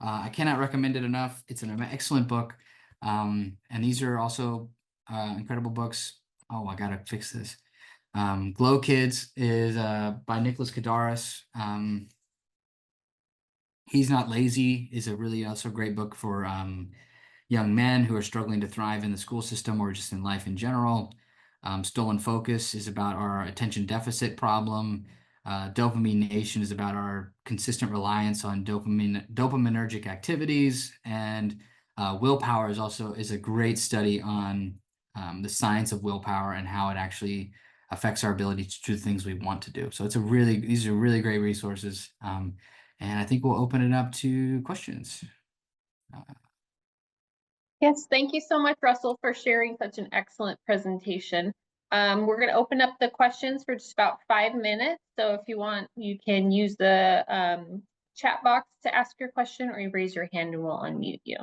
I cannot recommend it enough. It's an excellent book. And these are also incredible books. Oh, I gotta fix this. Glow Kids is by Nicholas Kadaris. He's Not Lazy is a really also great book for young men who are struggling to thrive in the school system or just in life in general. Stolen Focus is about our attention deficit problem. Dopamine Nation is about our consistent reliance on dopaminergic activities. And Willpower is a great study on the science of willpower and how it actually affects our ability to do things we want to do. So these are really great resources. And I think we'll open it up to questions.
Yes, thank you so much, Russell, for sharing such an excellent presentation. We're going to open up the questions for just about 5 minutes. So if you want, you can use the chat box to ask your question, or you raise your hand and we'll unmute you.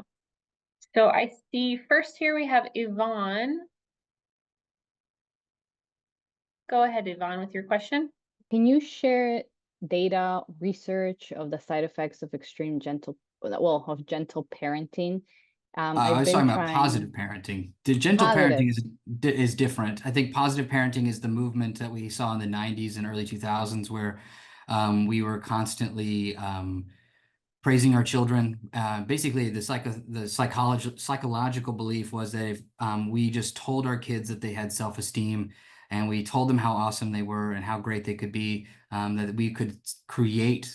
So I see first here we have Yvonne. Go ahead, Yvonne, with your question.
Can you share data, research of the side effects of gentle parenting?
I was talking about positive parenting. The gentle parenting is different. I think positive parenting is the movement that we saw in the 90s and early 2000s, where we were constantly praising our children. Basically, the psychological belief was that if we just told our kids that they had self-esteem, and we told them how awesome they were and how great they could be, that we could create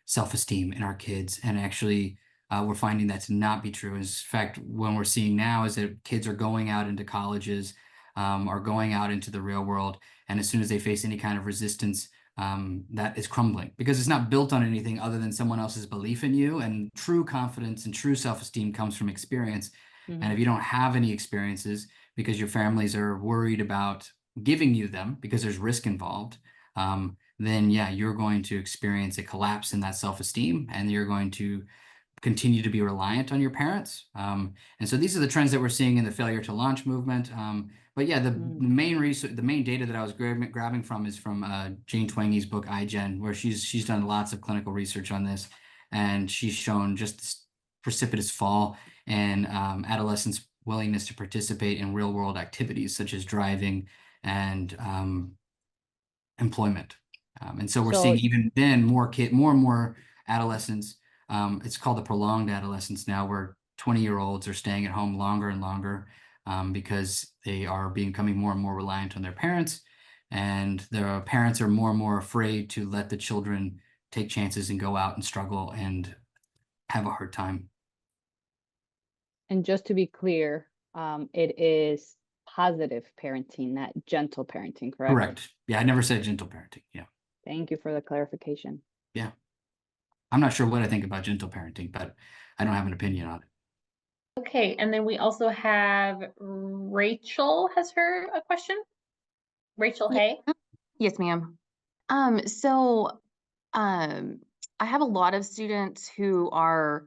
self-esteem in our kids. And actually, we're finding that to not be true. In fact, when we're seeing now is that kids are going out into colleges, or going out into the real world, and as soon as they face any kind of resistance, that is crumbling, because it's not built on anything other than someone else's belief in you. And true confidence and true self-esteem comes from experience. And if you don't have any experiences, because your families are worried about giving you them because there's risk involved, then yeah, you're going to experience a collapse in that self-esteem, and you're going to continue to be reliant on your parents. And so these are the trends that we're seeing in the failure to launch movement. But yeah, the main data that I was grabbing from is from Jane Twangy's book iGen, where she's done lots of clinical research on this, and she's shown just this precipitous fall in adolescents' willingness to participate in real world activities such as driving and employment. And so we're seeing even then more and more adolescents. It's called the prolonged adolescence now, where 20-year-olds are staying at home longer and longer because they are becoming more and more reliant on their parents, and their parents are more and more afraid to let the children take chances and go out and struggle and have a hard time.
And just to be clear, it is positive parenting, not gentle parenting, correct?
Correct. Yeah, I never said gentle parenting. Yeah.
Thank you for the clarification.
Yeah. I'm not sure what I think about gentle parenting, but I don't have an opinion on it.
Okay, and then we also have Rachel has a question. Rachel Hay.
Yes, ma'am. So, I have a lot of students who are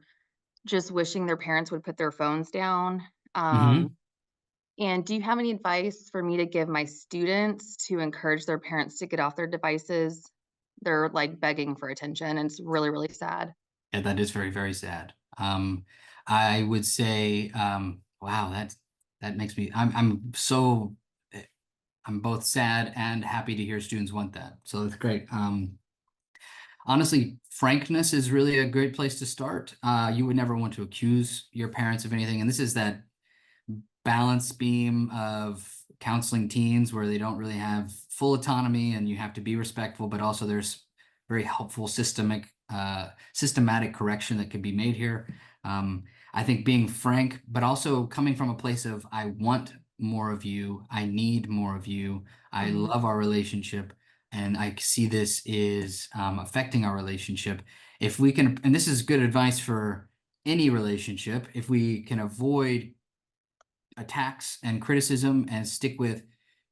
just wishing their parents would put their phones down.
Mhm.
And do you have any advice for me to give my students to encourage their parents to get off their devices? They're like begging for attention, and it's really, really sad.
Yeah, that is very, very sad. I would say, wow, that makes me, I'm both sad and happy to hear students want that. So that's great. Honestly, frankness is really a great place to start. You would never want to accuse your parents of anything. And this is that balance beam of counseling teens where they don't really have full autonomy and you have to be respectful, but also there's very helpful systematic correction that can be made here. I think being frank, but also coming from a place of, I want more of you. I need more of you. I love our relationship. And I see this is affecting our relationship. If we can, and this is good advice for any relationship, if we can avoid attacks and criticism and stick with,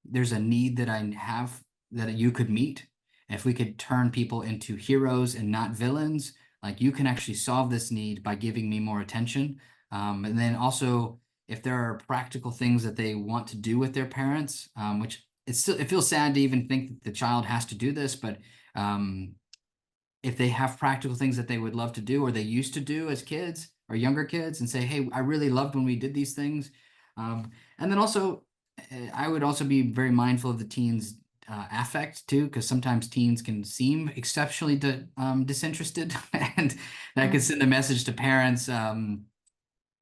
there's a need that I have that you could meet. If we could turn people into heroes and not villains, like you can actually solve this need by giving me more attention. And then also, if there are practical things that they want to do with their parents, which it feels sad to even think that the child has to do this, but if they have practical things that they would love to do or they used to do as kids or younger kids and say, hey, I really loved when we did these things. And then also, I would also be very mindful of the teens' affect too, because sometimes teens can seem exceptionally disinterested, and that could send a message to parents and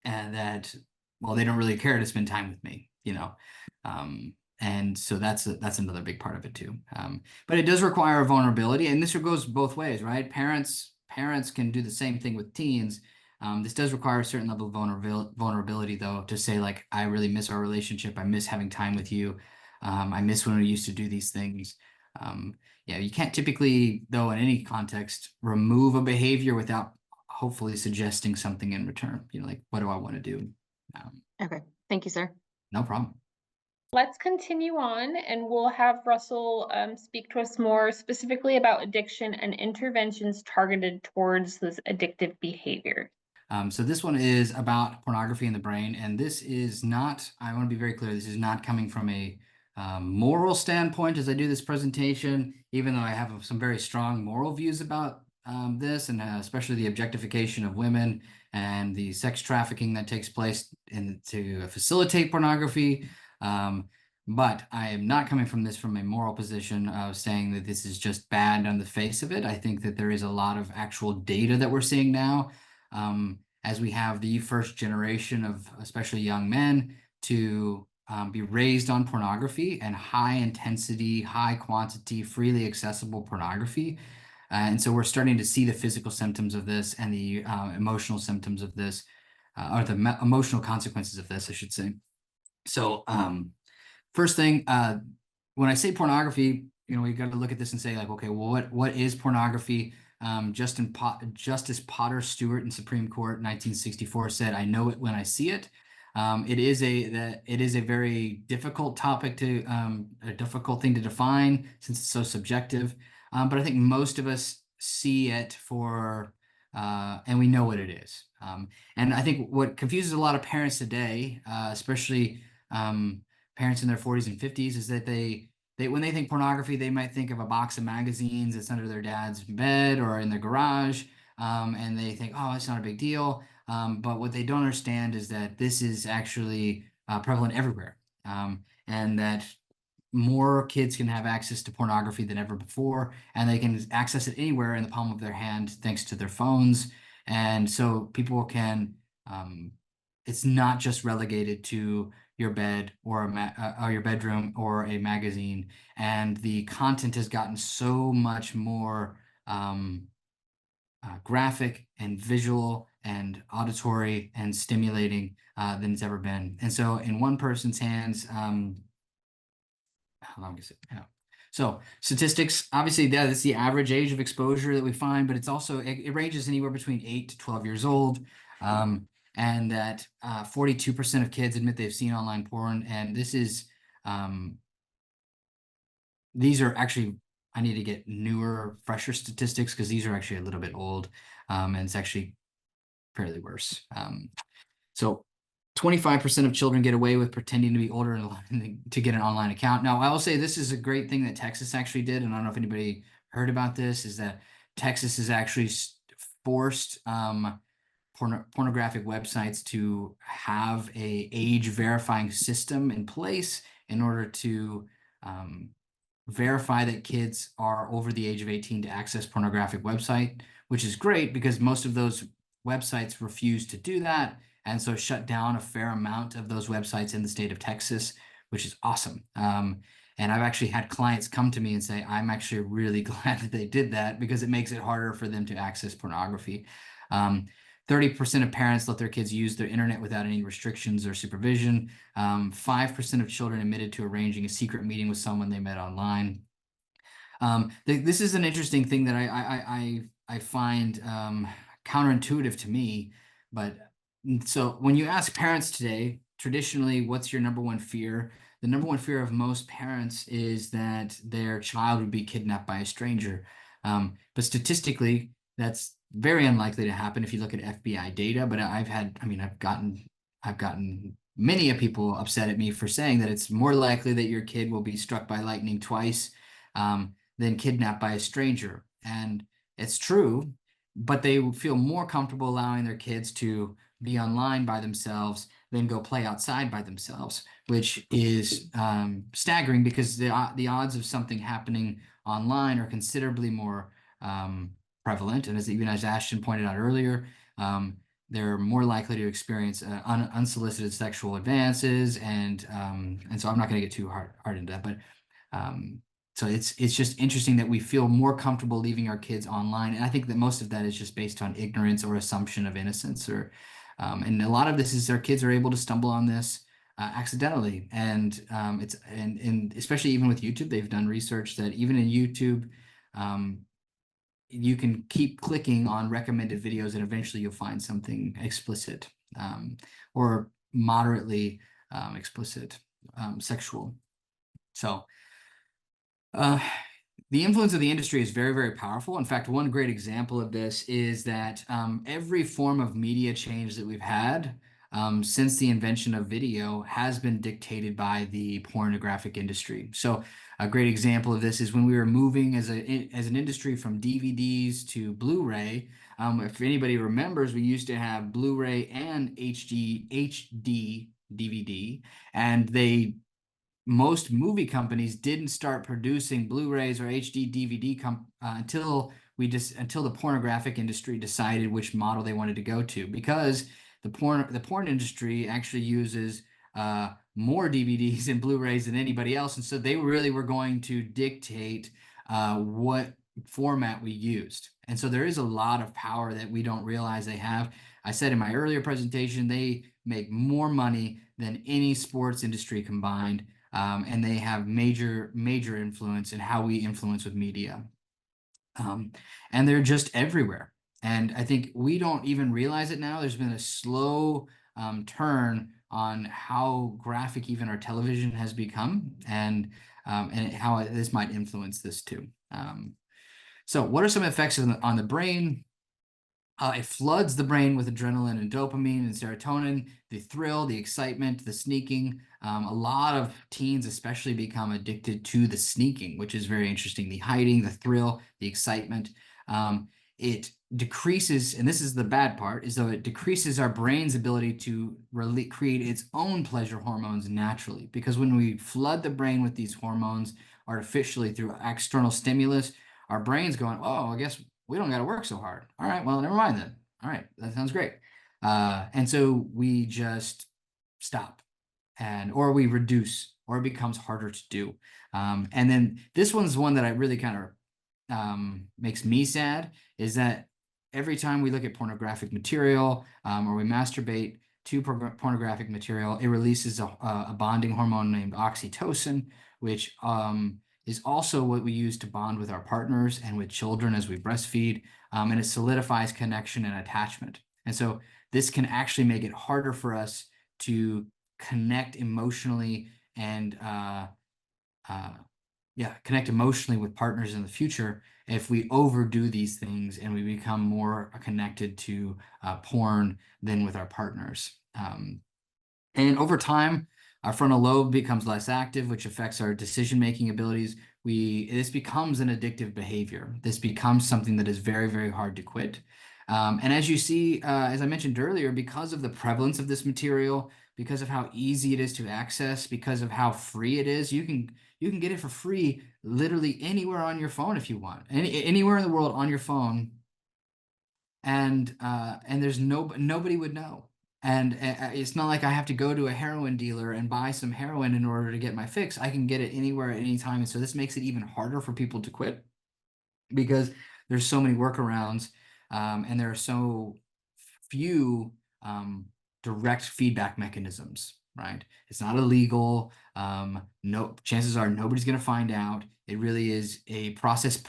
that, well, they don't really care to spend time with me, you know. And so that's another big part of it too. But it does require a vulnerability, and this goes both ways, right? Parents can do the same thing with teens. This does require a certain level of vulnerability, though, to say, like, I really miss our relationship. I miss having time with you. I miss when we used to do these things. Yeah, you can't typically, though, in any context, remove a behavior without hopefully suggesting something in return. You know, like, what do I want to do?
Okay. Thank you, sir.
No problem.
Let's continue on and we'll have Russell speak to us more specifically about addiction and interventions targeted towards this addictive behavior.
So this one is about pornography in the brain, and this is not, I want to be very clear, this is not coming from a moral standpoint as I do this presentation, even though I have some very strong moral views about this, and especially the objectification of women and the sex trafficking that takes place to facilitate pornography. But I am not coming from this from a moral position of saying that this is just bad on the face of it. I think that there is a lot of actual data that we're seeing now. As we have the first generation of especially young men to be raised on pornography and high intensity, high quantity, freely accessible pornography. And so we're starting to see the physical symptoms of this and the emotional symptoms of this, or the emotional consequences of this, I should say. So first thing, when I say pornography, you know, we got to look at this and say, like, okay, well, what is pornography? Justice Potter Stewart in Supreme Court 1964 said, "I know it when I see it." It is a very difficult topic to a difficult thing to define since it's so subjective. But I think most of us see it for and we know what it is. And I think what confuses a lot of parents today, especially parents in their 40s and 50s, is that they when they think pornography, they might think of a box of magazines that's under their dad's bed or in their garage, and they think, oh, it's not a big deal. But what they don't understand is that this is actually prevalent everywhere, and that more kids can have access to pornography than ever before, and they can access it anywhere in the palm of their hand thanks to their phones. And so people can, it's not just relegated to your bed or your bedroom or a magazine, and the content has gotten so much more graphic and visual and auditory and stimulating than it's ever been. And so in one person's hands, how long is it? Yeah. So statistics, obviously that's the average age of exposure that we find, but it's also, it ranges anywhere between 8 to 12 years old. And that 42% of kids admit they've seen online porn. And this is, these are actually, I need to get newer, fresher statistics because these are actually a little bit old. And it's actually fairly worse. So 25% of children get away with pretending to be older to get an online account. Now, I will say this is a great thing that Texas actually did, and I don't know if anybody heard about this, is that Texas has actually forced pornographic websites to have a age verifying system in place in order to verify that kids are over the age of 18 to access pornographic website, which is great because most of those websites refuse to do that, and so shut down a fair amount of those websites in the state of Texas, which is awesome. And I've actually had clients come to me and say, I'm actually really glad that they did that because it makes it harder for them to access pornography. 30% of parents let their kids use their internet without any restrictions or supervision. 5% of children admitted to arranging a secret meeting with someone they met online. This is an interesting thing that I find counterintuitive to me, but so when you ask parents today, traditionally, what's your number one fear? The number one fear of most parents is that their child would be kidnapped by a stranger. But statistically, that's very unlikely to happen if you look at FBI data. But I've gotten many of people upset at me for saying that it's more likely that your kid will be struck by lightning twice than kidnapped by a stranger. And it's true, but they feel more comfortable allowing their kids to be online by themselves than go play outside by themselves, which is staggering because the odds of something happening online are considerably more prevalent. And even as Ashton pointed out earlier, they're more likely to experience unsolicited sexual advances. And so I'm not going to get too hard into that, but so it's just interesting that we feel more comfortable leaving our kids online. And I think that most of that is just based on ignorance or assumption of innocence, and a lot of this is our kids are able to stumble on this accidentally. And and especially even with YouTube, they've done research that even in YouTube, you can keep clicking on recommended videos and eventually you'll find something explicit or moderately explicit, sexual. So the influence of the industry is very, very powerful. In fact, one great example of this is that every form of media change that we've had since the invention of video has been dictated by the pornographic industry. So a great example of this is when we were moving as an industry from DVDs to Blu-ray. If anybody remembers, we used to have Blu-ray and HD DVD, and most movie companies didn't start producing Blu-rays or HD DVD until the pornographic industry decided which model they wanted to go to, because the porn industry actually uses more DVDs and Blu-rays than anybody else, and so they really were going to dictate what format we used. And so there is a lot of power that we don't realize they have. I said in my earlier presentation, they make more money than any sports industry combined. And they have major influence in how we influence with media. And they're just everywhere. And I think we don't even realize it now. There's been a slow turn on how graphic even our television has become, and how this might influence this too. So what are some effects on the brain? It floods the brain with adrenaline and dopamine and serotonin, the thrill, the excitement, the sneaking. A lot of teens especially become addicted to the sneaking, which is very interesting. The hiding, the thrill, the excitement. It decreases, and this is the bad part, is though it decreases our brain's ability to create its own pleasure hormones naturally. Because when we flood the brain with these hormones artificially through external stimulus, our brain's going, oh, I guess we don't got to work so hard. All right, well, never mind then. All right, that sounds great. And so we just stop, or we reduce, or it becomes harder to do. And then this one's one that I really kind of makes me sad, is that every time we look at pornographic material or we masturbate to pornographic material, it releases a bonding hormone named oxytocin, which is also what we use to bond with our partners and with children as we breastfeed, and it solidifies connection and attachment. And so this can actually make it harder for us to connect emotionally and connect emotionally with partners in the future if we overdo these things and we become more connected to porn than with our partners. And over time, our frontal lobe becomes less active, which affects our decision-making abilities. This becomes an addictive behavior. This becomes something that is very, very hard to quit. And as you see, as I mentioned earlier, because of the prevalence of this material, because of how easy it is to access, because of how free it is, you can get it for free literally anywhere on your phone if you want, anywhere in the world on your phone, and there's nobody would know. And it's not like I have to go to a heroin dealer and buy some heroin in order to get my fix. I can get it anywhere at any time. And so this makes it even harder for people to quit because there's so many workarounds, and there are so few direct feedback mechanisms, right? It's not illegal. No, chances are nobody's going to find out. It really is a process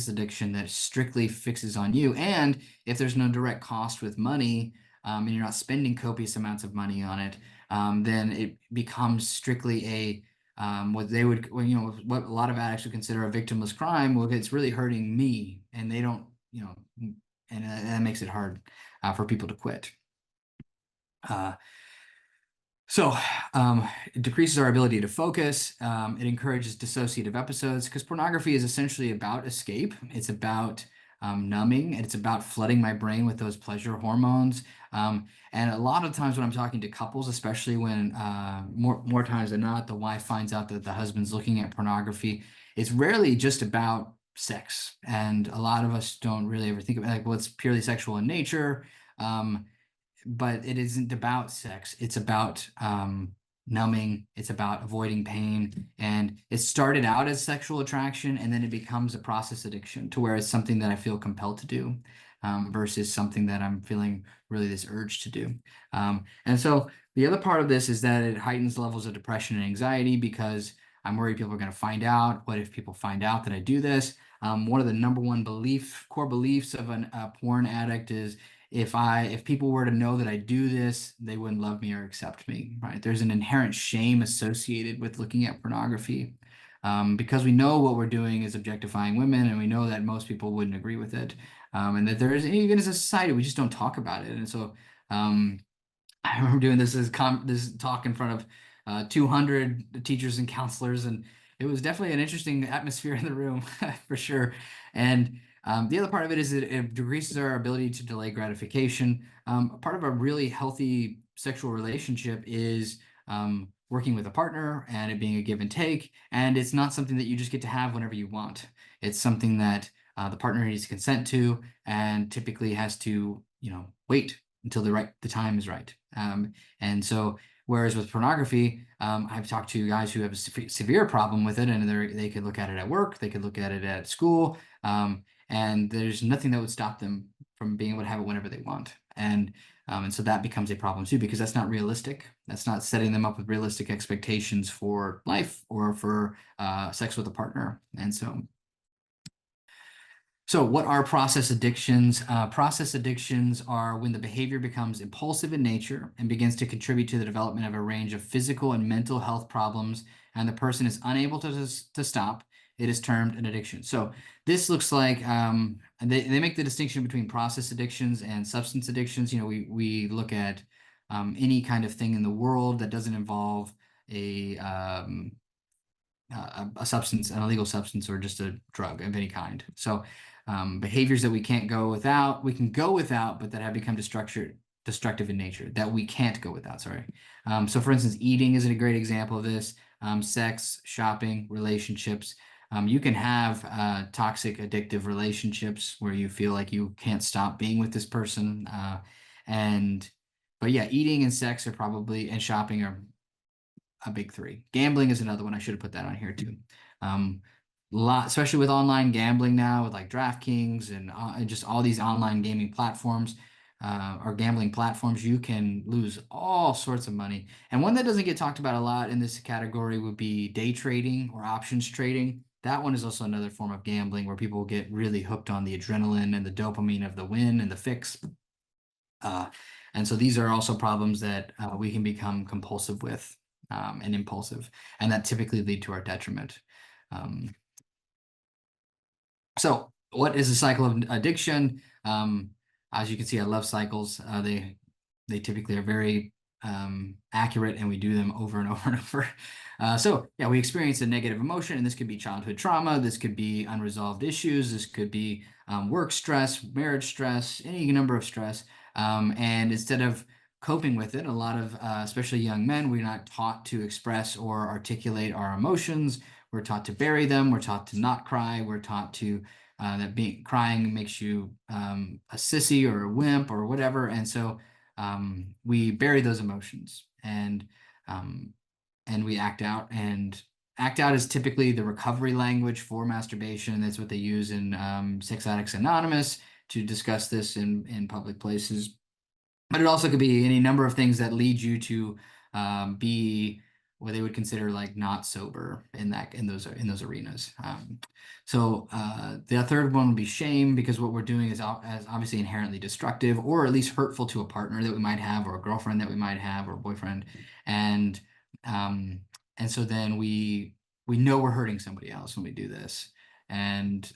addiction that strictly fixes on you. And if there's no direct cost with money, and you're not spending copious amounts of money on it, then it becomes strictly a what they would, what a lot of addicts would consider a victimless crime. Well, it's really hurting me, and they don't, and that makes it hard for people to quit. So it decreases our ability to focus. It encourages dissociative episodes because pornography is essentially about escape. It's about numbing, and it's about flooding my brain with those pleasure hormones. And a lot of times when I'm talking to couples, especially when more times than not, the wife finds out that the husband's looking at pornography, it's rarely just about sex. And a lot of us don't really ever think of it like, well, it's purely sexual in nature. But it isn't about sex. It's about numbing. It's about avoiding pain. And it started out as sexual attraction, and then it becomes a process addiction to where it's something that I feel compelled to do versus something that I'm feeling really this urge to do. And so the other part of this is that it heightens levels of depression and anxiety because I'm worried people are going to find out. What if people find out that I do this? One of the number one core beliefs of a porn addict is if people were to know that I do this, they wouldn't love me or accept me, right? There's an inherent shame associated with looking at pornography because we know what we're doing is objectifying women, and we know that most people wouldn't agree with it, and that there is, even as a society, we just don't talk about it. And so I remember doing this talk in front of 200 teachers and counselors, and it was definitely an interesting atmosphere in the room for sure. And the other part of it is that it decreases our ability to delay gratification. Part of a really healthy sexual relationship is working with a partner and it being a give and take. And it's not something that you just get to have whenever you want. It's something that the partner needs consent to, and typically has to, wait until the time is right. And so, whereas with pornography, I've talked to guys who have a severe problem with it, and they could look at it at work, they could look at it at school, and there's nothing that would stop them from being able to have it whenever they want. And so that becomes a problem too, because that's not realistic. That's not setting them up with realistic expectations for life or for sex with a partner. And so what are process addictions? Process addictions are when the behavior becomes impulsive in nature and begins to contribute to the development of a range of physical and mental health problems, and the person is unable to stop. It is termed an addiction. So this looks like they make the distinction between process addictions and substance addictions. We look at any kind of thing in the world that doesn't involve a substance, an illegal substance, or just a drug of any kind. So behaviors that we can go without, but that have become destructive in nature, that we can't go without, sorry. So for instance, eating is a great example of this. Sex, shopping, relationships. You can have toxic, addictive relationships where you feel like you can't stop being with this person. But yeah, eating and sex are probably, and shopping are a big three. Gambling is another one. I should have put that on here too. lot, especially with online gambling now, with like DraftKings and just all these online gaming platforms or gambling platforms, you can lose all sorts of money. And one that doesn't get talked about a lot in this category would be day trading or options trading. That one is also another form of gambling where people get really hooked on the adrenaline and the dopamine of the win and the fix. And so these are also problems that we can become compulsive with and impulsive, and that typically lead to our detriment. So what is a cycle of addiction? As you can see, I love cycles. They typically are very accurate, and we do them over and over and over. So yeah, we experience a negative emotion, and this could be childhood trauma. This could be unresolved issues. This could be work stress, marriage stress, any number of stress. And instead of coping with it, a lot of, especially young men, we're not taught to express or articulate our emotions. We're taught to bury them. We're taught to not cry. We're taught to that crying makes you a sissy or a wimp or whatever. And so we bury those emotions and we act out. And act out is typically the recovery language for masturbation. That's what they use in Sex Addicts Anonymous to discuss this in public places. But it also could be any number of things that lead you to be what they would consider like not sober in those arenas. So the third one would be shame, because what we're doing is obviously inherently destructive, or at least hurtful to a partner that we might have, or a girlfriend that we might have, or a boyfriend, and so then we know we're hurting somebody else when we do this, and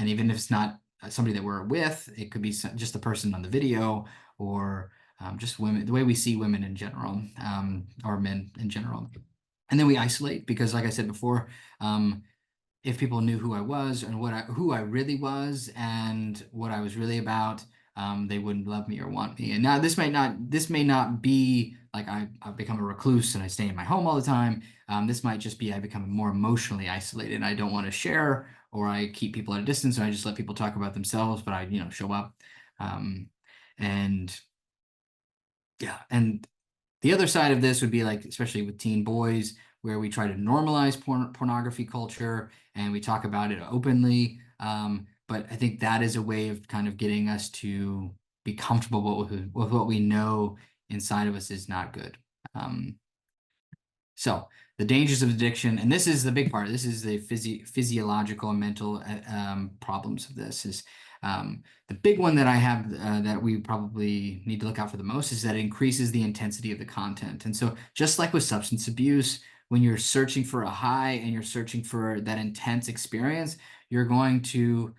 even if it's not somebody that we're with, it could be just the person on the video, or just women, the way we see women in general, or men in general. And then we isolate, because like I said before, if people knew who I was and who I really was and what I was really about, they wouldn't love me or want me. And now this may not be like I've become a recluse and I stay in my home all the time. This might just be I become more emotionally isolated. I don't want to share, or I keep people at a distance, and I just let people talk about themselves, but I show up. And yeah, and the other side of this would be like, especially with teen boys, where we try to normalize pornography culture and we talk about it openly. But I think that is a way of kind of getting us to be comfortable with what we know inside of us is not good. So the dangers of addiction, and this is the big part. This is the physiological and mental problems of this. Is the big one that I have that we probably need to look out for the most is that it increases the intensity of the content. And so just like with substance abuse, when you're searching for a high and you're searching for that intense experience, you're going to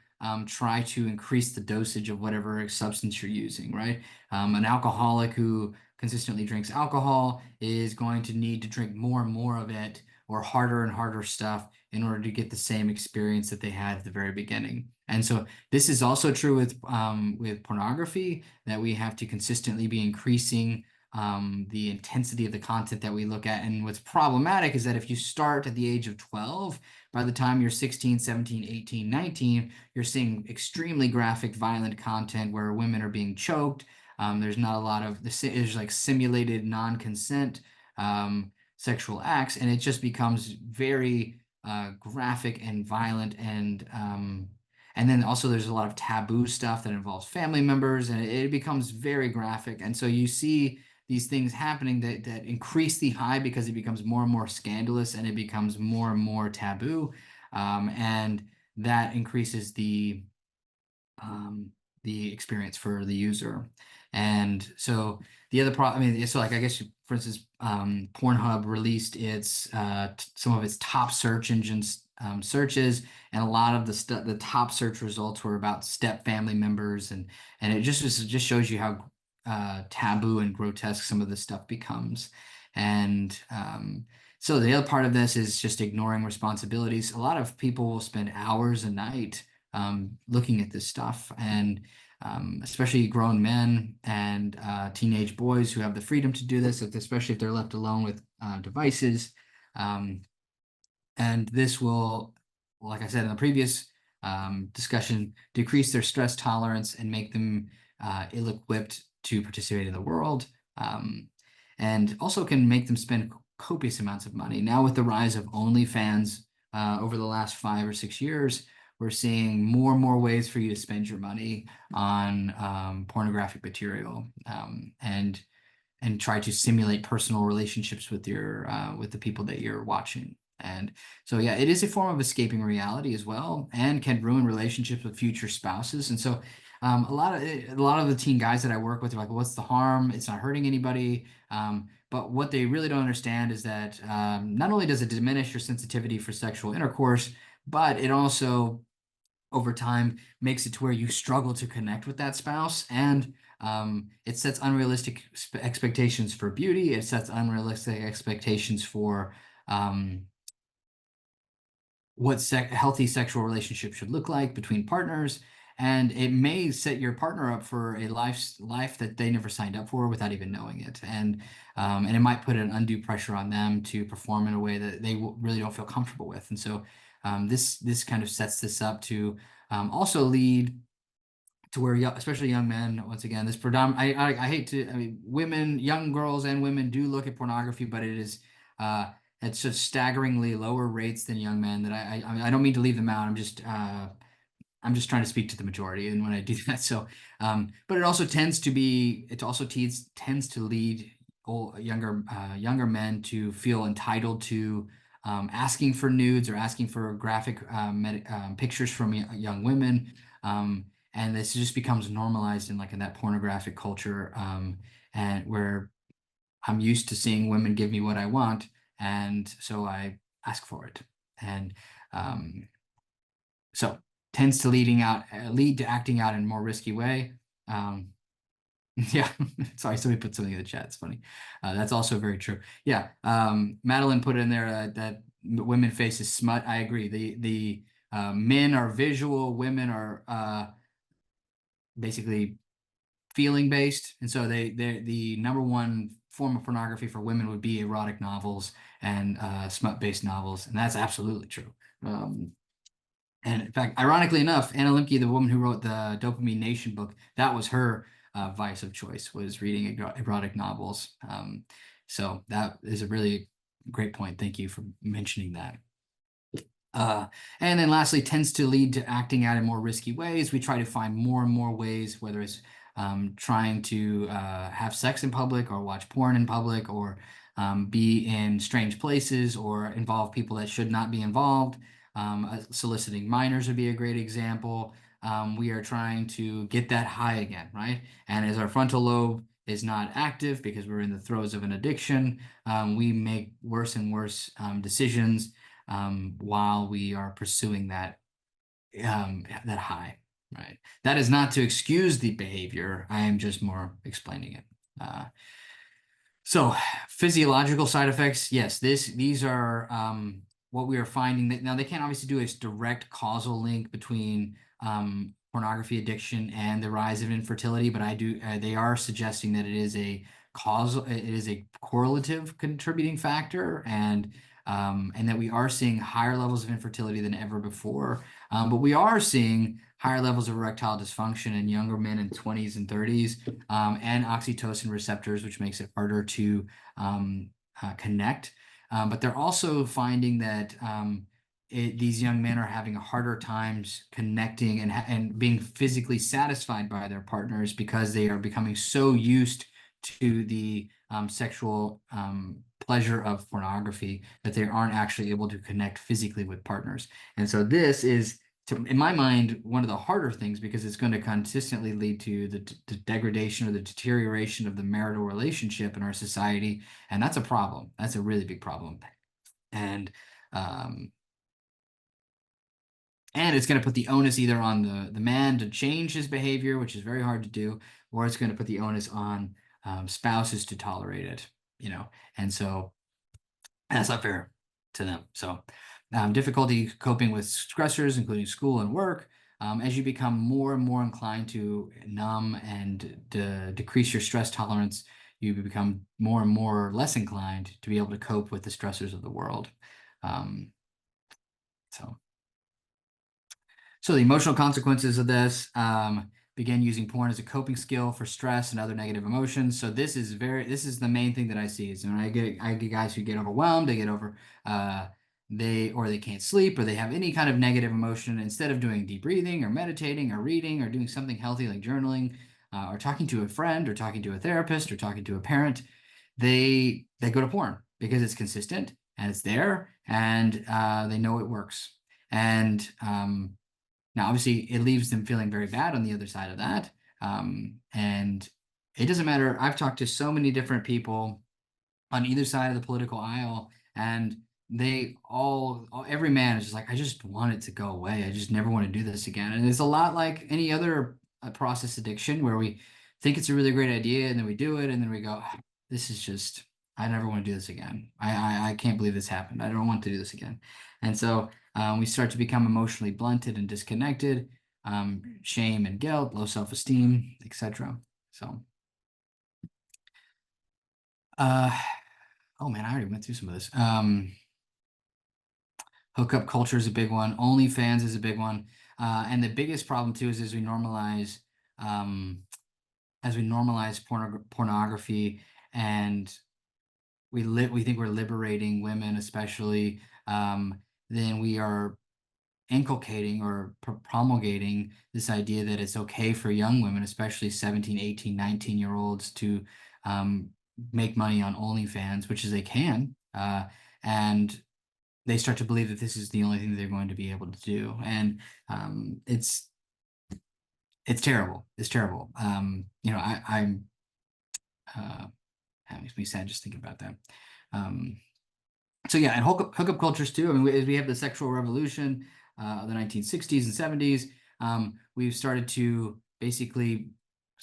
try to increase the dosage of whatever substance you're using, right? An alcoholic who consistently drinks alcohol is going to need to drink more and more of it, or harder and harder stuff, in order to get the same experience that they had at the very beginning. And so this is also true with pornography, that we have to consistently be increasing the intensity of the content that we look at. And what's problematic is that if you start at the age of 12, by the time you're 16, 17, 18, 19, you're seeing extremely graphic, violent content where women are being choked. There's not a lot of there's like simulated non-consent sexual acts, and it just becomes very graphic and violent, and then also there's a lot of taboo stuff that involves family members, and it becomes very graphic. And so you see these things happening that increase the high, because it becomes more and more scandalous, and it becomes more and more taboo, and that increases the experience for the user. And so the other problem, I mean, so like, I guess, for instance, Pornhub released its some of its top search engines searches, and a lot of the top search results were about step family members, and it just shows you how taboo and grotesque some of this stuff becomes. And so the other part of this is just ignoring responsibilities. A lot of people will spend hours a night looking at this stuff, and especially grown men and teenage boys who have the freedom to do this, especially if they're left alone with devices. And this will, like I said in the previous discussion, decrease their stress tolerance and make them ill-equipped to participate in the world, and also can make them spend copious amounts of money. Now with the rise of OnlyFans over the last 5 or 6 years, we're seeing more and more ways for you to spend your money on pornographic material, and try to simulate personal relationships with with the people that you're watching. And so, yeah, it is a form of escaping reality as well, and can ruin relationships with future spouses. And so, a lot of the teen guys that I work with are like, "What's the harm? It's not hurting anybody." But what they really don't understand is that not only does it diminish your sensitivity for sexual intercourse, but it also over time makes it to where you struggle to connect with that spouse, and it sets unrealistic expectations for beauty. It sets unrealistic expectations for what healthy sexual relationship should look like between partners, and it may set your partner up for a life that they never signed up for without even knowing it, and it might put an undue pressure on them to perform in a way that they really don't feel comfortable with. And so this kind of sets this up to also lead to where especially young men, once again, this I hate to, I mean, women, young girls and women do look at pornography, but it is at such staggeringly lower rates than young men that I don't mean to leave them out. I'm just trying to speak to the majority, and when I do that, so but it also tends to lead younger men to feel entitled to asking for nudes or asking for graphic pictures from young women, and this just becomes normalized in that pornographic culture, and where I'm used to seeing women give me what I want, and so I ask for it, and so tends to lead to acting out in a more risky way. Yeah, sorry, somebody put something in the chat. It's funny. That's also very true. Yeah, Madeline put in there that women face is smut. I agree. The men are visual, women are basically feeling based, and so the number one form of pornography for women would be erotic novels and smut based novels, and that's absolutely true. And in fact, ironically enough, Anna Lemke, the woman who wrote the Dopamine Nation book, that was her vice of choice, was reading erotic novels. So that is a really great point. Thank you for mentioning that. And then lastly, tends to lead to acting out in more risky ways. We try to find more and more ways, whether it's trying to have sex in public or watch porn in public, or be in strange places or involve people that should not be involved. Soliciting minors would be a great example. We are trying to get that high again, right? And as our frontal lobe is not active because we're in the throes of an addiction, we make worse and worse decisions while we are pursuing that high, right? That is not to excuse the behavior. I am just more explaining it. So physiological side effects, yes, these are what we are finding. That now they can't obviously do a direct causal link between pornography addiction and the rise of infertility, but they are suggesting that it is a correlative contributing factor, and that we are seeing higher levels of infertility than ever before. But we are seeing higher levels of erectile dysfunction in younger men in 20s and 30s, and oxytocin receptors, which makes it harder to connect. But they're also finding that these young men are having a harder times connecting and being physically satisfied by their partners, because they are becoming so used to the sexual pleasure of pornography that they aren't actually able to connect physically with partners. And so this is, in my mind, one of the harder things, because it's going to consistently lead to the degradation or the deterioration of the marital relationship in our society. And that's a problem. That's a really big problem. And it's going to put the onus either on the man to change his behavior, which is very hard to do, or it's going to put the onus on spouses to tolerate it, and so that's not fair to them. So difficulty coping with stressors, including school and work. As you become more and more inclined to numb and decrease your stress tolerance, you become more and more less inclined to be able to cope with the stressors of the world. So the emotional consequences of this, begin using porn as a coping skill for stress and other negative emotions. So this is the main thing that I see is when I get guys who get overwhelmed, they get they can't sleep, or they have any kind of negative emotion. Instead of doing deep breathing or meditating or reading or doing something healthy like journaling, or talking to a friend or talking to a therapist or talking to a parent, they go to porn because it's consistent and it's there, and they know it works. And now, obviously, it leaves them feeling very bad on the other side of that. And it doesn't matter. I've talked to so many different people on either side of the political aisle, and they every man is just like, I just want it to go away. I just never want to do this again. And it's a lot like any other process addiction, where we think it's a really great idea, and then we do it, and then we go, this is just, I never want to do this again. I can't believe this happened. I don't want to do this again. And so we start to become emotionally blunted and disconnected, shame and guilt, low self-esteem, etc. So, oh man, I already went through some of this. Hookup culture is a big one. OnlyFans is a big one. And the biggest problem too is as we normalize pornography, and we think we're liberating women, especially, then we are inculcating or promulgating this idea that it's okay for young women, especially 17, 18, 19-year-olds, to make money on OnlyFans, which is they can, and they start to believe that this is the only thing that they're going to be able to do. And it's terrible. It's terrible. You know, that makes me sad just thinking about that. So yeah, and hookup cultures too. I mean, we have the sexual revolution of the 1960s and 70s. We've started to basically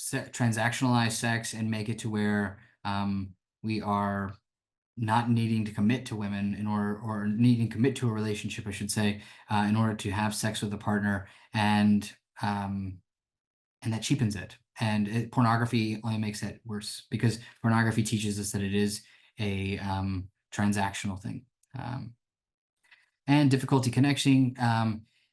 transactionalize sex and make it to where we are not needing to commit to women or needing to commit to a relationship, I should say, in order to have sex with a partner, and that cheapens it. And pornography only makes it worse, because pornography teaches us that it is a transactional thing. And difficulty connecting.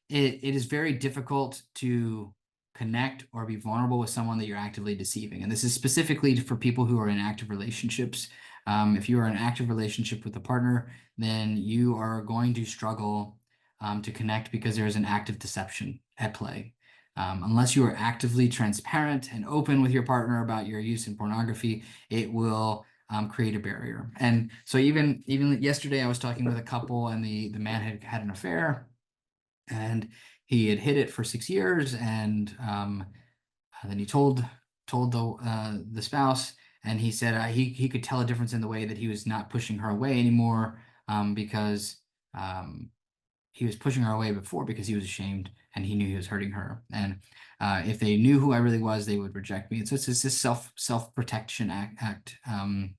It is very difficult to connect or be vulnerable with someone that you're actively deceiving. And this is specifically for people who are in active relationships. If you are in an active relationship with a partner, then you are going to struggle to connect, because there is an active deception at play. Unless you are actively transparent and open with your partner about your use in pornography, it will create a barrier. And so even yesterday, I was talking with a couple, and the man had an affair, and he had hid it for 6 years, and then he told the spouse, and he said he could tell a difference in the way that he was not pushing her away anymore, because he was pushing her away before because he was ashamed and he knew he was hurting her. And if they knew who I really was, they would reject me. And so it's this self-protection act. And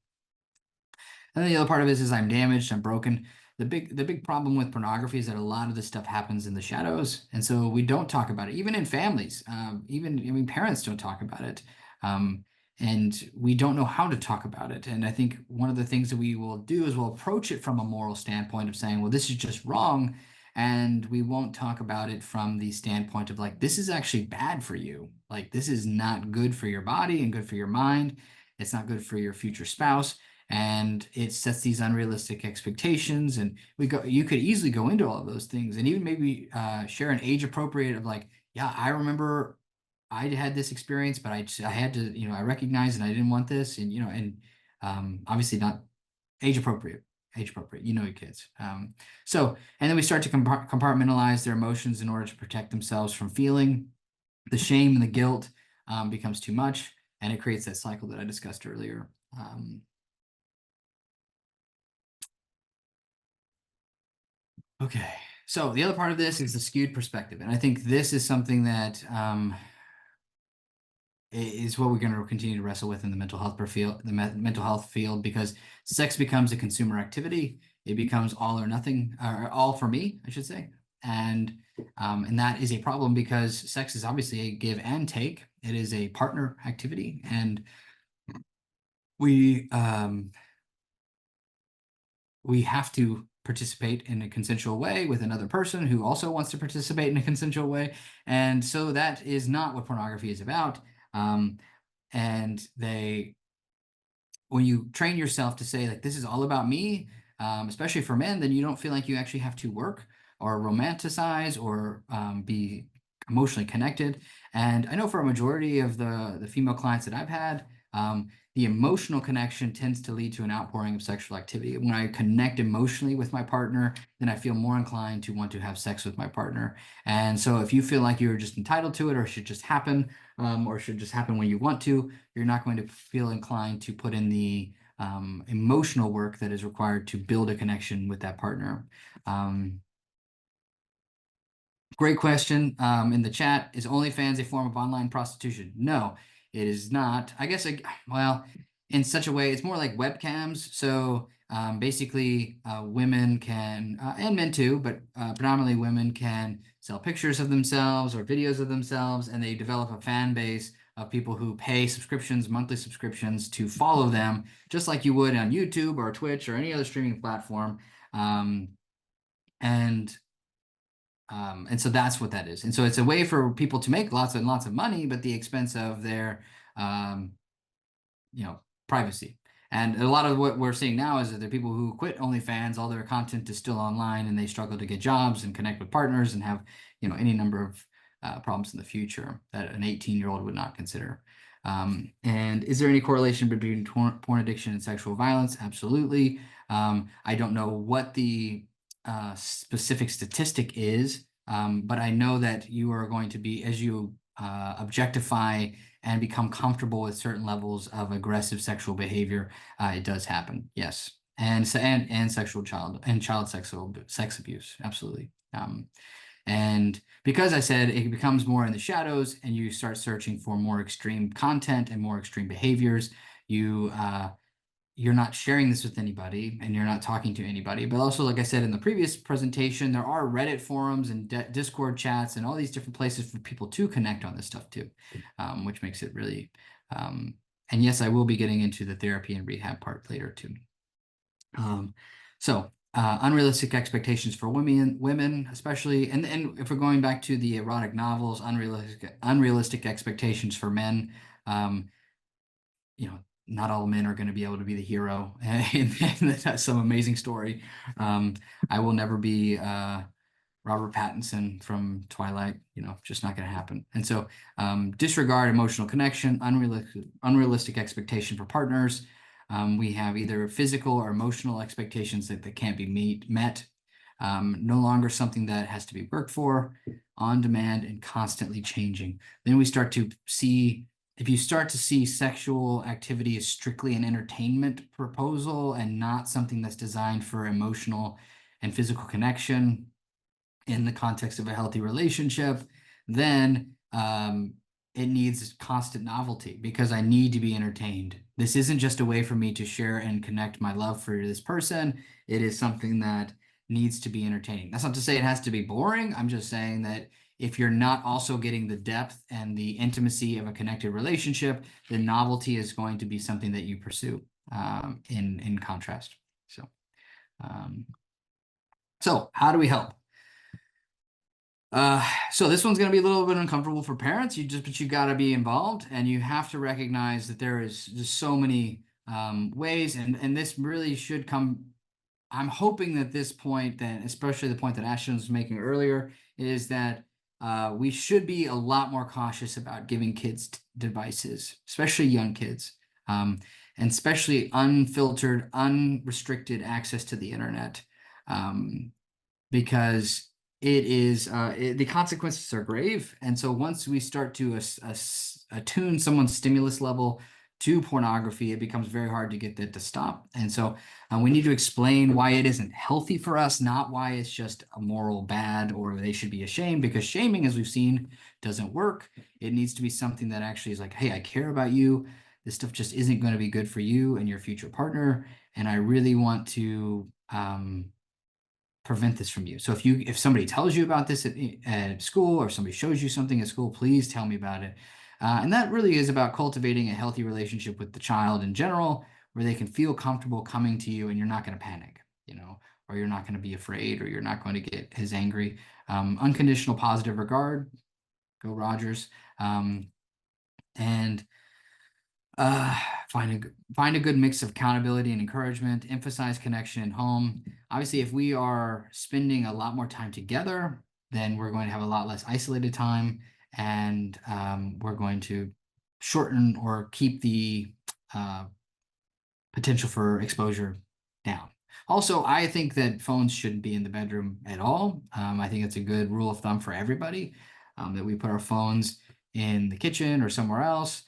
then the other part of it is I'm damaged, I'm broken. The big problem with pornography is that a lot of this stuff happens in the shadows, and so we don't talk about it, even in families. Parents don't talk about it, and we don't know how to talk about it. And I think one of the things that we will do is we'll approach it from a moral standpoint of saying, well, this is just wrong, and we won't talk about it from the standpoint of like, this is actually bad for you. Like, this is not good for your body and good for your mind. It's not good for your future spouse. And it sets these unrealistic expectations, and you could easily go into all of those things, and even maybe share an age appropriate of like, yeah, I remember I had this experience, but I had to, I recognized and I didn't want this, and obviously not age appropriate, your kids. So, and then we start to compartmentalize their emotions in order to protect themselves from feeling the shame and the guilt becomes too much, and it creates that cycle that I discussed earlier. Okay, so the other part of this is the skewed perspective, and I think this is something that is what we're going to continue to wrestle with in the mental health field, because sex becomes a consumer activity. It becomes all or nothing, or all for me, I should say, and that is a problem, because sex is obviously a give and take. It is a partner activity, and we have to participate in a consensual way with another person who also wants to participate in a consensual way. And so that is not what pornography is about. And when you train yourself to say, like, this is all about me, especially for men, then you don't feel like you actually have to work or romanticize or be emotionally connected. And I know for a majority of the female clients that I've had, the emotional connection tends to lead to an outpouring of sexual activity. When I connect emotionally with my partner, then I feel more inclined to want to have sex with my partner. And so if you feel like you're just entitled to it, or it should just happen, or should just happen when you want to, you're not going to feel inclined to put in the emotional work that is required to build a connection with that partner. Great question. In the chat, is OnlyFans a form of online prostitution? No, it is not. I guess, well, in such a way, it's more like webcams. So basically, women can, and men too, but predominantly women can sell pictures of themselves or videos of themselves, and they develop a fan base of people who pay subscriptions, monthly subscriptions, to follow them, just like you would on YouTube or Twitch or any other streaming platform. And so that's what that is. And so it's a way for people to make lots and lots of money, but at the expense of their, privacy. And a lot of what we're seeing now is that there are people who quit OnlyFans, all their content is still online, and they struggle to get jobs and connect with partners and have, any number of problems in the future that an 18-year-old would not consider. And is there any correlation between porn addiction and sexual violence? Absolutely. I don't know what the specific statistic is, but I know that you are going to be, as you objectify and become comfortable with certain levels of aggressive sexual behavior, it does happen. Yes. And sexual child sex abuse. Absolutely. And because I said it becomes more in the shadows and you start searching for more extreme content and more extreme behaviors, you're not sharing this with anybody and you're not talking to anybody. But also, like I said in the previous presentation, there are Reddit forums and Discord chats and all these different places for people to connect on this stuff too, which makes it really, and yes, I will be getting into the therapy and rehab part later too. Unrealistic expectations for women, especially, and if we're going back to the erotic novels, unrealistic expectations for men, not all men are going to be able to be the hero in some amazing story. I will never be Robert Pattinson from Twilight, just not going to happen. And so disregard emotional connection, unrealistic expectation for partners. We have either physical or emotional expectations that can't be met. No longer something that has to be worked for, on demand, and constantly changing. Then we start to see, if you start to see sexual activity as strictly an entertainment proposal and not something that's designed for emotional and physical connection in the context of a healthy relationship, then it needs constant novelty because I need to be entertained. This isn't just a way for me to share and connect my love for this person. It is something that needs to be entertaining. That's not to say it has to be boring. I'm just saying that if you're not also getting the depth and the intimacy of a connected relationship, the novelty is going to be something that you pursue in contrast. So how do we help? So this one's going to be a little bit uncomfortable for parents. But you got to be involved, and you have to recognize that there is just so many ways, and this really should come. I'm hoping that this point, that especially the point that Ashton was making earlier, is that we should be a lot more cautious about giving kids devices, especially young kids, and especially unfiltered, unrestricted access to the internet, because it is the consequences are grave. And so once we start to attune someone's stimulus level to pornography, it becomes very hard to get that to stop. And so we need to explain why it isn't healthy for us, not why it's just a moral bad or they should be ashamed, because shaming, as we've seen, doesn't work. It needs to be something that actually is like, hey, I care about you. This stuff just isn't going to be good for you and your future partner. And I really want to prevent this from you. So if somebody tells you about this at school, or somebody shows you something at school, please tell me about it. And that really is about cultivating a healthy relationship with the child in general, where they can feel comfortable coming to you and you're not going to panic, or you're not going to be afraid, or you're not going to get as angry. Unconditional positive regard, go Rogers. And Find a good mix of accountability and encouragement, emphasize connection in home. Obviously, if we are spending a lot more time together, then we're going to have a lot less isolated time, and we're going to shorten or keep the potential for exposure down. Also, I think that phones shouldn't be in the bedroom at all. I think it's a good rule of thumb for everybody, that we put our phones in the kitchen or somewhere else.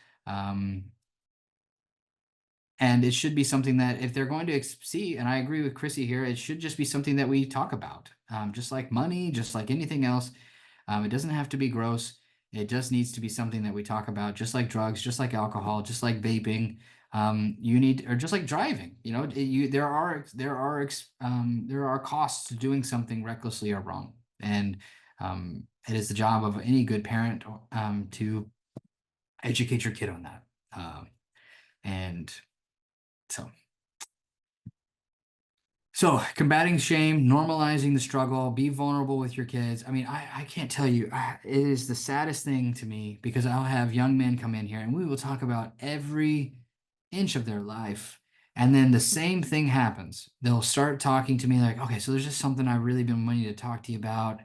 And it should be something that if they're going to see, and I agree with Chrissy here, it should just be something that we talk about, just like money, just like anything else. It doesn't have to be gross. It just needs to be something that we talk about, just like drugs, just like alcohol, just like vaping. Or just like driving, there are costs to doing something recklessly or wrong. And it is the job of any good parent to educate your kid on that. And so combating shame, normalizing the struggle, be vulnerable with your kids. I mean, I can't tell you, it is the saddest thing to me, because I'll have young men come in here and we will talk about every inch of their life. And then the same thing happens. They'll start talking to me like, okay, so there's just something I've really been wanting to talk to you about.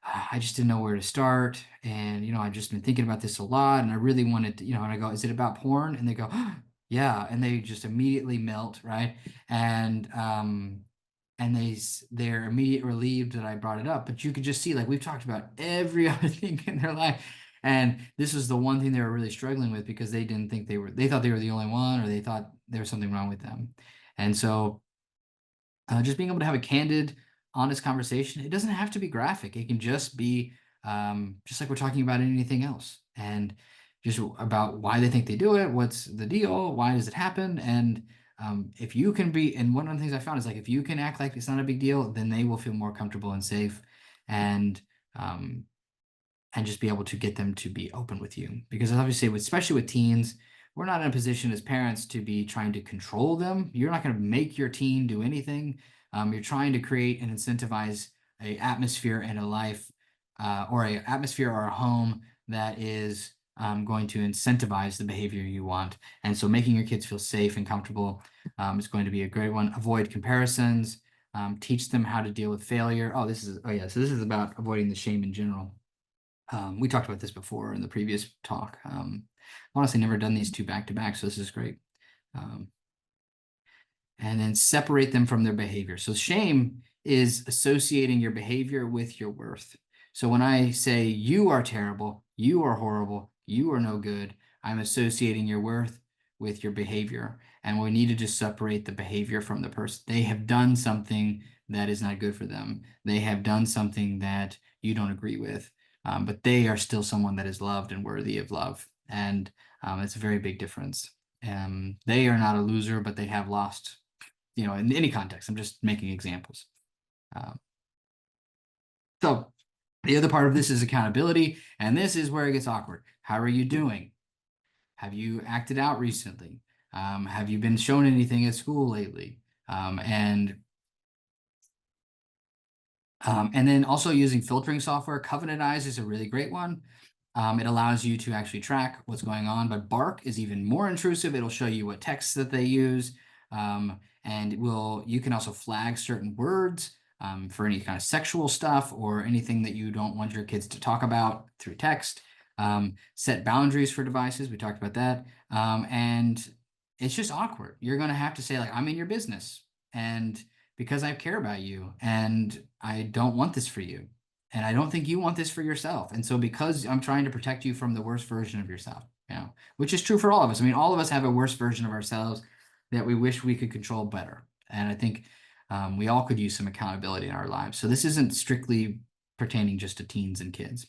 I just didn't know where to start. And, I've just been thinking about this a lot. And I really wanted to, and I go, is it about porn? And they go, yeah. And they just immediately melt, right? And they're immediately relieved that I brought it up. But you could just see, like, we've talked about every other thing in their life. And this is the one thing they were really struggling with, because they didn't think they thought they were the only one, or they thought there was something wrong with them. And so just being able to have a candid, honest conversation, it doesn't have to be graphic. It can just be just like we're talking about anything else, and just about why they think they do it, what's the deal, why does it happen. And if you can be, and one of the things I found is, like, if you can act like it's not a big deal, then they will feel more comfortable and safe, and just be able to get them to be open with you. Because obviously, especially with teens, we're not in a position as parents to be trying to control them. You're not going to make your teen do anything. You're trying to create and incentivize a atmosphere and a life, or a atmosphere or a home that is going to incentivize the behavior you want. And so making your kids feel safe and comfortable is going to be a great one. Avoid comparisons. Teach them how to deal with failure. So this is about avoiding the shame in general. We talked about this before in the previous talk. Honestly, never done these two back to back, so this is great. And then separate them from their behavior. So shame is associating your behavior with your worth. So when I say you are terrible, you are horrible, you are no good, I'm associating your worth with your behavior. And we need to just separate the behavior from the person. They have done something that is not good for them. They have done something that you don't agree with. But they are still someone that is loved and worthy of love. And it's a very big difference. They are not a loser, but they have lost, in any context. I'm just making examples. So the other part of this is accountability. And this is where it gets awkward. How are you doing? Have you acted out recently? Have you been shown anything at school lately? And then also using filtering software. Covenant Eyes is a really great one. It allows you to actually track what's going on, but Bark is even more intrusive. It'll show you what texts that they use. And you can also flag certain words for any kind of sexual stuff or anything that you don't want your kids to talk about through text. Set boundaries for devices. We talked about that. And it's just awkward. You're going to have to say, like, I'm in your business, and because I care about you, and I don't want this for you. And I don't think you want this for yourself. And so because I'm trying to protect you from the worst version of yourself, which is true for all of us. I mean, all of us have a worse version of ourselves that we wish we could control better. And I think we all could use some accountability in our lives. So this isn't strictly pertaining just to teens and kids.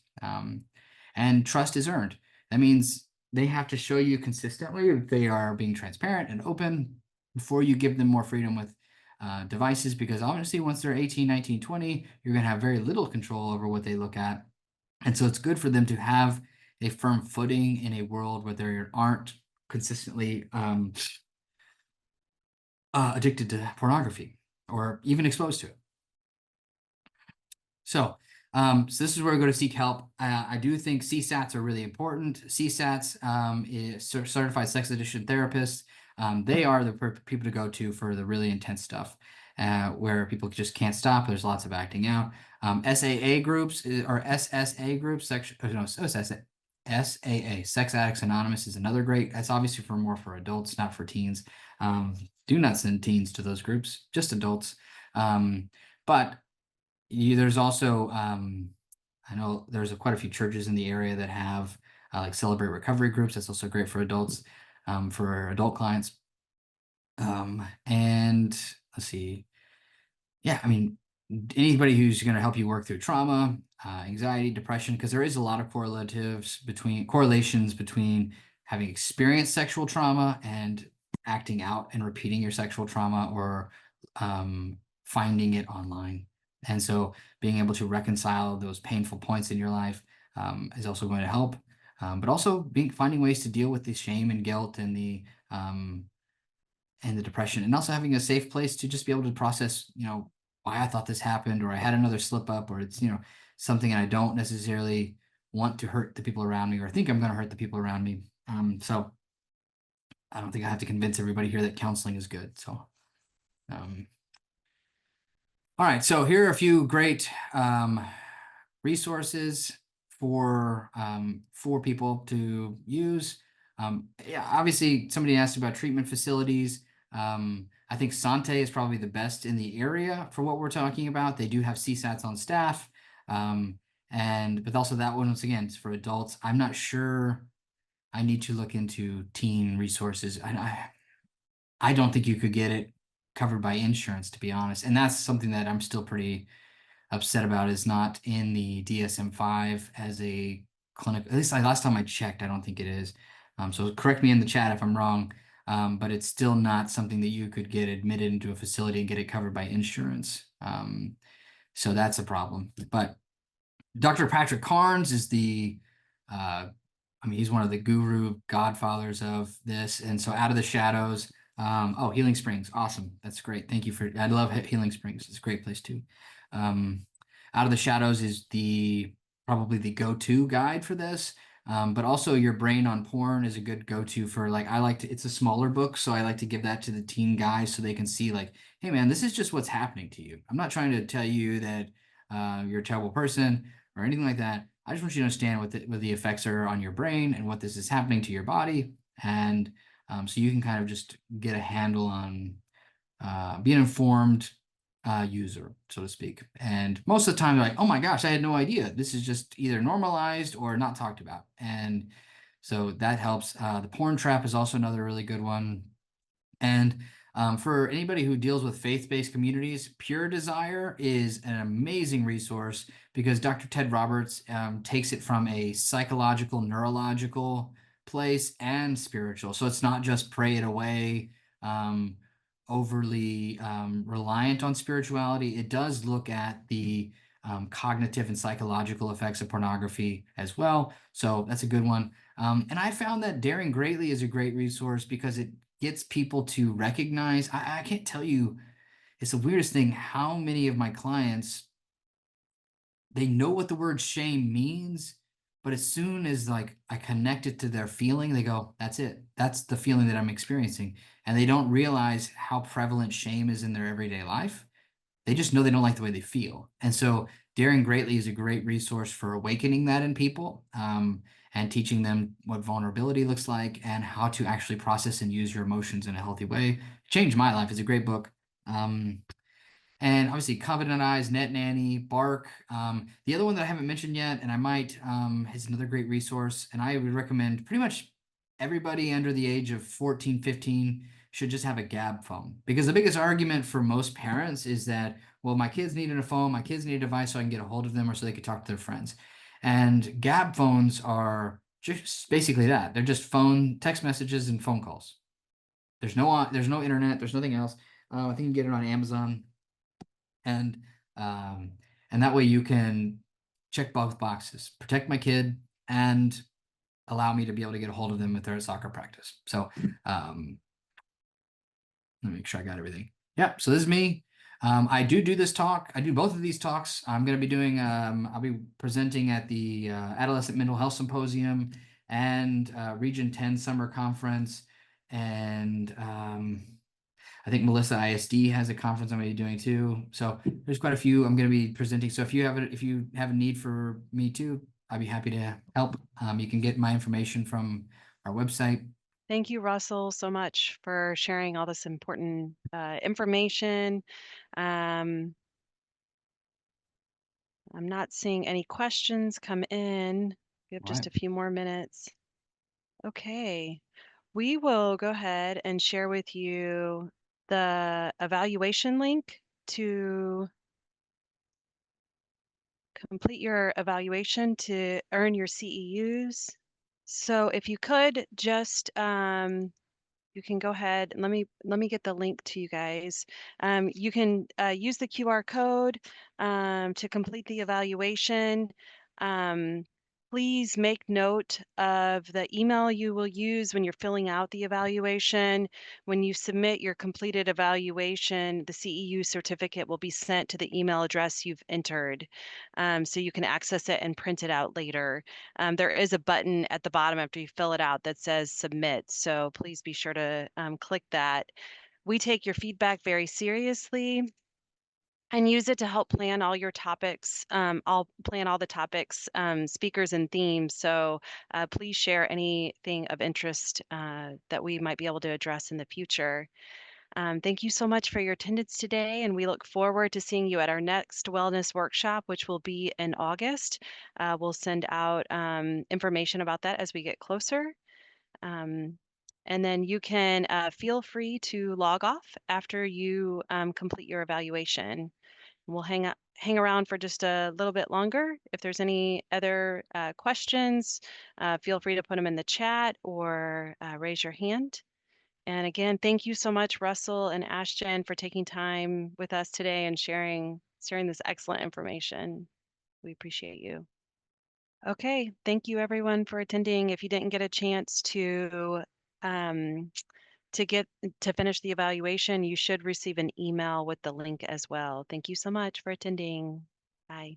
And trust is earned. That means they have to show you consistently that they are being transparent and open before you give them more freedom with devices, because obviously once they're 18, 19, 20, you're going to have very little control over what they look at. And so it's good for them to have a firm footing in a world where they aren't consistently addicted to pornography or even exposed to it. So So this is where we go to seek help. I do think CSATs are really important. CSATs is certified sex addiction therapists. They are the people to go to for the really intense stuff, where people just can't stop. There's lots of acting out. SAA groups or SSA groups, SAA, Sex Addicts Anonymous is another great. That's obviously more for adults, not for teens. Do not send teens to those groups, just adults. But there's also I know there's quite a few churches in the area that have like Celebrate Recovery groups. That's also great for adults, for adult clients. And let's see. Yeah, I mean, anybody who's going to help you work through trauma, anxiety, depression, because there is a lot of correlations between having experienced sexual trauma and acting out and repeating your sexual trauma, or finding it online. And so being able to reconcile those painful points in your life is also going to help. But also finding ways to deal with the shame and guilt and the depression, and also having a safe place to just be able to process, why I thought this happened, or I had another slip up, or it's, something I don't necessarily want to hurt the people around me, or think I'm going to hurt the people around me. So I don't think I have to convince everybody here that counseling is good. So, all right. So here are a few great resources for people to use. Yeah, obviously somebody asked about treatment facilities. I think Sante is probably the best in the area for what we're talking about. They do have CSATs on staff. But also that one, once again, is for adults. I'm not sure. I need to look into teen resources. I don't think you could get it covered by insurance, to be honest. And that's something that I'm still pretty upset about, is not in the DSM-5 as a clinic. At least last time I checked, I don't think it is. So correct me in the chat if I'm wrong, but it's still not something that you could get admitted into a facility and get it covered by insurance. So that's a problem. But Dr. Patrick Carnes is he's one of the guru godfathers of this. And so Out of the Shadows, Healing Springs. Awesome. That's great. Thank you I love Healing Springs. It's a great place too. Out of the Shadows is probably the go-to guide for this. But also Your Brain on Porn is a good go-to for, it's a smaller book, so I like to give that to the teen guys so they can see, hey man, this is just what's happening to you. I'm not trying to tell you that you're a terrible person or anything like that. I just want you to understand what the effects are on your brain and what this is happening to your body. And so you can kind of just get a handle on being an informed user, so to speak. And most of the time, they're like, oh my gosh, I had no idea. This is just either normalized or not talked about. And so that helps. The Porn Trap is also another really good one. And for anybody who deals with faith-based communities, Pure Desire is an amazing resource, because Dr. Ted Roberts takes it from a psychological, neurological place and spiritual. So it's not just pray it away, overly reliant on spirituality. It does look at the cognitive and psychological effects of pornography as well. So that's a good one. And I found that Daring Greatly is a great resource, because it gets people to recognize. I can't tell you, it's the weirdest thing, how many of my clients, they know what the word shame means, but as soon as I connect it to their feeling, they go, that's it. That's the feeling that I'm experiencing. And they don't realize how prevalent shame is in their everyday life. They just know they don't like the way they feel. And so Daring Greatly is a great resource for awakening that in people, and teaching them what vulnerability looks like and how to actually process and use your emotions in a healthy way. It changed my life. It's a great book. And obviously Covenant Eyes, Net Nanny, Bark. The other one that I haven't mentioned yet, and I might, is another great resource. And I would recommend pretty much everybody under the age of 14, 15 should just have a Gab phone. Because the biggest argument for most parents is that, well, my kids need a phone, my kids need a device so I can get a hold of them, or so they can talk to their friends. And Gab phones are just basically that. They're just text messages and phone calls. There's no internet, there's nothing else. I think you can get it on Amazon. And that way you can check both boxes: protect my kid and allow me to be able to get a hold of them if they're at soccer practice. So let me make sure I got everything. Yeah, so this is me. I do this talk. I do both of these talks. I'm going to be doing, I'll be presenting at the Adolescent Mental Health Symposium and Region 10 Summer Conference. And I think Melissa ISD has a conference I'm going to be doing too. So there's quite a few I'm going to be presenting. So if you have a need for me too, I'd be happy to help. You can get my information from our website.
Thank you, Russell, so much for sharing all this important information. I'm not seeing any questions come in. We have just
Right.
a few more minutes. Okay, we will go ahead and share with you the evaluation link to complete your evaluation to earn your CEUs. So if you could just you can go ahead and let me get the link to you guys. You can use the QR code to complete the evaluation. Please make note of the email you will use when you're filling out the evaluation. When you submit your completed evaluation, the CEU certificate will be sent to the email address you've entered, so you can access it and print it out later. There is a button at the bottom after you fill it out that says submit. So please be sure to click that. We take your feedback very seriously and use it to help plan all your topics. I'll plan all the topics, speakers, and themes. So please share anything of interest that we might be able to address in the future. Thank you so much for your attendance today, and we look forward to seeing you at our next wellness workshop, which will be in August. We'll send out information about that as we get closer. And then you can feel free to log off after you complete your evaluation. We'll hang around for just a little bit longer. If there's any other questions, feel free to put them in the chat or raise your hand. And again, thank you so much, Russell and Ashton, for taking time with us today and sharing this excellent information. We appreciate you. Okay, thank you everyone for attending. If you didn't get a chance to finish the evaluation, you should receive an email with the link as well. Thank you so much for attending. Bye.